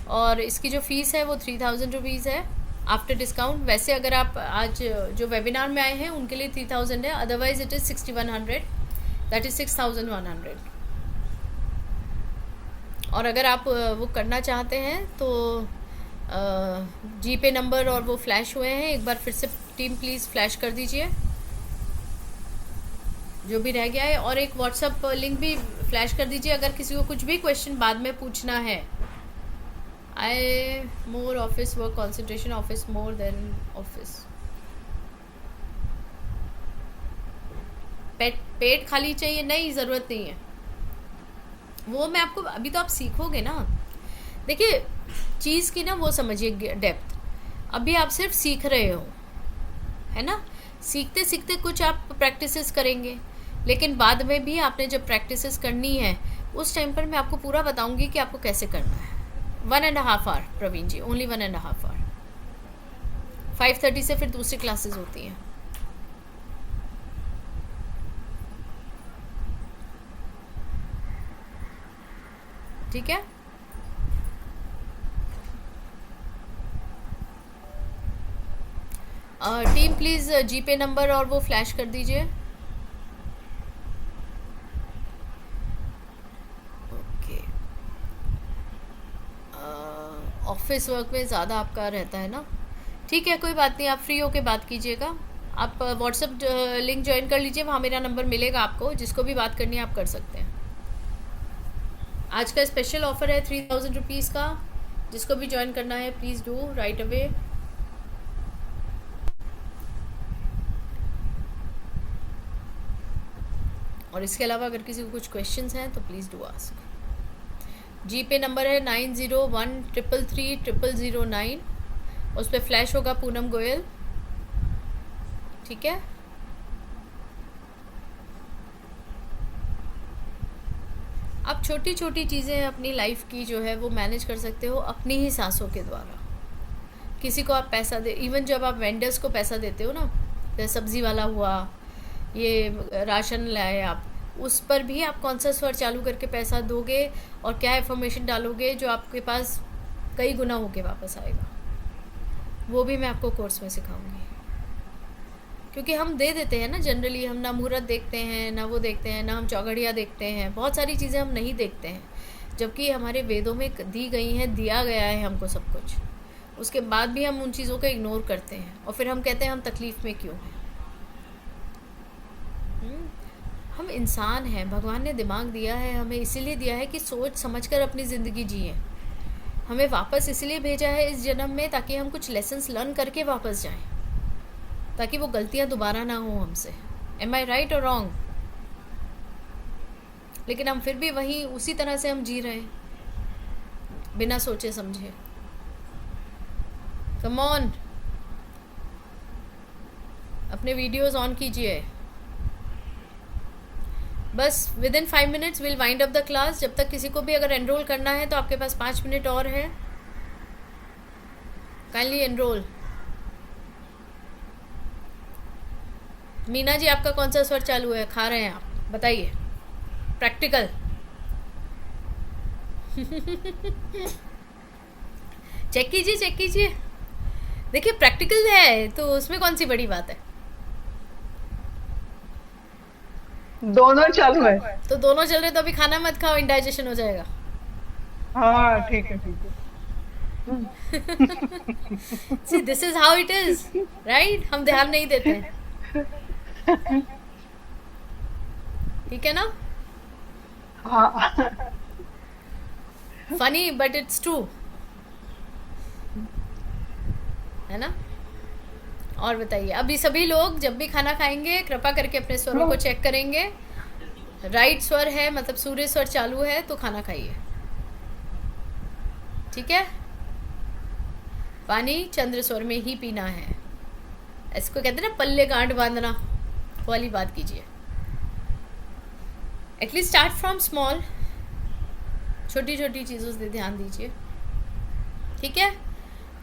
और इसकी जो फीस है वो 3000 रुपीज़ है आफ्टर डिस्काउंट। वैसे अगर आप आज जो वेबिनार में आए हैं उनके लिए 3000 है, otherwise it is 6100, that is 6100। और अगर आप वो करना चाहते हैं तो जी पे नंबर और वो फ्लैश हुए हैं, एक बार फिर से टीम प्लीज़ फ्लैश कर दीजिए जो भी रह गया है, और एक व्हाट्सएप लिंक भी फ्लैश कर दीजिए अगर किसी को कुछ भी क्वेश्चन बाद में पूछना है। I more office work concentration, office more than office. पेट खाली चाहिए? नहीं, ज़रूरत नहीं है, वो मैं आपको अभी तो आप सीखोगे ना। देखिए चीज़ की ना वो समझिए डेप्थ, अभी आप सिर्फ सीख रहे हो, है ना। सीखते सीखते कुछ आप प्रैक्टिसेस करेंगे, लेकिन बाद में भी आपने जब प्रैक्टिसेस करनी है उस टाइम पर मैं आपको पूरा बताऊंगी कि आपको कैसे करना है। 1.5 hour Praveen ji, only 1.5 hour. 5:30 से फिर दूसरी क्लासेस होती हैं। ठीक है, टीम प्लीज़ जीपे नंबर और वो फ्लैश कर दीजिए। ओके, ऑफिस वर्क में ज़्यादा आपका रहता है ना, ठीक है कोई बात नहीं, आप फ्री होके बात कीजिएगा। आप व्हाट्सएप लिंक ज्वाइन कर लीजिए, वहाँ मेरा नंबर मिलेगा आपको, जिसको भी बात करनी है आप कर सकते हैं। आज का स्पेशल ऑफर है 3000 रुपीज़ का, जिसको भी ज्वाइन करना है प्लीज़ डू राइट अवे। और इसके अलावा अगर किसी को कुछ क्वेश्चंस हैं तो प्लीज़ डू आस्क। जी पे नंबर है 9013330009, उस पर फ्लैश होगा पूनम गोयल, ठीक है। आप छोटी छोटी चीज़ें अपनी लाइफ की जो है वो मैनेज कर सकते हो अपनी ही सांसों के द्वारा। किसी को आप पैसा दे, इवन जब आप वेंडर्स को पैसा देते हो ना, जैसे सब्ज़ी वाला हुआ, ये राशन लाए आप, उस पर भी आप कौन सा स्वर चालू करके पैसा दोगे और क्या इन्फॉर्मेशन डालोगे जो आपके पास कई गुना होके वापस आएगा, वो भी मैं आपको कोर्स में सिखाऊंगी। क्योंकि हम दे देते हैं ना जनरली, हम ना मुहूर्त देखते हैं, ना वो देखते हैं, ना हम चौघड़िया देखते हैं, बहुत सारी चीज़ें हम नहीं देखते हैं, जबकि हमारे वेदों में दी गई हैं, दिया गया है हमको सब कुछ। उसके बाद भी हम उन चीज़ों को इग्नोर करते हैं और फिर हम कहते हैं हम तकलीफ़ में क्यों हैं। हम इंसान हैं, भगवान ने दिमाग दिया है हमें, इसीलिए दिया है कि सोच समझकर अपनी ज़िंदगी जिए। हमें वापस इसलिए भेजा है इस जन्म में ताकि हम कुछ लेसन्स लर्न करके वापस जाएं, ताकि वो गलतियां दोबारा ना हो हमसे। एम आई राइट और रॉन्ग? लेकिन हम फिर भी वहीं उसी तरह से हम जी रहे हैं बिना सोचे समझे। कम ऑन, अपने वीडियोस ऑन कीजिए। बस with in 5 minutes will wind up the class. जब तक किसी को भी अगर एनरोल करना है तो आपके पास 5 मिनट और है, काइंडली एनरोल। मीना जी आपका कौन सा स्वर चालू है, खा रहे हैं आप, बताइए। प्रैक्टिकल चेक कीजिए, चेक कीजिए, देखिए प्रैक्टिकल है तो उसमें कौन सी बड़ी बात है। दोनों चालू है तो दोनों चल रहे तो अभी खाना मत खाओ, इंडाइजेशन हो जाएगा। हाँ ठीक है, ठीक है। See, this is how it is, right? हम ध्यान नहीं देते हैं, ठीक है ना। हाँ फनी बट इट्स ट्रू, है ना। और बताइए, अभी सभी लोग जब भी खाना खाएंगे कृपा करके अपने स्वरों को चेक करेंगे। राइट स्वर है मतलब सूर्य स्वर चालू है तो खाना खाइए, ठीक है। पानी चंद्र स्वर में ही पीना है, इसको कहते हैं ना पल्ले गांठ बांधना, वाली बात कीजिए। एटलीस्ट स्टार्ट फ्रॉम स्मॉल, छोटी छोटी चीज़ों से ध्यान दीजिए, ठीक है।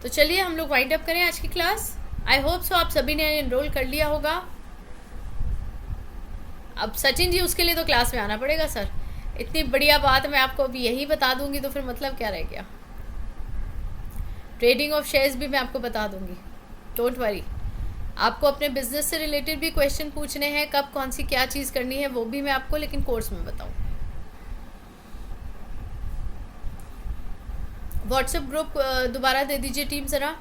तो चलिए हम लोग वाइंड अप करें आज की क्लास। आई होप सो आप सभी ने एनरोल कर लिया होगा। अब सचिन जी उसके लिए तो क्लास में आना पड़ेगा सर, इतनी बढ़िया बात मैं आपको अभी यही बता दूंगी तो फिर मतलब क्या रह गया। ट्रेडिंग ऑफ शेयर्स भी मैं आपको बता दूंगी, डोंट वरी। आपको अपने बिजनेस से रिलेटेड भी क्वेश्चन पूछने हैं, कब कौन सी क्या चीज़ करनी है वो भी मैं आपको लेकिन कोर्स में बताऊँ। व्हाट्सएप ग्रुप दोबारा दे दीजिए टीम ज़रा।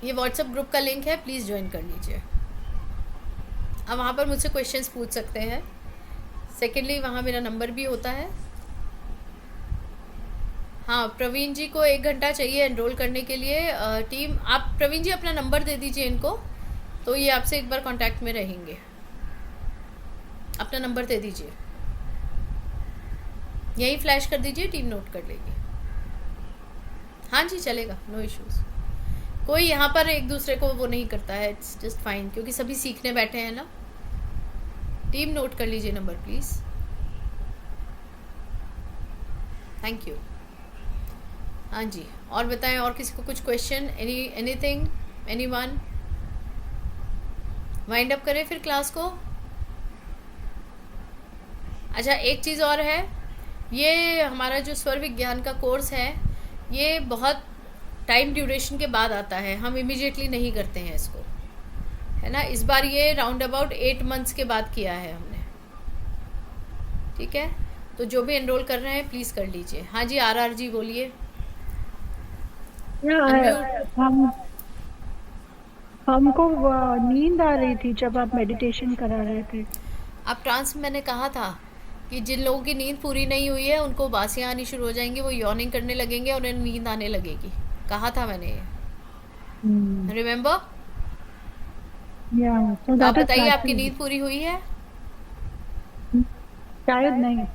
ये व्हाट्सएप ग्रुप का लिंक है, प्लीज़ ज्वाइन कर लीजिए। अब वहाँ पर मुझसे क्वेश्चंस पूछ सकते हैं। सेकेंडली वहाँ मेरा नंबर भी होता है। हाँ, प्रवीण जी को 1 घंटा चाहिए एनरोल करने के लिए। टीम आप प्रवीण जी अपना नंबर दे दीजिए इनको, तो ये आपसे एक बार कांटेक्ट में रहेंगे। अपना नंबर दे दीजिए, यही फ्लैश कर दीजिए, टीम नोट कर लेगी। हाँ जी चलेगा, नो इश्यूज। कोई यहाँ पर एक दूसरे को वो नहीं करता है, इट्स जस्ट फाइन, क्योंकि सभी सीखने बैठे हैं ना। टीम नोट कर लीजिए नंबर प्लीज। Thank you. हाँ जी, और बताएं, और किसी को कुछ question, anything, anyone? Wind up करें फिर क्लास को। अच्छा, एक चीज़ और है, ये हमारा जो स्वर विज्ञान का कोर्स है ये बहुत टाइम ड्यूरेशन के बाद आता है, हम इमीडिएटली नहीं करते हैं इसको, है ना। इस बार ये राउंड अबाउट 8 मंथ्स के बाद किया है हमने, ठीक है। तो जो भी एनरोल कर रहे हैं प्लीज कर लीजिए। हाँ जी, आरआर जी बोलिए। हमको नींद आ रही थी जब आप मेडिटेशन करा रहे थे। आप ट्रांस में मैंने कहा था कि जिन लोगों की नींद पूरी नहीं हुई है उनको बासियां आनी शुरू हो जाएंगी, वो यॉर्निंग करने लगेंगे और उन्हें नींद आने लगेगी, कहा था मैंने ये, रिमेम्बर? आप बताइए, आपकी नींद पूरी हुई है? शायद नहीं।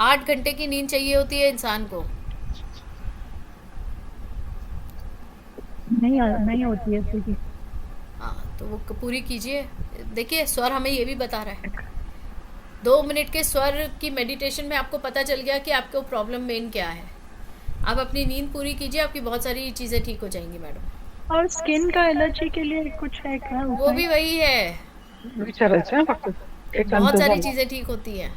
8 घंटे की नींद चाहिए होती है इंसान को। नहीं होती है पूरी। हाँ, तो वो पूरी कीजिए। देखिए स्वर हमें ये भी बता रहा है, 2 मिनट के स्वर की मेडिटेशन में आपको पता चल गया कि आपको प्रॉब्लम मेन क्या है। आप अपनी नींद पूरी कीजिए, आपकी बहुत सारी चीज़ें ठीक हो जाएंगी मैडम। और स्किन का एलर्जी के लिए कुछ है क्या? वो भी वही है, बहुत सारी चीज़ें ठीक होती हैं।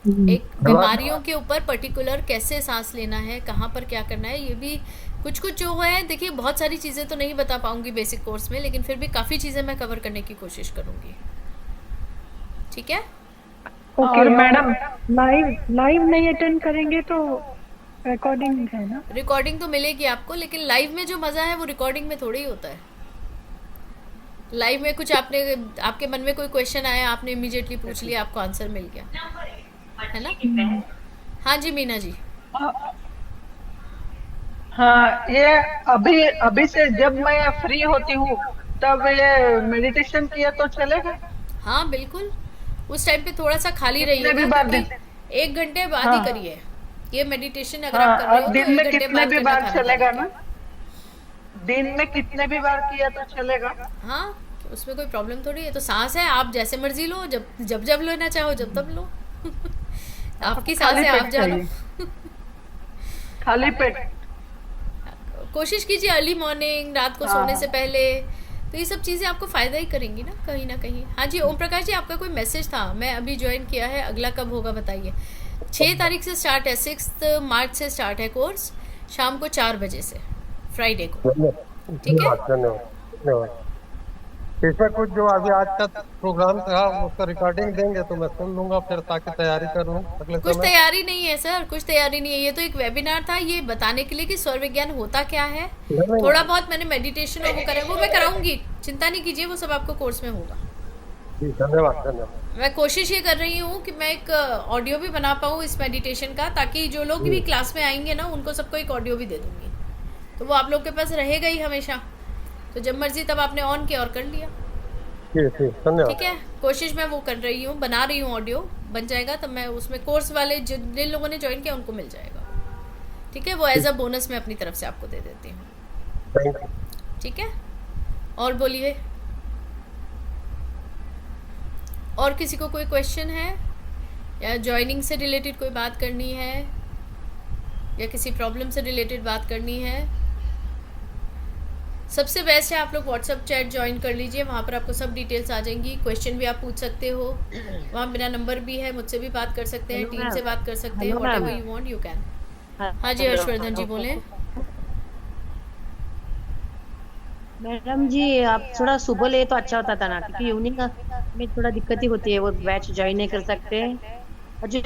एक बीमारियों के ऊपर पर्टिकुलर कैसे सांस लेना है, कहाँ पर क्या करना है, ये भी कुछ कुछ जो है। देखिए बहुत सारी चीज़ें तो नहीं बता पाऊंगी बेसिक कोर्स में, लेकिन फिर भी काफ़ी चीज़ें मैं कवर करने की कोशिश करूंगी, ठीक है। और मैडम लाइव नहीं अटेंड करेंगे तो रिकॉर्डिंग है ना? रिकॉर्डिंग तो मिलेगी आपको, लेकिन लाइव में जो मज़ा है वो रिकॉर्डिंग में थोड़ी होता है। लाइव में कुछ आपके मन में कोई क्वेश्चन आया, आपने इमीडिएटली पूछ लिया, आपको आंसर मिल गया, है ना। हाँ जी मीना जी। हाँ, ये अभी से जब मैं फ्री होती हूँ तब ये मेडिटेशन किया तो चलेगा? हाँ बिल्कुल, उस टाइम पे थोड़ा सा खाली रहिए, 1 घंटे बाद ही करिए ये मेडिटेशन। अगर आप कर रहे हो दिन तो में 1 घंटे कितने बाद भी बार चलेगा ना? दिन में कितने भी बार किया तो चलेगा? हाँ, उसमें कोई प्रॉब्लम थोड़ी है। तो सांस है, आप जैसे मर्जी लो, जब लेना चाहो जब तब लो। आपकी सांस है, आप जानो। खाली पेट कोशिश कीजिए, अर्ली मॉर्निंग, रात को सोने से पहले, तो ये सब चीज़ें आपको फ़ायदा ही करेंगी ना कहीं ना कहीं। हाँ जी, ओम प्रकाश जी आपका कोई मैसेज था, मैं अभी ज्वाइन किया है, अगला कब होगा बताइए। 6 तारीख से स्टार्ट है, 6 मार्च से स्टार्ट है कोर्स, शाम को 4 बजे से, फ्राइडे को, ठीक है। धन्यवाद। इसमें कुछ जो अभी आज का प्रोग्राम था उसका रिकॉर्डिंग देंगे तो मैं सुन लूंगा फिर, ताकि तैयारी कर लूँ अगले कुछ समय। तैयारी नहीं है सर, कुछ तैयारी नहीं है, ये तो एक वेबिनार था ये बताने के लिए कि स्वर विज्ञान होता क्या है। थोड़ा बहुत मैंने मेडिटेशन और वो करा, वो मैं कराऊंगी, चिंता नहीं कीजिए, वो सब आपको कोर्स में होगा। धन्यवाद। मैं कोशिश ये कर रही हूँ कि मैं एक ऑडियो भी बना पाऊँ इस मेडिटेशन का, ताकि जो लोग भी क्लास में आएंगे ना उनको सबको एक ऑडियो भी दे दूंगी, तो वो आप लोग के पास रहेगा ही हमेशा, तो जब मर्जी तब आपने ऑन किया और कर लिया, ठीक है। कोशिश मैं वो कर रही हूँ, बना रही हूँ, ऑडियो बन जाएगा तब मैं उसमें कोर्स वाले जिन लोगों ने ज्वाइन किया उनको मिल जाएगा, ठीक है। वो एज अ बोनस मैं अपनी तरफ से आपको दे देती हूँ, ठीक है। और बोलिए, और किसी को कोई क्वेश्चन है या ज्वाइनिंग से रिलेटेड कोई बात करनी है या किसी प्रॉब्लम से रिलेटेड बात करनी है? सबसे बेस्ट है आप लोग व्हाट्सएप चैट ज्वाइन कर लीजिए, वहाँ पर आपको सब डिटेल्स आ जाएंगी। क्वेश्चन भी आप पूछ सकते हो, वहाँ मेरा नंबर भी है, मुझसे भी बात कर सकते हैं, टीम से बात कर सकते हैं, whatever you want you can. हाँ जी हर्षवर्धन जी बोलें। मैडम जी आप थोड़ा सुबह ले तो अच्छा होता था ना, क्योंकि इवनिंग में थोड़ा दिक्कत ही होती है, वो बैच ज्वाइन नहीं कर सकते। और जो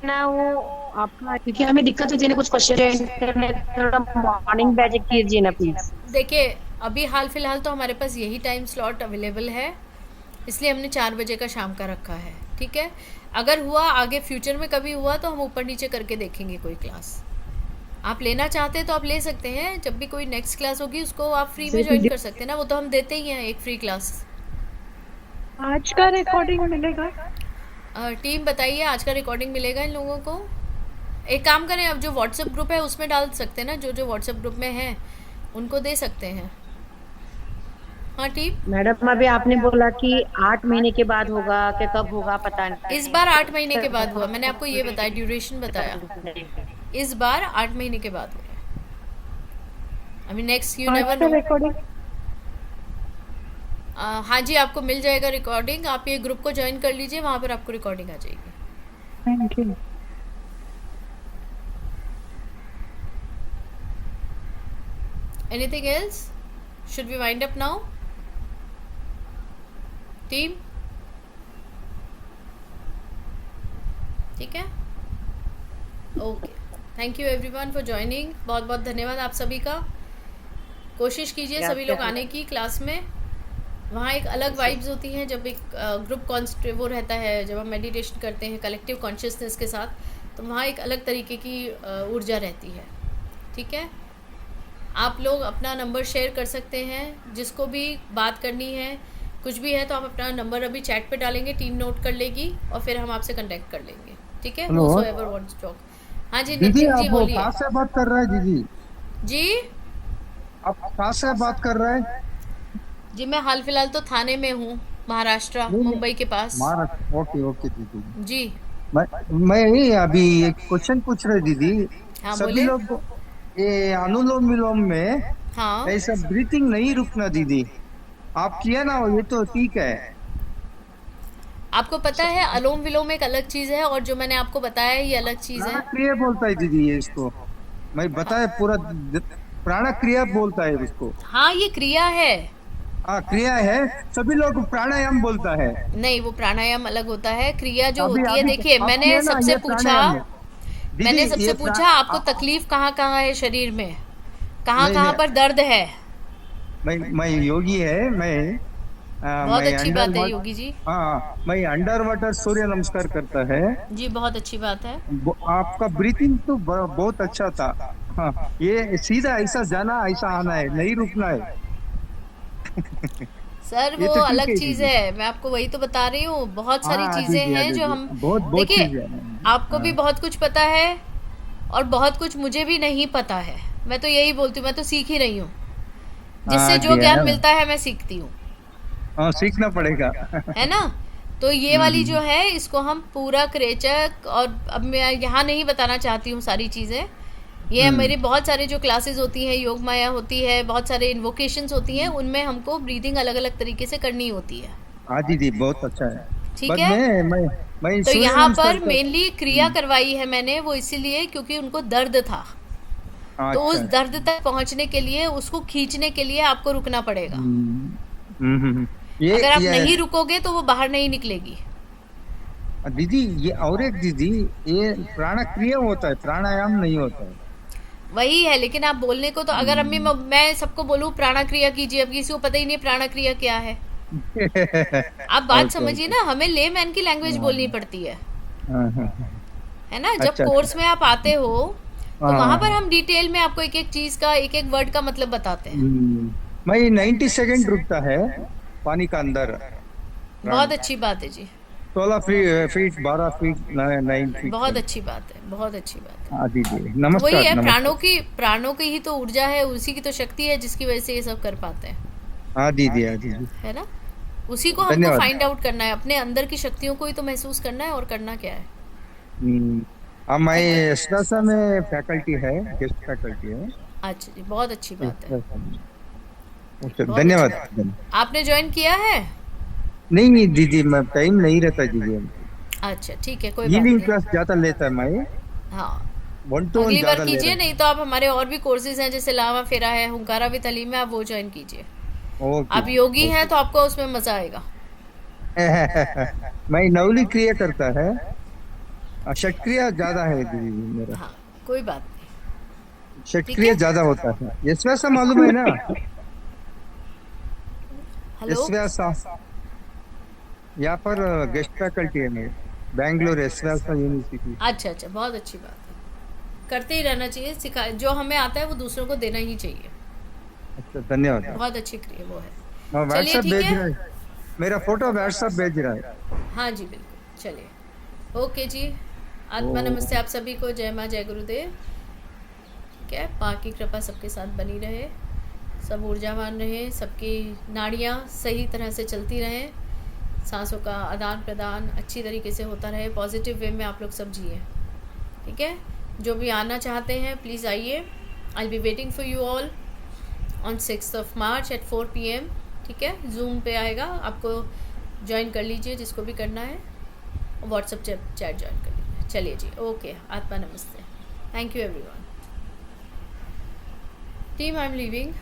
ना वो आपका, क्योंकि हमें दिक्कत होती है ना कुछ क्वेश्चन करने, थोड़ा मॉर्निंग बैच कीजिए ना प्लीज। देखिए अभी हाल फिलहाल तो हमारे पास यही टाइम स्लॉट अवेलेबल है, इसलिए हमने 4 बजे का शाम का रखा है। ठीक है, अगर हुआ आगे फ्यूचर में कभी हुआ तो हम ऊपर नीचे करके देखेंगे कोई क्लास। आप लेना चाहते हैं तो आप ले सकते हैं, जब भी कोई नेक्स्ट क्लास होगी उसको आप फ्री में ज्वाइन कर सकते हैं ना, वो तो हम देते ही हैं एक फ्री क्लास। आज का रिकॉर्डिंग मिलेगा? टीम बताइए, आज का रिकॉर्डिंग मिलेगा इन लोगों को? एक काम करें, अब जो व्हाट्सएप ग्रुप है उसमें डाल सकते हैं ना, जो जो व्हाट्सएप ग्रुप में है उनको दे सकते हैं। हाँ टीम। मैडम अभी आपने बोला कि 8 महीने के बाद होगा, कि कब होगा पता नहीं। इस बार 8 महीने के बाद हुआ, मैंने आपको ये बताया, ड्यूरेशन बताया, इस बार 8 महीने के बाद हुआ। अभी नेक्स्ट यू नेवर नो। हाँ जी आपको मिल जाएगा रिकॉर्डिंग, आप ये ग्रुप को ज्वाइन कर लीजिए, वहां पर आपको रिकॉर्डिंग आ जाएगी। Thank you. Anything else? Should we wind up now team? ठीक है, okay, thank you everyone for joining. बहुत बहुत धन्यवाद आप सभी का। कोशिश कीजिए सभी लोग आने की क्लास में, वहाँ एक अलग वाइब्स होती हैं जब एक ग्रुप वो रहता है, जब हम मेडिटेशन करते हैं कलेक्टिव कॉन्शियसनेस के साथ, तो वहाँ एक अलग तरीके की ऊर्जा रहती है। ठीक है, आप लोग अपना नंबर शेयर कर सकते हैं, जिसको भी बात करनी है कुछ भी है तो आप अपना नंबर अभी चैट पे डालेंगे, टीम नोट कर लेगी और फिर हम आपसे कांटेक्ट कर लेंगे। ठीक है, whosoever wants to talk। हाँ जी दीदी नितिन आप जी बोलिए। कहाँ से बात कर रहे हैं दीदी? जी आप कहाँ से बात कर रहे हैं? जी मैं हाल फिलहाल तो थाने में हूँ, महाराष्ट्र, मुंबई के पास। महाराष्ट्र, ओके ओके दीदी जी। मैं अभी एक क्वेश्चन पूछ रहे दीदी। हाँ, सभी बोले। लोग ये अनुलोम विलोम में हाँ ऐसा ब्रीथिंग नहीं रुकना दीदी, आप किया ना, ये तो ठीक है। आपको पता है अलोम विलोम एक अलग चीज है और जो मैंने आपको बताया है ये अलग चीज है। क्रिया बोलता है दीदी ये, इसको मैं बताया पूरा प्राण क्रिया बोलता है उसको। हाँ ये क्रिया है। हाँ क्रिया है, सभी लोग प्राणायाम बोलता है। नहीं वो प्राणायाम अलग होता है, क्रिया जो अभी- होती है। अभी देखिए आप मैंने किया ना, सबसे ये पूछा, प्राणायाम है। दीदी, मैंने सबसे ये पूछा आपको तकलीफ कहाँ कहाँ है शरीर में, कहाँ नहीं, कहाँ पर दर्द है। मैं योगी है, बहुत मैं अच्छी बात है योगी जी। हाँ मैं अंडर वाटर सूर्य नमस्कार करता है जी बहुत अच्छी बात है। आपका ब्रीथिंग तो बहुत अच्छा था। हाँ ये सीधा ऐसा जाना ऐसा आना है, नहीं रुकना है। सर ये वो तो ठीक अलग है चीज दीदी। है, मैं आपको वही तो बता रही हूँ। बहुत सारी हाँ, चीजें दीदी, हैं जो दीदी, हम बहुत देखिए चीजें हैं। आपको भी बहुत कुछ पता है और बहुत कुछ मुझे भी नहीं पता है। मैं तो यही बोलती हूँ, मैं तो सीख ही रही हूँ, जिससे हाँ, जो जी, है ज्ञान ना? मिलता है मैं सीखती हूँ, हाँ सीखना पड़ेगा। है ना। तो ये वाली जो है इसको हम पूरा क्रेचक, और अब मैं यहाँ नहीं बताना चाहती हूँ सारी चीजें। ये मेरी बहुत सारे जो क्लासेस होती हैं, योग माया होती है, बहुत सारे इन्वोकेशंस होती हैं, उनमें हमको ब्रीदिंग अलग अलग तरीके से करनी होती है। हाँ दीदी बहुत अच्छा है। ठीक बट है। मैं तो सूर्य यहाँ नमस्कार पर कर- मेनली क्रिया करवाई है मैंने, वो इसीलिए क्योंकि उनको दर्द था। तो उस अच्छा। दर्द तक पहुंचने के लिए, उसको खींचने के लिए आपको रुकना पड़ेगा। अगर आप नहीं रुकोगे तो वो बाहर नहीं निकलेगी। दीदी ये और एक दीदी, ये प्राण क्रिया होता है, प्राणायाम नहीं होता है। वही है, लेकिन आप बोलने को तो अगर अम्मी मैं सबको बोलूं प्राणाक्रिया कीजिए, अब किसी को पता ही नहीं प्राणाक्रिया क्या है। आप बात ओके, समझिए ना, हमें लेमैन की लैंग्वेज बोलनी पड़ती है हाँ, हाँ, है ना। जब अच्छा, कोर्स अच्छा। में आप आते हो तो हाँ, वहां पर हम डिटेल में आपको एक एक चीज का, एक एक वर्ड का मतलब बताते हैं। मैं 90 सेकंड रुकता है पानी का अंदर। बहुत अच्छी बात है जी। 16 फीट 12 फीट 9 फीट। बहुत अच्छी बात है, बहुत अच्छी बात है। हाँ दीदी वही नमस्कार है, नमस्कार। प्राणों की ही तो ऊर्जा है, उसी की तो शक्ति है जिसकी वजह से ये सब कर पाते हैं, हाँ दीदी हाँ दीदी है ना। उसी को हमको धन्यवाद। फाइंड आउट करना है, अपने अंदर की शक्तियों को ही तो महसूस करना है, और करना क्या है। हाँ मैं एस्ट्रासा में फैकल्टी है, गेस्ट फैकल्टी है। अच्छा जी, बहुत अच्छी बात है। अच्छा, बहुत धन्यवाद। अच्छी। आपने ज्वाइन किया है? नहीं दीदी मैं टाइम नहीं रहता दीदी। अच्छा ठीक है, कोई बात हीलिंग नहीं। क्लास ज्यादा लेता है मैं, हाँ 1 to 1 अगली बार ज्यादा ले कीजिए, रहा नहीं तो आप हमारे और भी कोर्सेज हैं जैसे लावा फेरा है, हुंकारा विद हलीम है, आप वो ज्वाइन कीजिए। ओके। आप योगी हैं तो आपको उसमें मजा आएगा। मैं नवली क्रिया करता है, षटक्रिया ज्यादा है दीदी मेरा। हाँ कोई बात नहीं। षटक्रिया ज्यादा होता है। यशव्यासा मालूम है ना? हेलो यशव्यासा यहाँ पर गेस्ट फैकल्टी है मेरे, बैंगलोर यशव्यासा यूनिवर्सिटी। अच्छा अच्छा, बहुत अच्छी बात है, करते ही रहना चाहिए। सिखा जो हमें आता है वो दूसरों को देना ही चाहिए। अच्छा धन्यवाद। बहुत अच्छी क्रिया वो है। मैं चलिए व्हाट्सएप ठीक भेज है। रहा है, मेरा फोटो व्हाट्सएप भेज रहा है। हाँ जी बिल्कुल, चलिए ओके जी। आत्मा नमस्ते आप सभी को, जय माँ जय गुरुदेव। ठीक है, माँ की कृपा सबके साथ बनी रहे, सब ऊर्जावान रहे, सबकी नाड़ियाँ सही तरह से चलती रहें, सांसों का आदान प्रदान अच्छी तरीके से होता रहे, पॉजिटिव वे में आप लोग सब जिए। ठीक है, जो भी आना चाहते हैं प्लीज़ आइए। I be waiting for you all on 6 March at 4 PM। ठीक है, जूम पे आएगा, आपको ज्वाइन कर लीजिए जिसको भी करना है, व्हाट्सएप चैट ज्वाइन कर लीजिए। चलिए जी, ओके, आत्मा नमस्ते, thank you everyone. Team I am leaving.